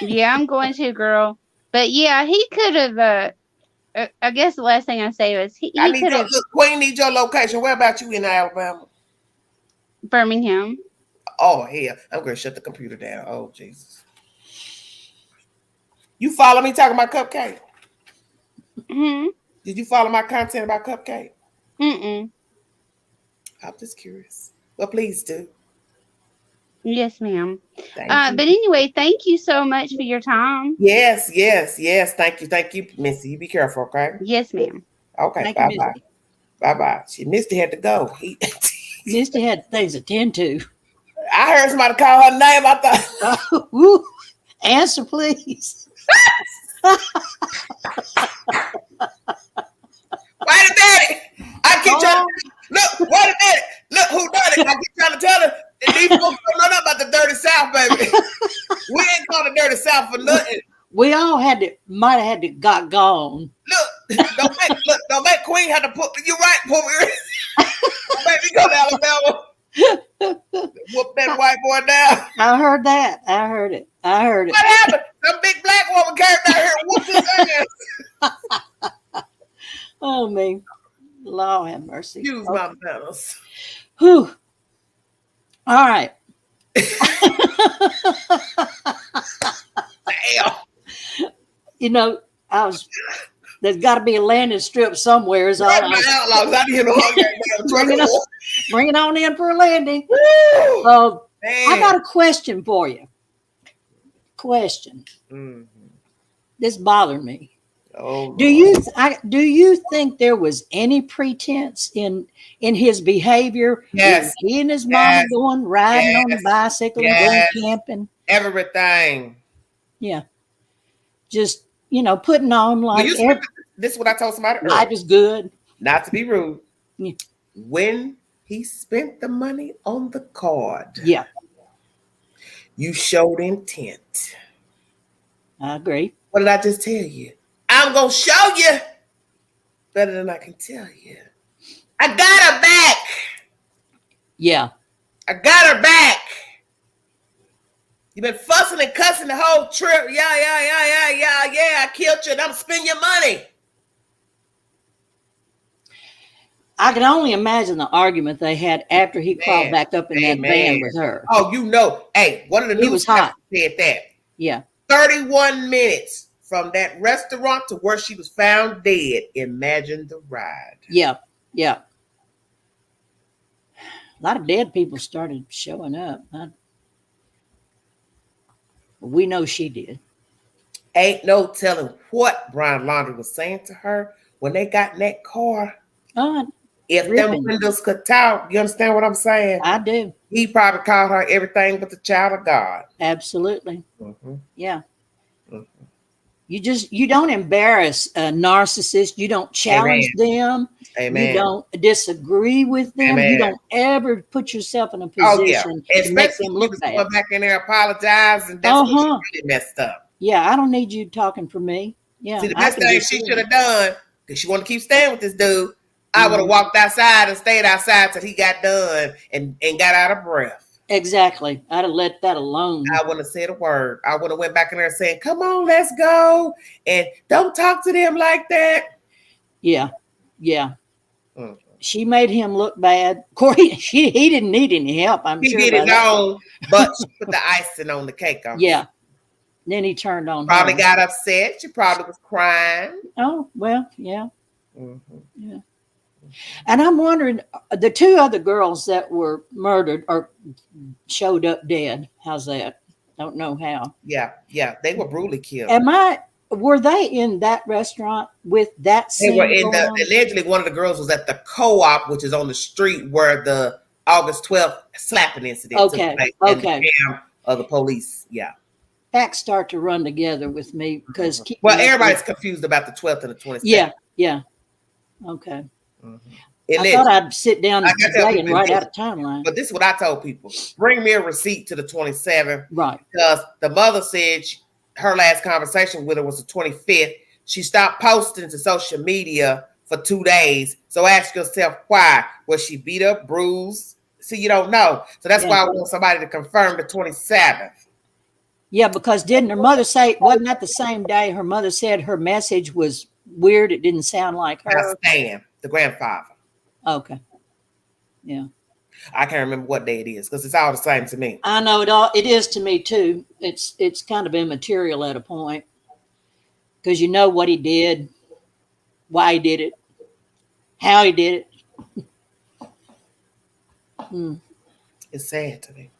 Yeah, I'm going to, girl. But yeah, he could have. I guess the last thing I say was he could have. Queen needs your location. Where about you in Alabama? Birmingham. Oh hell, I'm gonna shut the computer down. Oh Jesus. You follow me talking about Cupcake? Hmm. Did you follow my content about Cupcake? Mm-mm. I'm just curious. Well, please do. Yes, ma'am. But anyway, thank you so much for your time. Yes. Thank you, Missy. You be careful, okay? Yes, ma'am. Okay, bye-bye. Misty had to go. Misty had things to tend to. I heard somebody call her name. I thought, answer, please. Wait a minute. I keep trying to look. Wait a minute. Look who done it. I keep trying to tell her. These folks don't know about the Dirty South, baby. We ain't called the Dirty South for nothing. We all might have had to got gone. Look, don't make Queen have to put you right. Don't make me go to Alabama. Whoop that white boy down. I heard that. I heard it. What happened? Some big black woman came down here and whooped his ass. Oh, me. Lord have mercy. Use my medals. Whew. All right. Damn. You know, there's got to be a landing strip somewhere. Is all bring it on in for a landing. I got a question for you. Mm-hmm. This bothered me. Oh, do you think there was any pretense in his behavior? Yes. He and his mama going riding on the bicycle and going camping. Everything. Yeah. Just, you know, putting on like this is what I told somebody earlier. Life is good. Not to be rude. Yeah. When he spent the money on the card. Yeah. You showed intent. I agree. What did I just tell you? I'm going to show you better than I can tell you. I got her back. Yeah. I got her back. You've been fussing and cussing the whole trip. Yeah. I killed you and I'm spending your money. I can only imagine the argument they had after he crawled back up in that van with her. Oh, you know. Hey, one of the news said that. Yeah. 31 minutes from that restaurant to where she was found dead. Imagine the ride. Yeah. A lot of dead people started showing up. We know she did. Ain't no telling what Brian Laundrie was saying to her when they got in that car. If them windows could talk, you understand what I'm saying? I do. He probably called her everything but the child of God. Absolutely. Mm-hmm. Yeah. Mm-hmm. You don't embarrass a narcissist. You don't challenge them. Amen. You don't disagree with them. Amen. You don't ever put yourself in a position to make them look bad. Going back in there apologizing. That's when she really messed up. Yeah, I don't need you talking for me. Yeah. See, the best thing she should have done, because she want to keep staying with this dude, I would have walked outside and stayed outside till he got done and got out of breath. Exactly. I'd have let that alone. I wouldn't have said a word. I would have went back in there saying, come on, let's go. And don't talk to them like that. Yeah. Yeah. Mm-hmm. She made him look bad. Corey, he didn't need any help. He did it on, but she put the icing on the cake on. Yeah. Then he turned on probably her. Got upset. She probably was crying. Oh, well, yeah. Mm-hmm. Yeah. And I'm wondering, the two other girls that were murdered or showed up dead. How's that? Don't know how. Yeah, they were brutally killed. Were they in that restaurant with that scene? They were in allegedly one of the girls was at the co-op, which is on the street where the August 12th slapping incident took place. Okay. Of the police. Yeah. Facts start to run together with me because everybody's confused about the 12th and the 27th. Yeah. Okay. Mm-hmm. I thought I'd sit down and write out a timeline. But this is what I told people. Bring me a receipt to the 27th. Right. Because the mother said her last conversation with her was the 25th. She stopped posting to social media for 2 days. So ask yourself why. Was she beat up, bruised? See, you don't know. So that's why I want somebody to confirm the 27th. Yeah, because didn't her mother say, wasn't that the same day her mother said her message was weird? It didn't sound like her. Stan, the grandfather. Okay. Yeah. I can't remember what day it is because it's all the same to me. I know it all. It is to me too. It's kind of immaterial at a point because you know what he did, why he did it, how he did it. It's sad to me.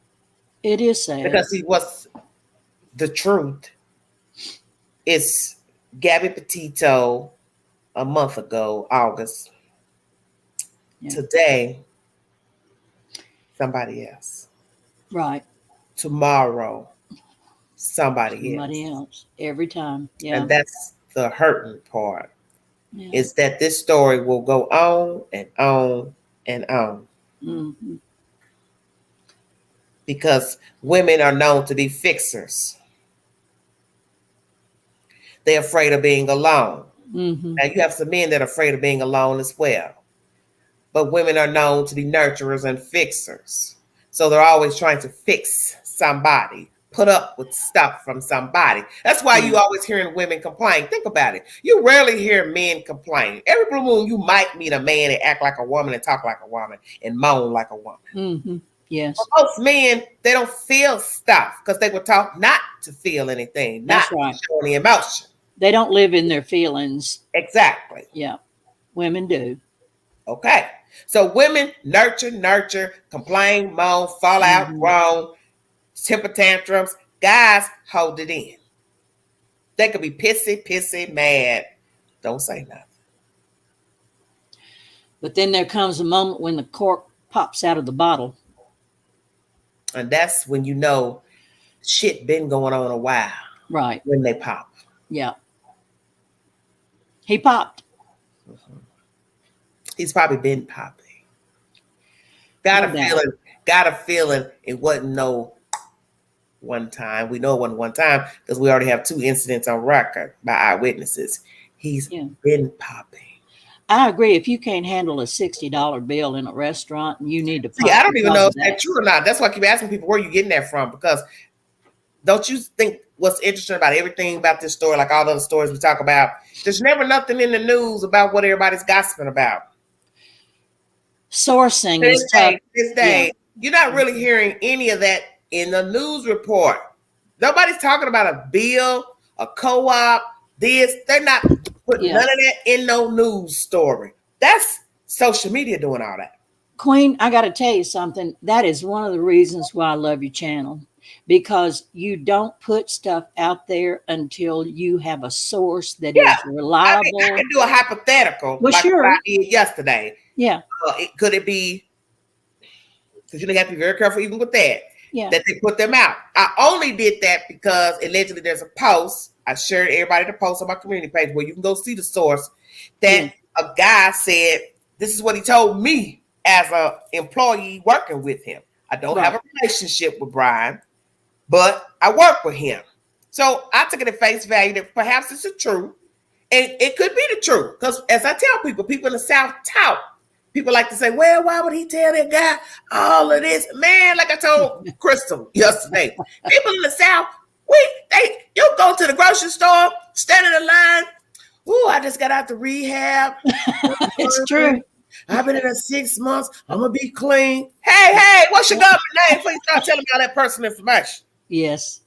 It is sad because he was the truth. It's Gabby Petito a month ago, August. Yeah. Today, somebody else. Right. Tomorrow, somebody else. Every time. Yeah. And that's the hurting part. Yeah. Is that this story will go on and on and on. Mm-hmm. Because women are known to be fixers. They're afraid of being alone. Mm-hmm. Now you have some men that are afraid of being alone as well. But women are known to be nurturers and fixers. So they're always trying to fix somebody, put up with stuff from somebody. That's why you always hearing women complain. Think about it. You rarely hear men complain. Every blue moon, you might meet a man that act like a woman and talk like a woman and moan like a woman. Mm-hmm. Yes. For most men, they don't feel stuff because they were taught not to feel anything, not to show any emotion. They don't live in their feelings. Exactly. Yeah. Women do. Okay. So women nurture, complain, moan, fall out, groan, temper tantrums. Guys hold it in. They could be pissy, mad. Don't say nothing. But then there comes a moment when the cork pops out of the bottle. And that's when you know shit been going on a while. Right. When they pop. Yeah. He popped. Mm-hmm. He's probably been popping. Got a feeling it wasn't no one time. We know it wasn't one time because we already have 2 incidents on record by eyewitnesses. He's been popping. I agree. If you can't handle a $60 bill in a restaurant, you need to pop. I don't even know if that's true or not. That's why I keep asking people where you getting that from, because don't you think what's interesting about everything about this story, like all the other stories we talk about, there's never nothing in the news about what everybody's gossiping about. Sourcing this day, you're not really hearing any of that in the news report. Nobody's talking about a bill, a co-op, this. They're not putting none of that in no news story. That's social media doing all that. Queen, I got to tell you something. That is one of the reasons why I love your channel. because you don't put stuff out there until you have a source that is reliable. I can do a hypothetical, well, like sure. what I did yesterday. Yeah. Could it be, because you have to be very careful even with that, that they put them out. I only did that because allegedly there's a post. I shared everybody the post on my community page where you can go see the source that a guy said, this is what he told me as an employee working with him. I don't have a relationship with Brian, but I work with him. So I took it at face value that perhaps it's the truth. And it could be the truth. Because as I tell people in the South talk. People like to say, well, why would he tell that guy all of this? Man, like I told Crystal yesterday, people in the South, you go to the grocery store, stand in the line. Ooh, I just got out the rehab. It's true. I've been in there 6 months. I'm going to be clean. Hey, what's your government name? Please start telling me all that personal information. Yes.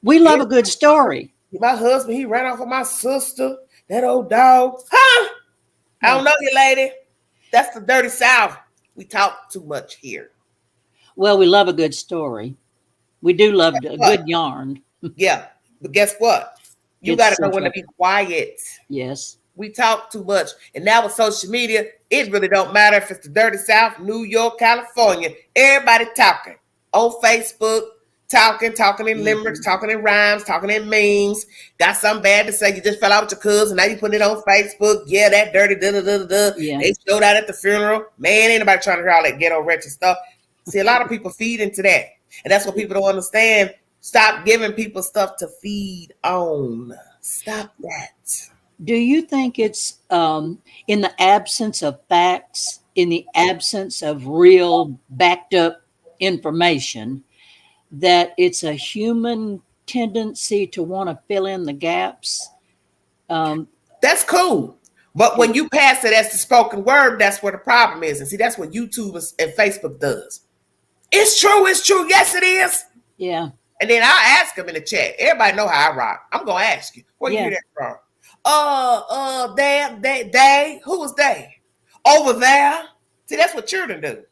We love a good story. My husband, he ran off with my sister, that old dog. Huh? I don't know you, lady. That's the dirty South. We talk too much here. Well, we love a good story. We do love a good yarn. Yeah. But guess what? You got to know when to be quiet. Yes. We talk too much. And now with social media, it really don't matter if it's the dirty South, New York, California. Everybody talking on Facebook, talking in limericks, talking in rhymes, talking in memes. Got something bad to say. You just fell out with your cousin. Now you put it on Facebook. Yeah, that dirty da-da-da-da-da. Yeah. They showed out at the funeral. Man, ain't nobody trying to hear all that ghetto wretched stuff. See, a lot of people feed into that. And that's what people don't understand. Stop giving people stuff to feed on. Stop that. Do you think it's in the absence of facts, in the absence of real backed up information, that it's a human tendency to want to fill in the gaps? That's cool. But when you pass it as the spoken word, that's where the problem is. And see, that's what YouTube and Facebook does. It's true. Yes, it is. Yeah. And then I'll ask them in the chat. Everybody know how I rock. I'm going to ask you. Where you hear that from? They. Who was they? Over there. See, that's what children do.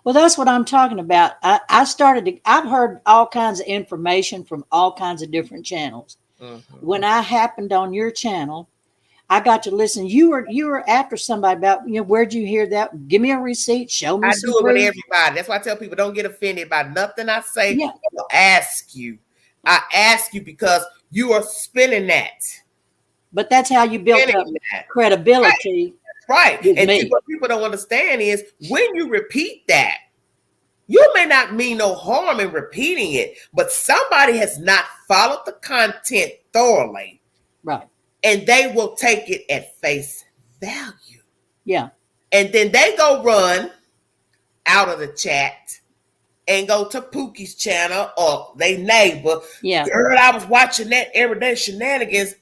Well, that's what I'm talking about. I've heard all kinds of information from all kinds of different channels. Mm-hmm. When I happened on your channel, I got to listen. You were after somebody about, where'd you hear that? Give me a receipt. Show me. I do it with everybody. That's why I tell people don't get offended by nothing I say. Yeah. I ask you because you are spinning that. But that's how you built up credibility. Right. And see, what people don't understand is when you repeat that, you may not mean no harm in repeating it, but somebody has not followed the content thoroughly. Right. And they will take it at face value. Yeah. And then they go run out of the chat and go to Pookie's channel or they neighbor. Yeah. Girl, I was watching that everyday shenanigans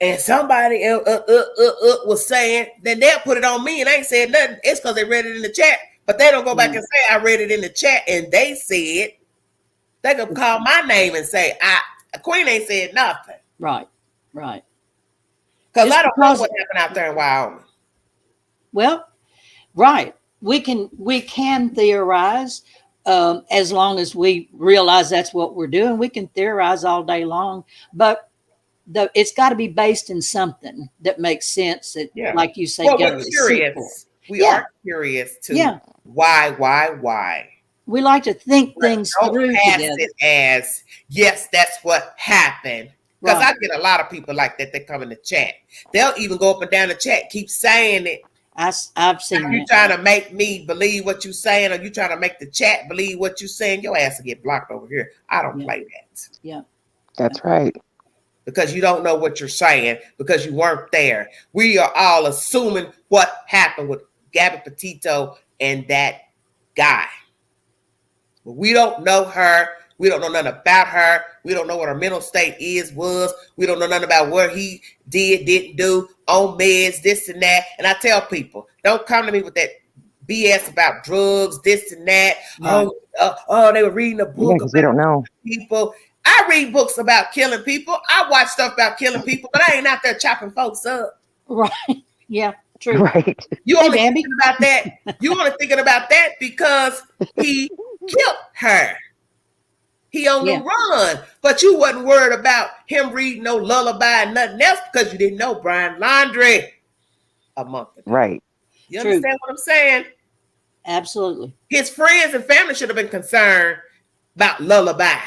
and somebody was saying, then they'll put it on me and I ain't said nothing. It's because they read it in the chat. But they don't go back and say, I read it in the chat and they said, they can call my name and say, Queen ain't said nothing. Right. Right. Because I don't know what happened out there in Wyoming. Well, right. We can theorize as long as we realize that's what we're doing. We can theorize all day long, but it's got to be based in something that makes sense. That, like you say, we're curious. We are curious to why. We like to think things through together. It as yes, that's what happened. Because I get a lot of people like that. They come in the chat. They'll even go up and down the chat, keep saying it. I've seen it. You trying to make me believe what you're saying, or you trying to make the chat believe what you're saying? Your ass will get blocked over here. I don't play that. Yeah, that's right. Because you don't know what you're saying because you weren't there. We are all assuming what happened with Gabby Petito and that guy. But we don't know her. We don't know nothing about her. We don't know what her mental state was. We don't know nothing about what he didn't do, on meds, this and that. And I tell people, don't come to me with that BS about drugs, this and that. Right. They were reading a book about they don't know people. I read books about killing people. I watch stuff about killing people, but I ain't out there chopping folks up. Right. Yeah. True. Right. You only thinking about that. You only thinking about that because he killed her. He on the run. But you wasn't worried about him reading no lullaby and nothing else because you didn't know Brian Laundrie a month ago. Right. You understand what I'm saying? Absolutely. His friends and family should have been concerned about lullaby.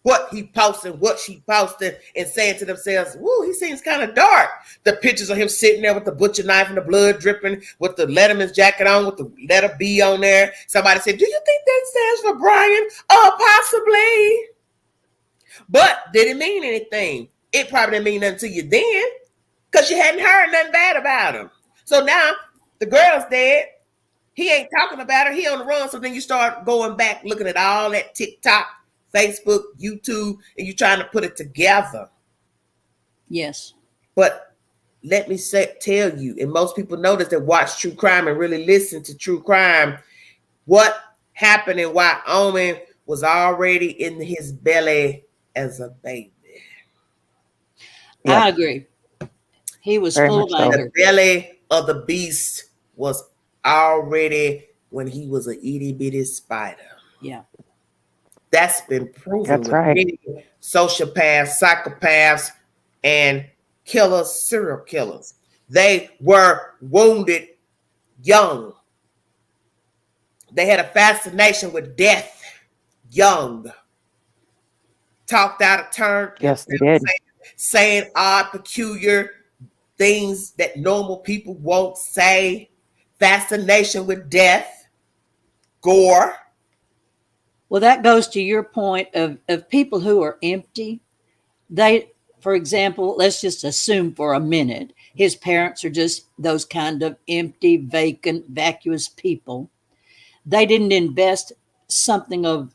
What he posted, what she posted, and saying to themselves, woo, he seems kind of dark. The pictures of him sitting there with the butcher knife and the blood dripping, with the Letterman's jacket on, with the letter B on there. Somebody said, do you think that stands for Brian? Possibly. But did it mean anything? It probably didn't mean nothing to you then, because you hadn't heard nothing bad about him. So now the girl's dead. He ain't talking about her. He on the run. So then you start going back, looking at all that TikTok, Facebook, YouTube, and you trying to put it together. Yes. But let me tell you, and most people notice that watch true crime and really listen to true crime, what happened in Wyoming was already in his belly as a baby. I agree. He was Very full of much so. anger. The belly of the beast was already when he was an itty bitty spider. Yeah. That's been proven. That's right. Many sociopaths, psychopaths, and killers, serial killers. They were wounded young. They had a fascination with death young. Talked out of turn. Yes, they did. Saying odd, peculiar things that normal people won't say. Fascination with death. Gore. Well, that goes to your point of people who are empty. They, for example, let's just assume for a minute, his parents are just those kind of empty, vacant, vacuous people. They didn't invest something of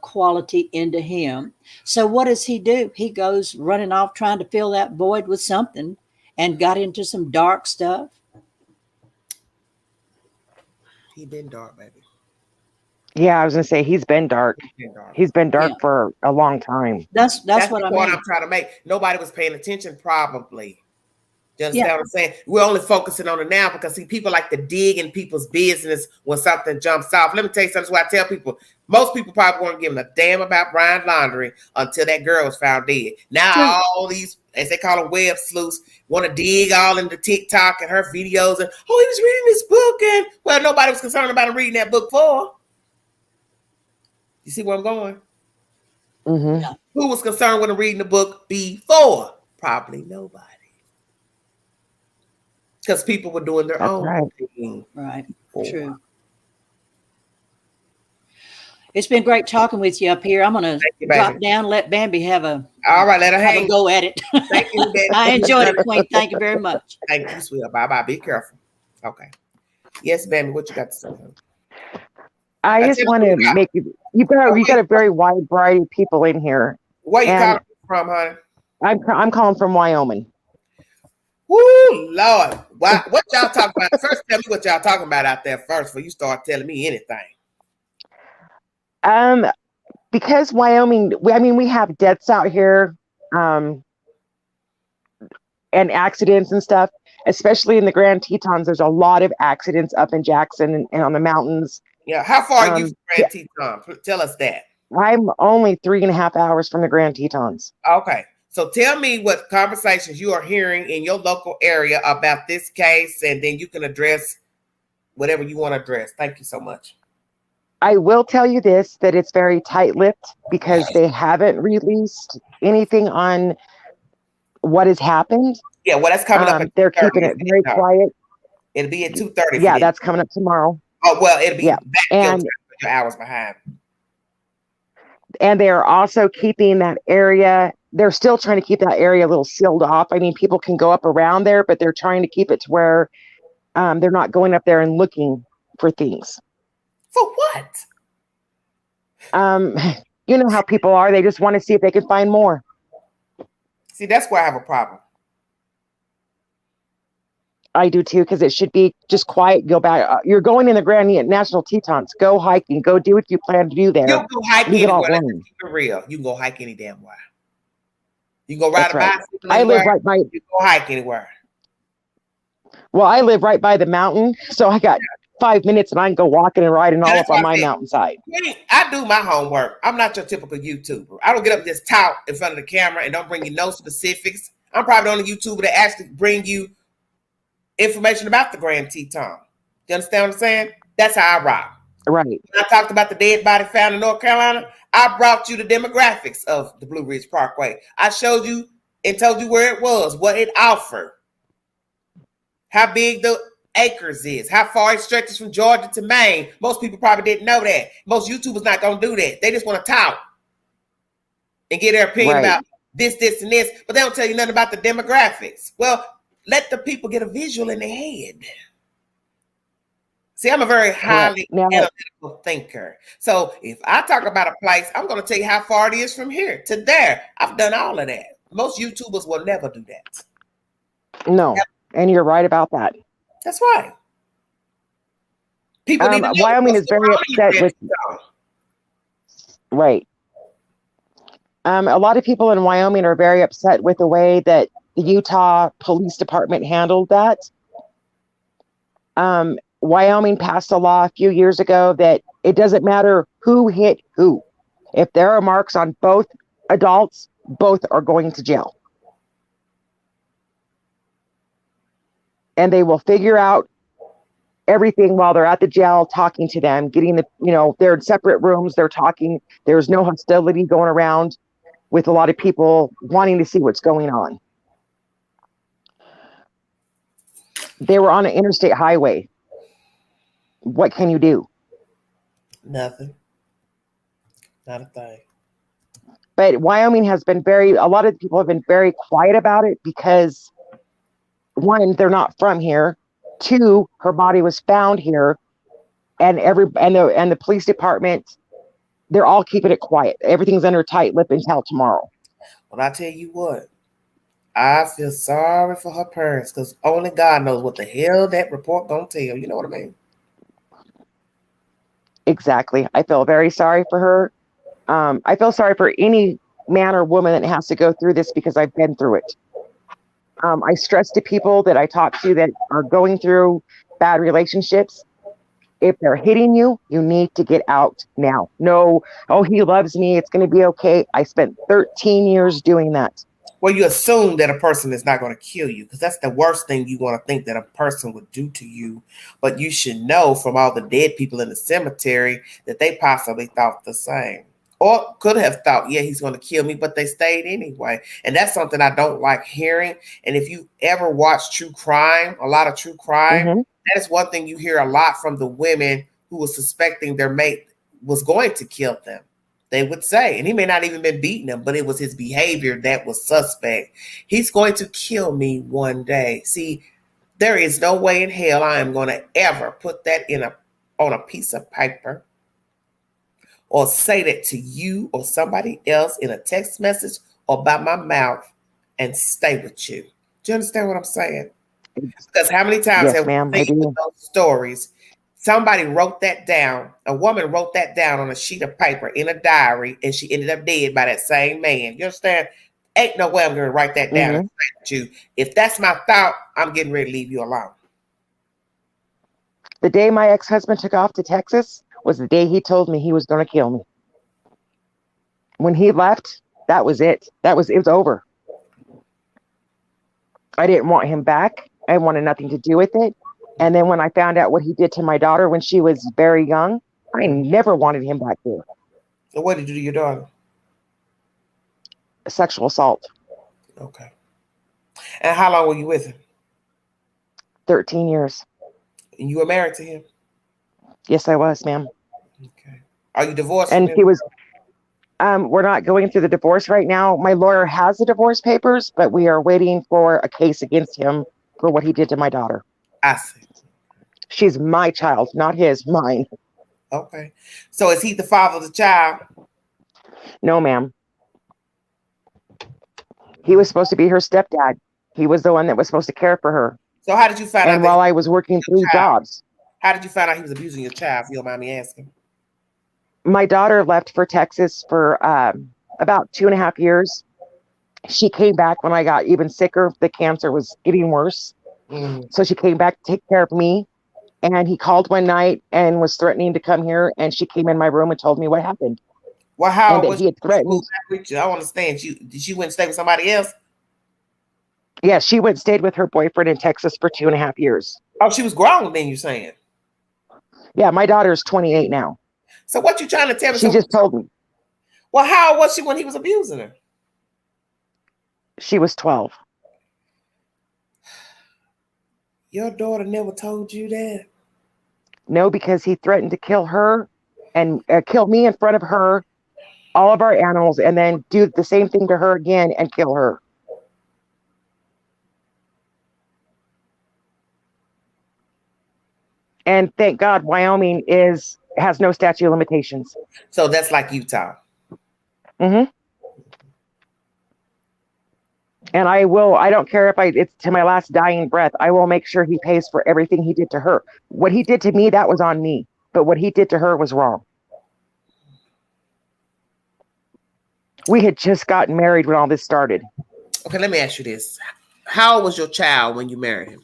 quality into him. So what does he do? He goes running off trying to fill that void with something and got into some dark stuff. He been dark, baby. Yeah, I was gonna say he's been dark. He's been dark for a long time. That's what the I point mean. I'm trying to make. Nobody was paying attention, probably. You understand what I'm saying? We're only focusing on it now because see, people like to dig in people's business when something jumps off. Let me tell you something. That's why I tell people, most people probably weren't giving a damn about Brian Laundrie until that girl was found dead. Now all these, as they call them, web sleuths, want to dig all into TikTok and her videos and he was reading this book and well, nobody was concerned about him reading that book for. You see where I'm going? Mm-hmm. Yeah. Who was concerned with him reading the book before? Probably nobody. Because people were doing their own thing. Right. True. It's been great talking with you up here. I'm going to drop down and let Bambi have a let her have a go at it. Thank you, Betty. I enjoyed it, Queen. Thank you very much. Thank you, sweetheart. Bye-bye. Be careful. Okay. Yes, Bambi, what you got to say? I just want to make you got a very wide variety of people in here. Where you calling from, honey? I'm calling from Wyoming. Woo, Lord. What y'all talking about? First, tell me what y'all talking about out there first before you start telling me anything. Because Wyoming, we have deaths out here, and accidents and stuff, especially in the Grand Tetons. There's a lot of accidents up in Jackson and on the mountains. Yeah. How far are you from Grand Teton? Tell us that. I'm only 3.5 hours from the Grand Tetons. Okay. So tell me what conversations you are hearing in your local area about this case, and then you can address whatever you want to address. Thank you so much. I will tell you this, that it's very tight-lipped because they haven't released anything on what has happened. Yeah, well, that's coming up. They're keeping it very quiet. It'll be at 2:30. Yeah, that's coming up tomorrow. Oh, well, it'll be back and hours behind. And they are also keeping that area. They're still trying to keep that area a little sealed off. I mean, people can go up around there, but they're trying to keep it to where they're not going up there and looking for things. For what? You know how people are. They just want to see if they can find more. See, that's where I have a problem. I do too, because it should be just quiet. Go back. You're going in the Grand National Tetons. Go hiking. Go do what you plan to do there. You can go hike anywhere. Let's keep it real. You can go hike any damn where. You can go ride a bicycle. I live right by. You can go hike anywhere. Well, I live right by the mountain, so I got 5 minutes and I can go walking and riding all That's up on what I my said. mountainside. I do my homework. I'm not your typical YouTuber. I don't get up and just tout in front of the camera and don't bring you no specifics. I'm probably the only YouTuber that actually bring you information about the Grand Teton. You understand what I'm saying? That's how I rock. Right. When I talked about the dead body found in North Carolina, I brought you the demographics of the Blue Ridge Parkway. I showed you and told you where it was, what it offered, how big the acres is, how far it stretches from Georgia to Maine. Most people probably didn't know that. Most YouTubers not going to do that. They just want to talk and get their opinion about this, and this, but they don't tell you nothing about the demographics. Well, let the people get a visual in their head. See, I'm a very highly analytical thinker. So if I talk about a place, I'm going to tell you how far it is from here to there. I've done all of that. Most YouTubers will never do that. No, and you're right about that. That's right. People need to know Wyoming is very upset with. Right. A lot of people in Wyoming are very upset with the way that the Utah Police Department handled that. Wyoming passed a law a few years ago that it doesn't matter who hit who. If there are marks on both adults, both are going to jail. And they will figure out everything while they're at the jail, talking to them, getting they're in separate rooms, they're talking. There's no hostility going around with a lot of people wanting to see what's going on. They were on an interstate highway. What can you do? Nothing. Not a thing. But Wyoming has been a lot of people have been very quiet about it because, one, they're not from here. Two, her body was found here, and the police department, they're all keeping it quiet. Everything's under tight lip until tomorrow. Well, I tell you what, I feel sorry for her parents because only God knows what the hell that report gonna tell. You know what I mean? Exactly. I feel very sorry for her. I feel sorry for any man or woman that has to go through this because I've been through it. I stress to people that I talk to that are going through bad relationships. If they're hitting you, you need to get out now. No, he loves me. It's going to be okay. I spent 13 years doing that. Well, you assume that a person is not going to kill you because that's the worst thing you want to think that a person would do to you. But you should know from all the dead people in the cemetery that they possibly thought the same. Or could have thought, yeah, he's going to kill me, but they stayed anyway. And that's something I don't like hearing. And if you ever watch true crime, a lot of true crime, that is one thing you hear a lot from the women who were suspecting their mate was going to kill them. They would say, and he may not even been beating them, but it was his behavior that was suspect. He's going to kill me one day. See, there is no way in hell I am going to ever put that on a piece of paper or say that to you or somebody else in a text message or by my mouth and stay with you. Do you understand what I'm saying? Because how many times have we seen those stories? Somebody wrote that down. A woman wrote that down on a sheet of paper in a diary, and she ended up dead by that same man. You understand? Ain't no way I'm going to write that down and say to you. If that's my thought, I'm getting ready to leave you alone. The day my ex-husband took off to Texas was the day he told me he was going to kill me. When he left, that was it. It was over. I didn't want him back. I wanted nothing to do with it. And then when I found out what he did to my daughter when she was very young, I never wanted him back there. So what did you do to your daughter? Sexual assault. Okay. And how long were you with him? 13 years. And you were married to him? Yes, I was, ma'am. Okay. Are you divorced? And he was, we're not going through the divorce right now. My lawyer has the divorce papers, but we are waiting for a case against him for what he did to my daughter. I see. She's my child, not his, mine. Okay. So is he the father of the child? No, ma'am. He was supposed to be her stepdad. He was the one that was supposed to care for her. So how did you find out? And while I was working 3 jobs. How did you find out he was abusing your child, if you don't mind me asking? My daughter left for Texas for about 2.5 years. She came back when I got even sicker. The cancer was getting worse. So she came back to take care of me. And he called one night and was threatening to come here. And she came in my room and told me what happened. Well, how and that was he had threatened? I don't understand. Did she went and stay with somebody else? Yeah, she went and stayed with her boyfriend in Texas for 2.5 years. Oh, she was grown then, you saying? Yeah, my daughter's 28 now. So what you trying to tell me? She just told me. Well, how old was she when he was abusing her? She was 12. Your daughter never told you that? No, because he threatened to kill her and kill me in front of her, all of our animals, and then do the same thing to her again and kill her. And thank God Wyoming has no statute of limitations. So that's like Utah. Mm-hmm. And I don't care if it's to my last dying breath, I will make sure he pays for everything he did to her. What he did to me, that was on me. But what he did to her was wrong. We had just gotten married when all this started. Okay, let me ask you this. How old was your child when you married him?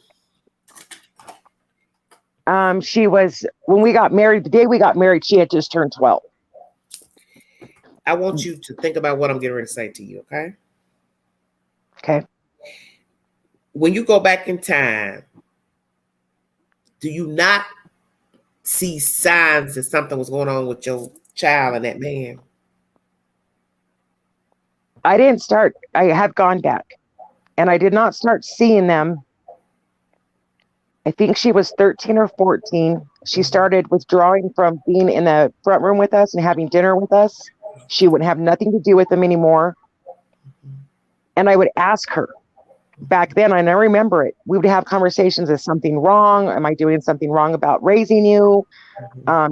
When we got married, the day we got married, she had just turned 12. I want you to think about what I'm getting ready to say to you, okay? Okay. When you go back in time, do you not see signs that something was going on with your child and that man? I have gone back, and I did not start seeing them. I think she was 13 or 14. She started withdrawing from being in the front room with us and having dinner with us. She wouldn't have nothing to do with them anymore. And I would ask her back then, and I remember it. We would have conversations. Is something wrong? Am I doing something wrong about raising you?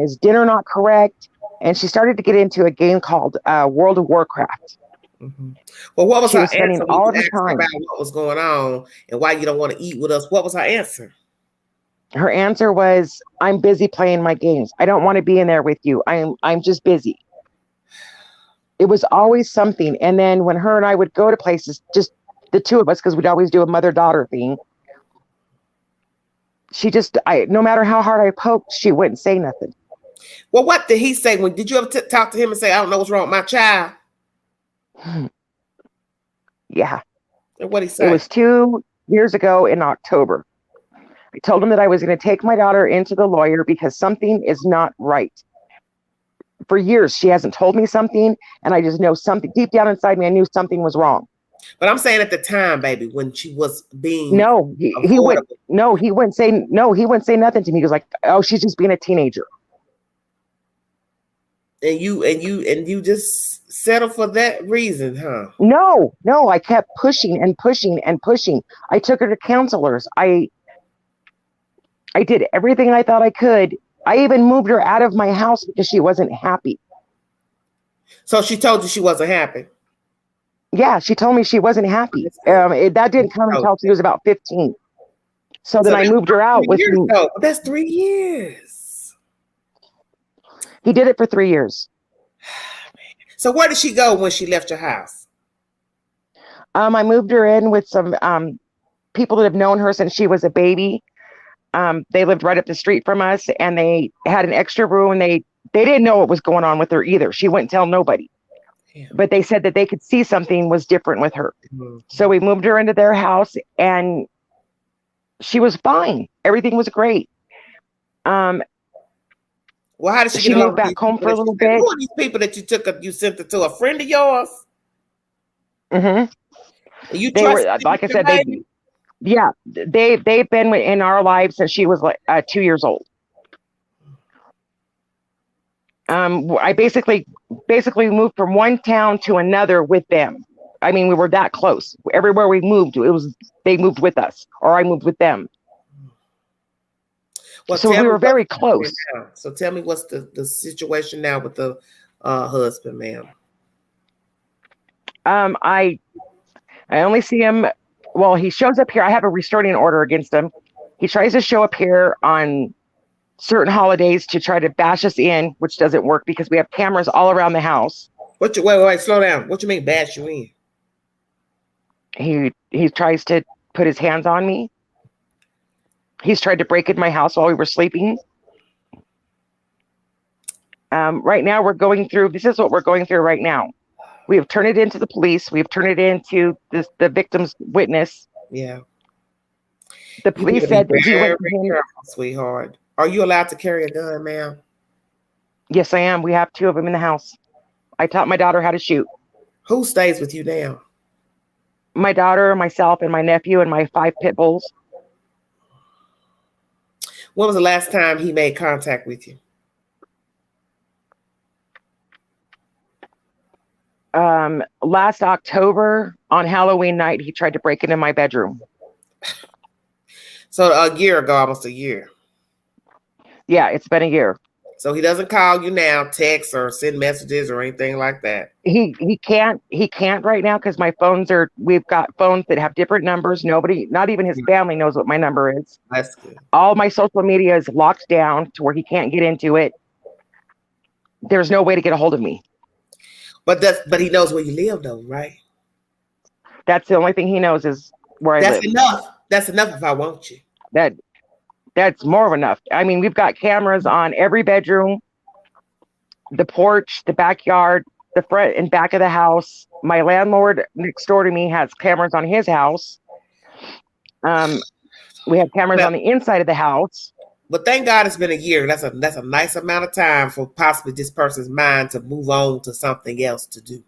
Is dinner not correct? And she started to get into a game called World of Warcraft. Mm-hmm. Well, what was she her was spending answer all when you the asked her time about what was going on and why you don't want to eat with us? What was her answer? Her answer was, "I'm busy playing my games. I don't want to be in there with you. I'm just busy." It was always something. And then when her and I would go to places, just the two of us, because we'd always do a mother-daughter thing, no matter how hard I poked, she wouldn't say nothing. Well, what did he say? Did you ever talk to him and say, "I don't know what's wrong with my child"? Yeah. And what did he say? It was 2 years ago in October. I told him that I was going to take my daughter into the lawyer because something is not right. For years, she hasn't told me something, and I just know something deep down inside me. I knew something was wrong. But I'm saying at the time, baby, when she was being he wouldn't say nothing to me. He was like, "Oh, she's just being a teenager." And you just settle for that reason, huh? No, I kept pushing and pushing and pushing. I took her to counselors. I did everything I thought I could. I even moved her out of my house because she wasn't happy. So she told you she wasn't happy? Yeah, she told me she wasn't happy. That didn't come until she was about 15. So then I moved her out with me. That's 3 years. He did it for 3 years. So where did she go when she left your house? I moved her in with some people that have known her since she was a baby. They lived right up the street from us, and they had an extra room, and they didn't know what was going on with her either. She wouldn't tell nobody. Yeah. But they said that they could see something was different with her. Mm-hmm. So we moved her into their house, and she was fine. Everything was great. Well, how did she moved back home for a little bit? Who are these people that you sent her to? A friend of yours? Mm-hmm. They were, like I said, they've been in our lives since she was like 2 years old. I basically moved from one town to another with them. I mean, we were that close. Everywhere we moved, they moved with us, or I moved with them. Well, so we were very close. So tell me what's the situation now with the husband, ma'am? I only see him. Well, he shows up here. I have a restraining order against him. He tries to show up here on certain holidays to try to bash us in, which doesn't work because we have cameras all around the house. Wait, slow down. What you mean bash you in? He tries to put his hands on me. He's tried to break into my house while we were sleeping. Right now this is what we're going through right now. We have turned it into the police. We have turned it into the victim's witness. Yeah. The police said that he went. Careful, sweetheart. Are you allowed to carry a gun, ma'am? Yes, I am. We have 2 of them in the house. I taught my daughter how to shoot. Who stays with you now? My daughter, myself, and my nephew, and my 5 pit bulls. When was the last time he made contact with you? Last October on Halloween night, he tried to break into my bedroom. So a year ago, almost a year. Yeah, it's been a year. So he doesn't call you now, text or send messages or anything like that. He can't right now because we've got phones that have different numbers. Nobody, not even his family, knows what my number is. That's good. All my social media is locked down to where he can't get into it. There's no way to get a hold of me. But he knows where you live though, right? That's the only thing he knows is where I live. That's enough. That's enough if I want you. That's more of enough. I mean, we've got cameras on every bedroom, the porch, the backyard, the front and back of the house. My landlord next door to me has cameras on his house. We have cameras on the inside of the house. But thank God it's been a year. That's a nice amount of time for possibly this person's mind to move on to something else to do.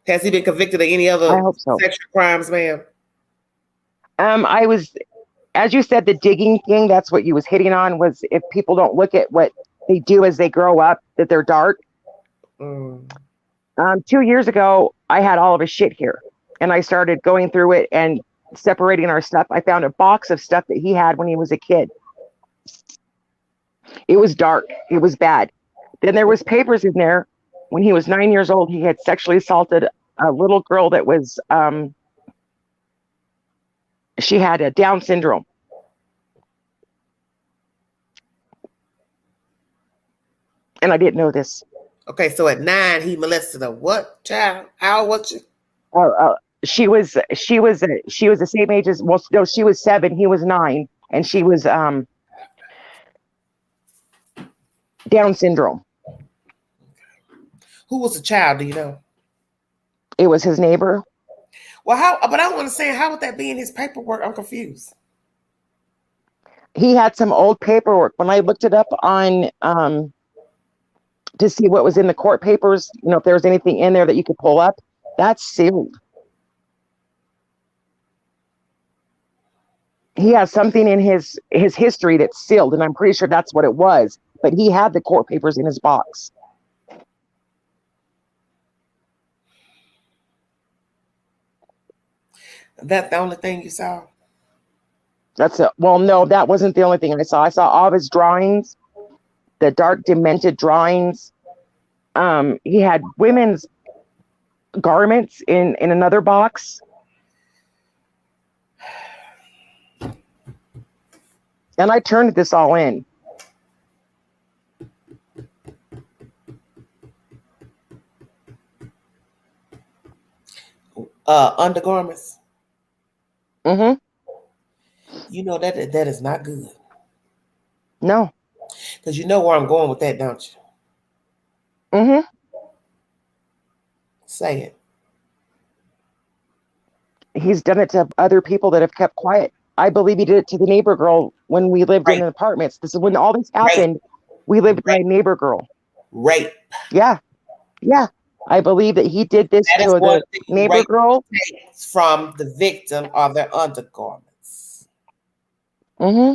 Has he been convicted of any other sexual crimes, ma'am? As you said, the digging thing, that's what you was hitting on, was if people don't look at what they do as they grow up, that they're dark. 2 years ago, I had all of his shit here, and I started going through it and separating our stuff. I found a box of stuff that he had when he was a kid. It was dark. It was bad. Then there was papers in there. When he was 9 years old, he had sexually assaulted a little girl that was, she had a Down syndrome. And I didn't know this. Okay, so at 9, he molested a what child? How old was she? She was the same age as, well, no, she was 7, he was 9, and she was Down syndrome. Who was the child? Do you know? It was his neighbor. Well, but I want to say, how would that be in his paperwork? I'm confused. He had some old paperwork. When I looked it up on to see what was in the court papers, if there was anything in there that you could pull up, that's sealed. He has something in his history that's sealed, and I'm pretty sure that's what it was. But he had the court papers in his box. That's the only thing you saw? Well, no, that wasn't the only thing I saw. I saw all of his drawings, the dark, demented drawings. He had women's garments in another box. And I turned this all in. Undergarments? Mm-hmm. You know that is not good. No. Because you know where I'm going with that, don't you? Mm-hmm. Say it. He's done it to other people that have kept quiet. I believe he did it to the neighbor girl when we lived in apartments. This is when all this happened. We lived with my neighbor girl. Rape. Yeah. Yeah. I believe that he did this to the neighbor girl. From the victim or their undergarments. Mm-hmm.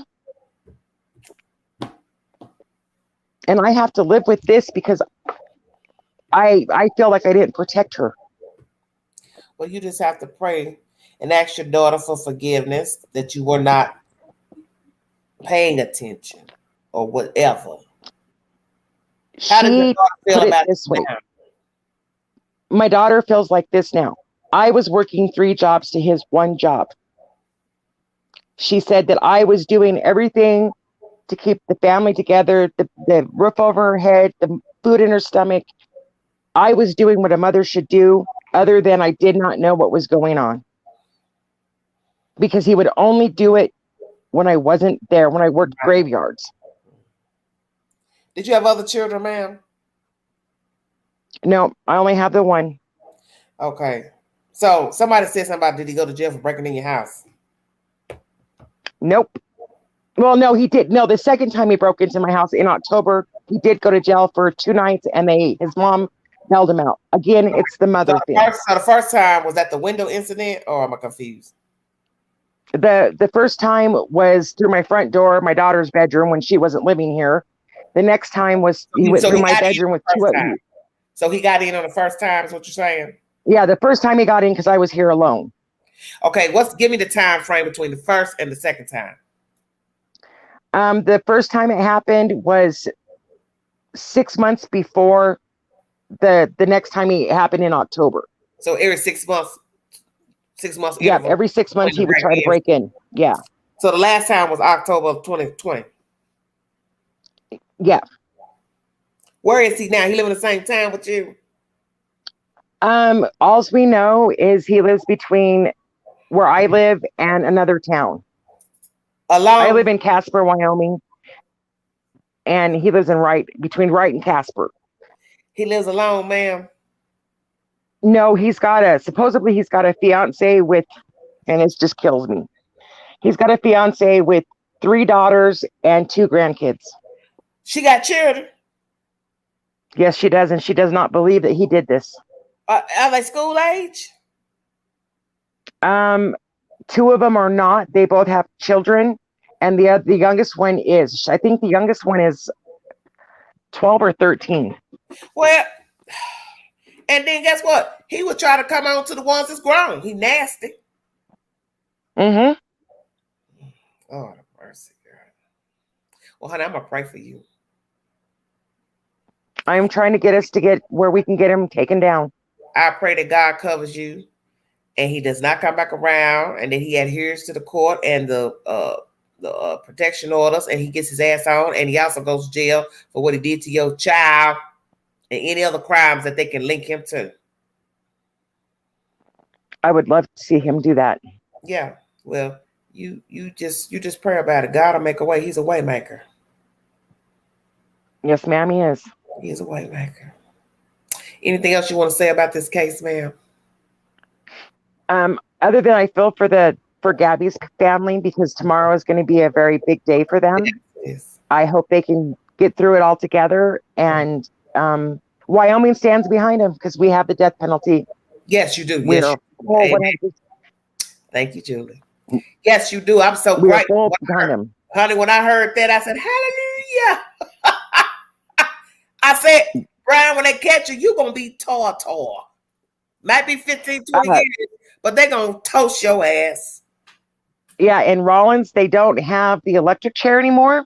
And I have to live with this because I feel like I didn't protect her. Well, you just have to pray and ask your daughter for forgiveness that you were not paying attention or whatever. How does your daughter feel about this way? My daughter feels like this now. I was working 3 jobs to his 1 job. She said that I was doing everything to keep the family together, the roof over her head, the food in her stomach. I was doing what a mother should do, other than I did not know what was going on. Because he would only do it when I wasn't there, when I worked graveyards. Did you have other children, ma'am? No, I only have the one. Okay. So somebody said something about, did he go to jail for breaking in your house? Nope. Well, no, he did. No, the second time he broke into my house in October, he did go to jail for 2 nights, and his mom held him out. Again, it's the mother thing. So the first time, was that the window incident, or am I confused? The first time was through my front door, my daughter's bedroom, when she wasn't living here. The next time was he went through my bedroom with 2 of you. So he got in on the first time, is what you're saying? Yeah, the first time he got in because I was here alone. Okay, give me the time frame between the first and the second time. The first time it happened was 6 months before the next time it happened in October. So every 6 months. 6 months. Yeah, every 6 months he would try to break in. Yeah. So the last time was October of 2020. Yeah. Where is he now? He live in the same town with you? All we know is he lives between where I live and another town. Alone? I live in Casper, Wyoming, and he lives between Wright and Casper. He lives alone, ma'am? No, supposedly he's got a fiance with, and it just kills me. He's got a fiance with 3 daughters and 2 grandkids. She got children? Yes, she does, and she does not believe that he did this. Are they school age? 2 of them are not. They both have children, and the youngest one is. I think the youngest one is 12 or 13. Well, and then guess what? He would try to come on to the ones that's grown. He nasty. Mm-hmm. Oh, mercy, God. Well, honey, I'm gonna pray for you. I'm trying to get us to get where we can get him taken down. I pray that God covers you and he does not come back around, and that he adheres to the court and the protection orders, and he gets his ass on, and he also goes to jail for what he did to your child and any other crimes that they can link him to. I would love to see him do that. Yeah. Well, you just pray about it. God will make a way. He's a way maker. Yes, ma'am, he is. He is a way maker. Anything else you want to say about this case, ma'am? Other than I feel for Gabby's family, because tomorrow is going to be a very big day for them. Yes. I hope they can get through it all together, and Wyoming stands behind him because we have the death penalty. Yes, you do. Yes. Thank you, Julie. Yes, you do. I'm so grateful. Honey, when I heard that, I said, hallelujah. I said, Brian, when they catch you, you're going to be tore. Might be 15, 20 years, but they're going to toast your ass. Yeah, in Rollins, they don't have the electric chair anymore.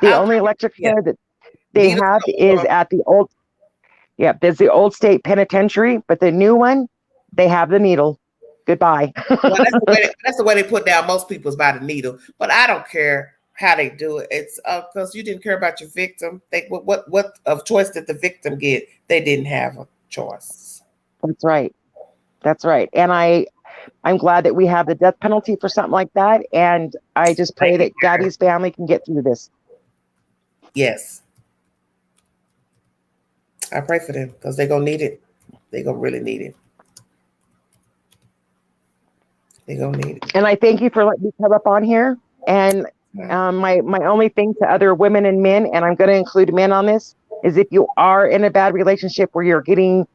The only electric chair that they have is at the old, there's the old state penitentiary, but the new one, they have the needle. Goodbye. Well, that's the way they put down most people's by the needle, but I don't care how they do it. It's because you didn't care about your victim. What of choice did the victim get? They didn't have a choice. That's right. And I'm glad that we have the death penalty for something like that. And I just pray that Gabby's family can get through this. Yes. I pray for them because they're going to need it. They're going to really need it. They're going to need it. And I thank you for letting me come up on here. And my only thing to other women and men, and I'm going to include men on this, is if you are in a bad relationship where you're getting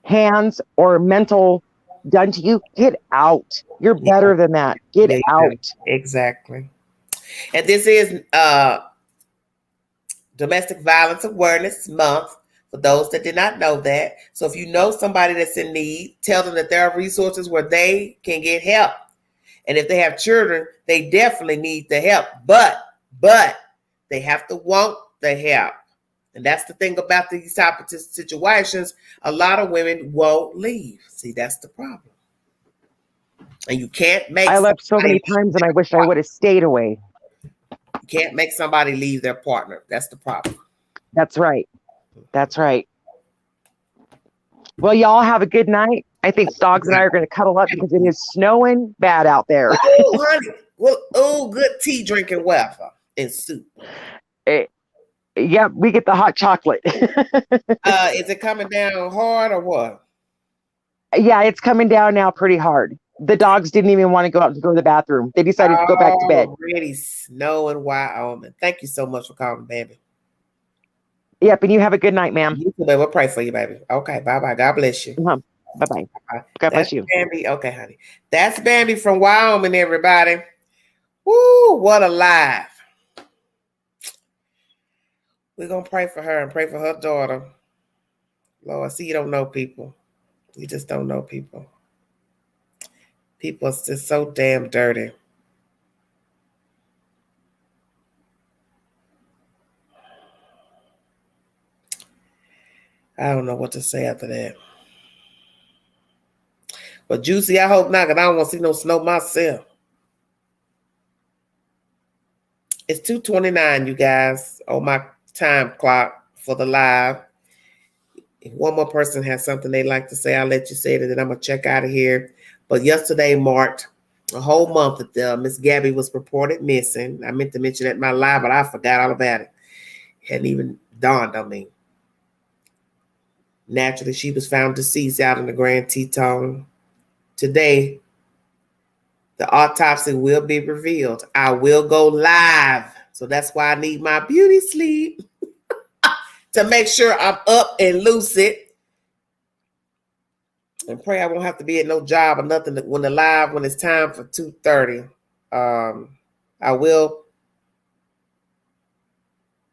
hands or mental done to you, get out. You're better than that. Get out. Exactly. And this is Domestic Violence Awareness Month, for those that did not know that. So if you know somebody that's in need, tell them that there are resources where they can get help. And if they have children, they definitely need the help. But they have to want the help. And that's the thing about these type of situations. A lot of women won't leave. See, that's the problem. And you can't make. I left so many times, and I wish I would have stayed away. You can't make somebody leave their partner. That's the problem. That's right. Well, y'all have a good night. I think Dogs and I are going to cuddle up because it is snowing bad out there. Oh, honey, Well, oh, good tea drinking weather and soup. Yeah, we get the hot chocolate. Is it coming down hard or what? Yeah, it's coming down now pretty hard. The dogs didn't even want to go out to go to the bathroom. They decided to go back to bed. Already snow in Wyoming. Thank you so much for calling, baby. Yep, and you have a good night, ma'am. You too, baby. We'll pray for you, baby. Okay, bye-bye. God bless you. Bye-bye. God bless you. Bambi. Okay, honey. That's Bambi from Wyoming, everybody. Woo, what a life. We're going to pray for her and pray for her daughter. Lord, see, you don't know people. You just don't know people. People are just so damn dirty. I don't know what to say after that. But Juicy, I hope not, because I don't want to see no snow myself. It's 2:29, you guys, on my time clock for the live. If one more person has something they'd like to say, I'll let you say it, and then I'm going to check out of here. But yesterday marked a whole month that Miss Gabby was reported missing. I meant to mention that in my live, but I forgot all about it. It hadn't even dawned on me. Naturally, she was found deceased out in the Grand Teton. Today, the autopsy will be revealed. I will go live. So that's why I need my beauty sleep to make sure I'm up and lucid. And pray I won't have to be at no job or nothing when it's time for 2:30. I will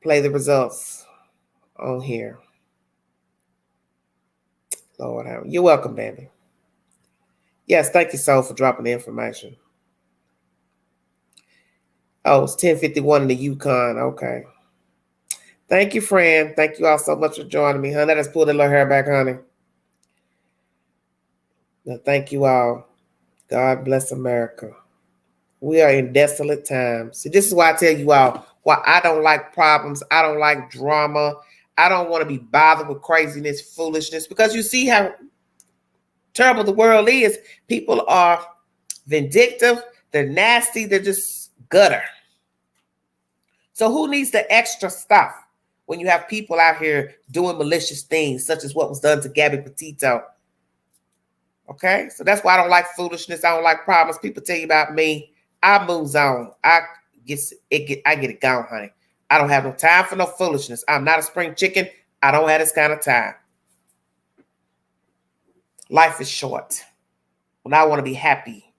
play the results on here. Lord, you're welcome, baby. Yes, thank you, Soul, for dropping the information. Oh, it's 10:51 in the Yukon. Okay. Thank you, friend. Thank you all so much for joining me, honey. Let's pull the little hair back, honey. Now, thank you all. God bless America. We are in desolate times. See, this is why I tell you all why I don't like problems. I don't like drama. I don't want to be bothered with craziness, foolishness, because you see how terrible the world is. People are vindictive. They're nasty. They're just gutter. So who needs the extra stuff when you have people out here doing malicious things, such as what was done to Gabby Petito? Okay, so that's why I don't like foolishness. I don't like problems. People tell you about me. I moves on. I get it gone, honey. I don't have no time for no foolishness. I'm not a spring chicken. I don't have this kind of time. Life is short. When I want to be happy.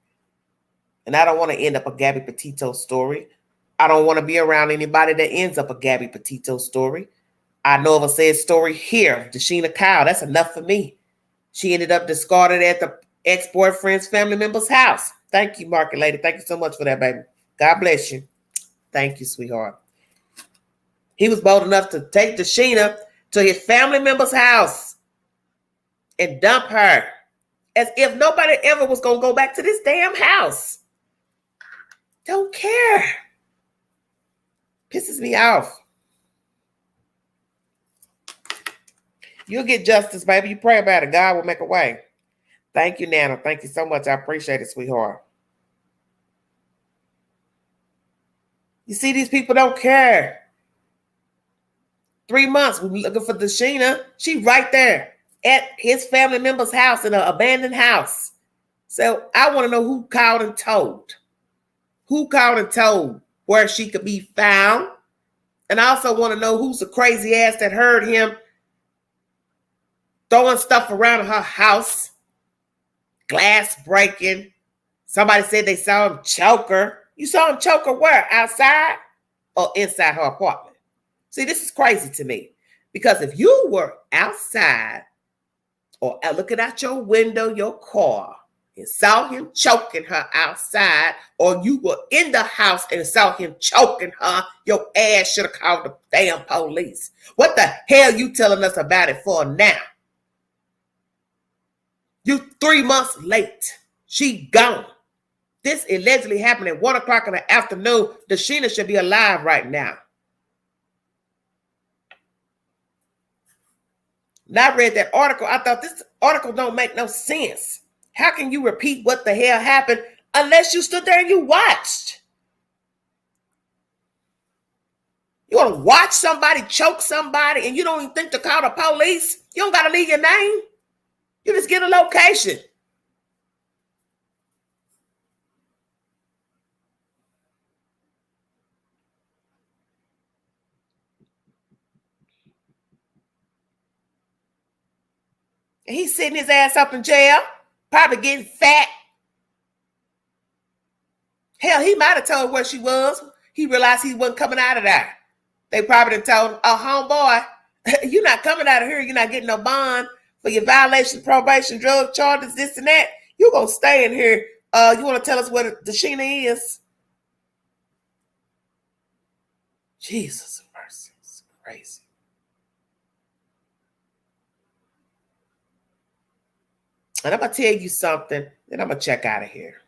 And I don't want to end up a Gabby Petito story. I don't want to be around anybody that ends up a Gabby Petito story. I know of a sad story here. Deshina Kyle, that's enough for me. She ended up discarded at the ex-boyfriend's family member's house. Thank you, Market Lady. Thank you so much for that, baby. God bless you. Thank you, sweetheart. He was bold enough to take Deshina to his family member's house and dump her as if nobody ever was going to go back to this damn house. Don't care. Pisses me off. You'll get justice, baby. You pray about it. God will make a way. Thank you, Nana. Thank you so much. I appreciate it, sweetheart. You see, these people don't care. 3 months, we're looking for Deshina. She right there at his family member's house in an abandoned house. So I want to know who called and told. Who called and told where she could be found. And I also want to know who's the crazy ass that heard him throwing stuff around her house, glass breaking. Somebody said they saw him choke her. You saw him choke her where? Outside or inside her apartment? See, this is crazy to me. Because if you were outside or looking out your window, your car, and saw him choking her outside, or you were in the house and saw him choking her, your ass should have called the damn police. What the hell you telling us about it for now? You 3 months late. She gone. This allegedly happened at 1 o'clock in the afternoon. Deshina should be alive right now. And I read that article. I thought this article don't make no sense. How can you repeat what the hell happened unless you stood there and you watched. You want to watch somebody choke somebody and you don't even think to call the police? You don't got to leave your name. You just get a location. And he's sitting his ass up in jail, probably getting fat. Hell, he might have told where she was. He realized he wasn't coming out of there. They probably told him, oh, homeboy, you're not coming out of here. You're not getting no bond for your violation, probation, drug charges, this and that. You're going to stay in here. You want to tell us what Deshina is? Jesus mercy. It's crazy. And I'm going to tell you something, then I'm going to check out of here.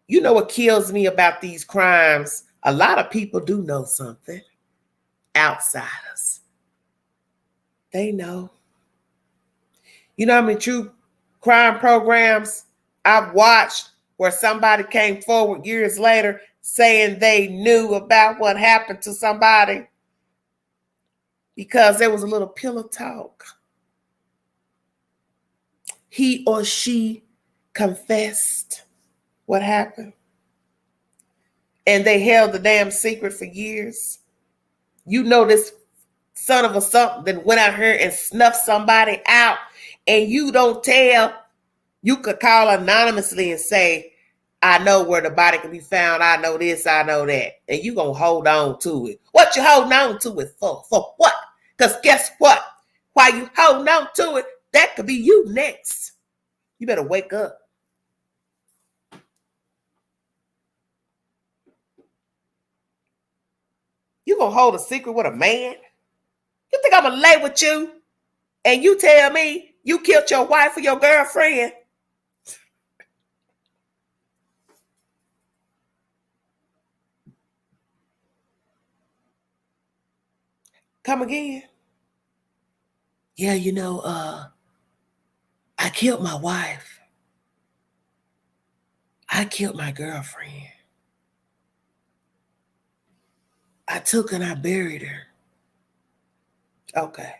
You know what kills me about these crimes? A lot of people do know something. Outsiders. They know. You know how many true crime programs I've watched where somebody came forward years later saying they knew about what happened to somebody because there was a little pillow talk. He or she confessed what happened. And they held the damn secret for years. You know this son of a something that went out here and snuffed somebody out and you don't tell. You could call anonymously and say, I know where the body can be found. I know this, I know that. And you going to hold on to it. What you holding on to it for? For what? Because guess what? While you holding on to it, that could be you next. You better wake up. You gonna hold a secret with a man? You think I'm gonna lay with you and you tell me you killed your wife or your girlfriend? Come again? Yeah, you know, I killed my wife. I killed my girlfriend. I took and I buried her. Okay.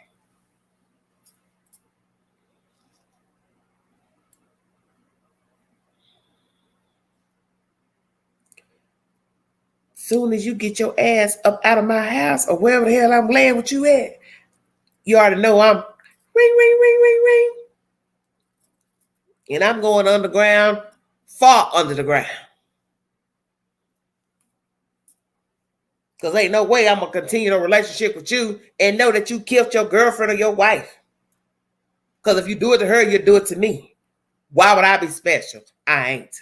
Soon as you get your ass up out of my house or wherever the hell I'm laying with you at, you already know I'm ring, ring, ring, ring, ring. And I'm going underground, far under the ground. Because ain't no way I'm going to continue a relationship with you and know that you killed your girlfriend or your wife. Because if you do it to her, you do it to me. Why would I be special? I ain't.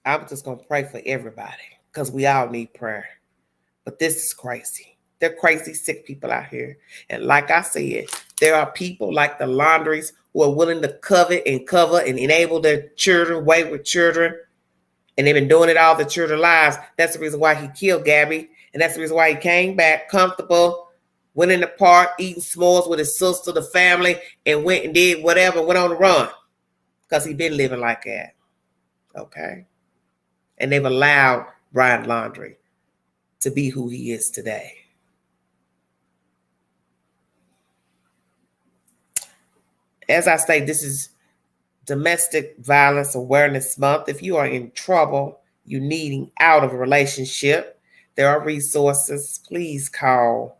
I'm just going to pray for everybody because we all need prayer. But this is crazy. They're crazy, sick people out here. And like I said, there are people like the Laundries who are willing to cover and enable their children, wayward children. And they've been doing it all their children's lives. That's the reason why he killed Gabby. And that's the reason why he came back comfortable, went in the park, eating s'mores with his sister, the family, and went and did whatever, went on the run. Because he'd been living like that. Okay? And they've allowed Brian Laundrie to be who he is today. As I say, this is Domestic Violence Awareness Month. If you are in trouble, you're needing out of a relationship, there are resources. Please call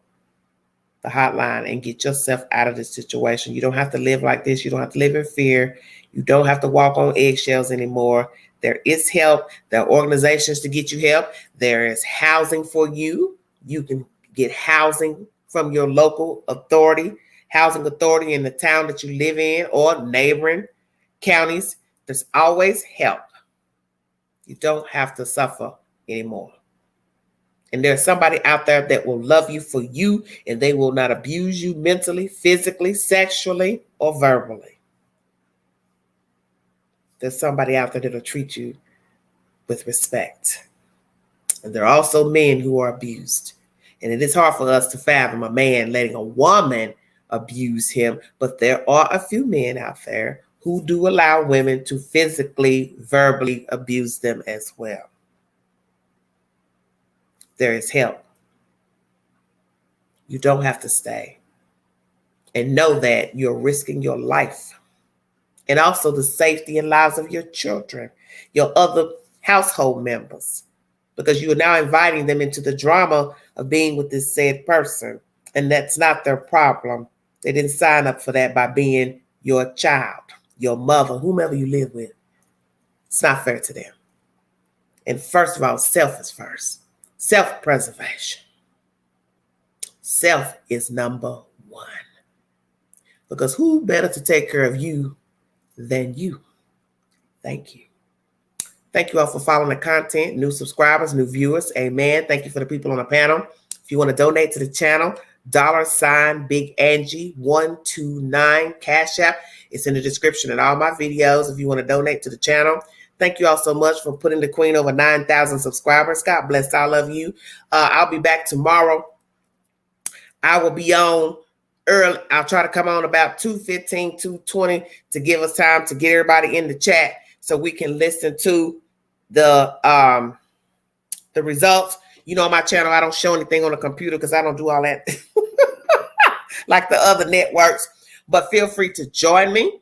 the hotline and get yourself out of this situation. You don't have to live like this. You don't have to live in fear. You don't have to walk on eggshells anymore. There is help. There are organizations to get you help. There is housing for you. You can get housing from your local authority, housing authority in the town that you live in or neighboring counties. There's always help. You don't have to suffer anymore. And there's somebody out there that will love you for you, and they will not abuse you mentally, physically, sexually, or verbally. There's somebody out there that'll treat you with respect. And there are also men who are abused. And it is hard for us to fathom a man letting a woman abuse him, but there are a few men out there who do allow women to physically, verbally abuse them as well. There is help. You don't have to stay. And know that you're risking your life and also the safety and lives of your children, your other household members, because you are now inviting them into the drama of being with this said person. And that's not their problem. They didn't sign up for that by being your child, your mother, whomever you live with. It's not fair to them. And first of all, self is first. Self-preservation. Self is number one. Because who better to take care of you than you? Thank you. Thank you all for following the content, new subscribers, new viewers. Amen. Thank you for the people on the panel. If you want to donate to the channel, $Big Angie 129 Cash App. It's in the description in all my videos if you want to donate to the channel. Thank you all so much for putting the queen over 9,000 subscribers. God bless all of you. I'll be back tomorrow. I will be on early. I'll try to come on about 2:15, 2:20 to give us time to get everybody in the chat so we can listen to the results. You know, on my channel, I don't show anything on the computer because I don't do all that like the other networks. But feel free to join me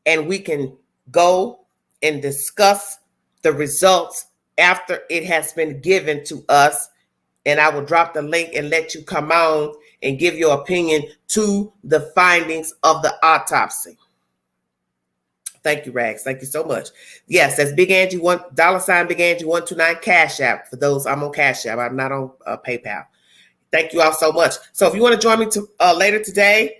and we can go and discuss the results after it has been given to us. And I will drop the link and let you come on and give your opinion to the findings of the autopsy. Thank you, Rags. Thank you so much. Yes, that's Big Angie Big Angie 129 Cash App. For those, I'm on Cash App. I'm not on PayPal. Thank you all so much. So if you want to join me later today,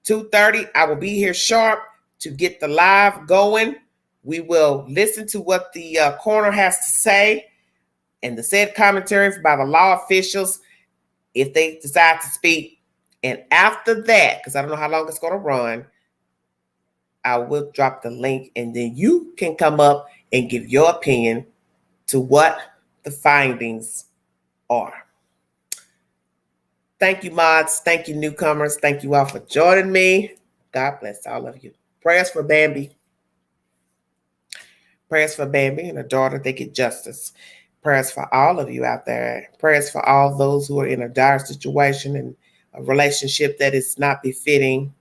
2:30, I will be here sharp to get the live going. We will listen to what the coroner has to say and the said commentary by the law officials if they decide to speak. And after that, because I don't know how long it's going to run, I will drop the link and then you can come up and give your opinion to what the findings are. Thank you, mods. Thank you, newcomers. Thank you all for joining me. God bless all of you. Prayers for Bambi. Prayers for Bambi and her daughter. They get justice. Prayers for all of you out there. Prayers for all those who are in a dire situation and a relationship that is not befitting.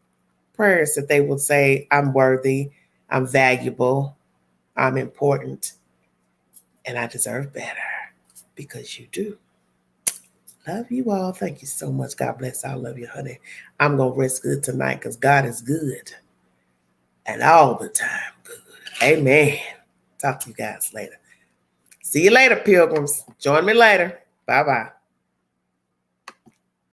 Prayers that they will say, I'm worthy, I'm valuable, I'm important, and I deserve better because you do. Love you all. Thank you so much. God bless all of you, honey. I'm going to rest good tonight because God is good and all the time good. Amen. Talk to you guys later. See you later, pilgrims. Join me later. Bye-bye.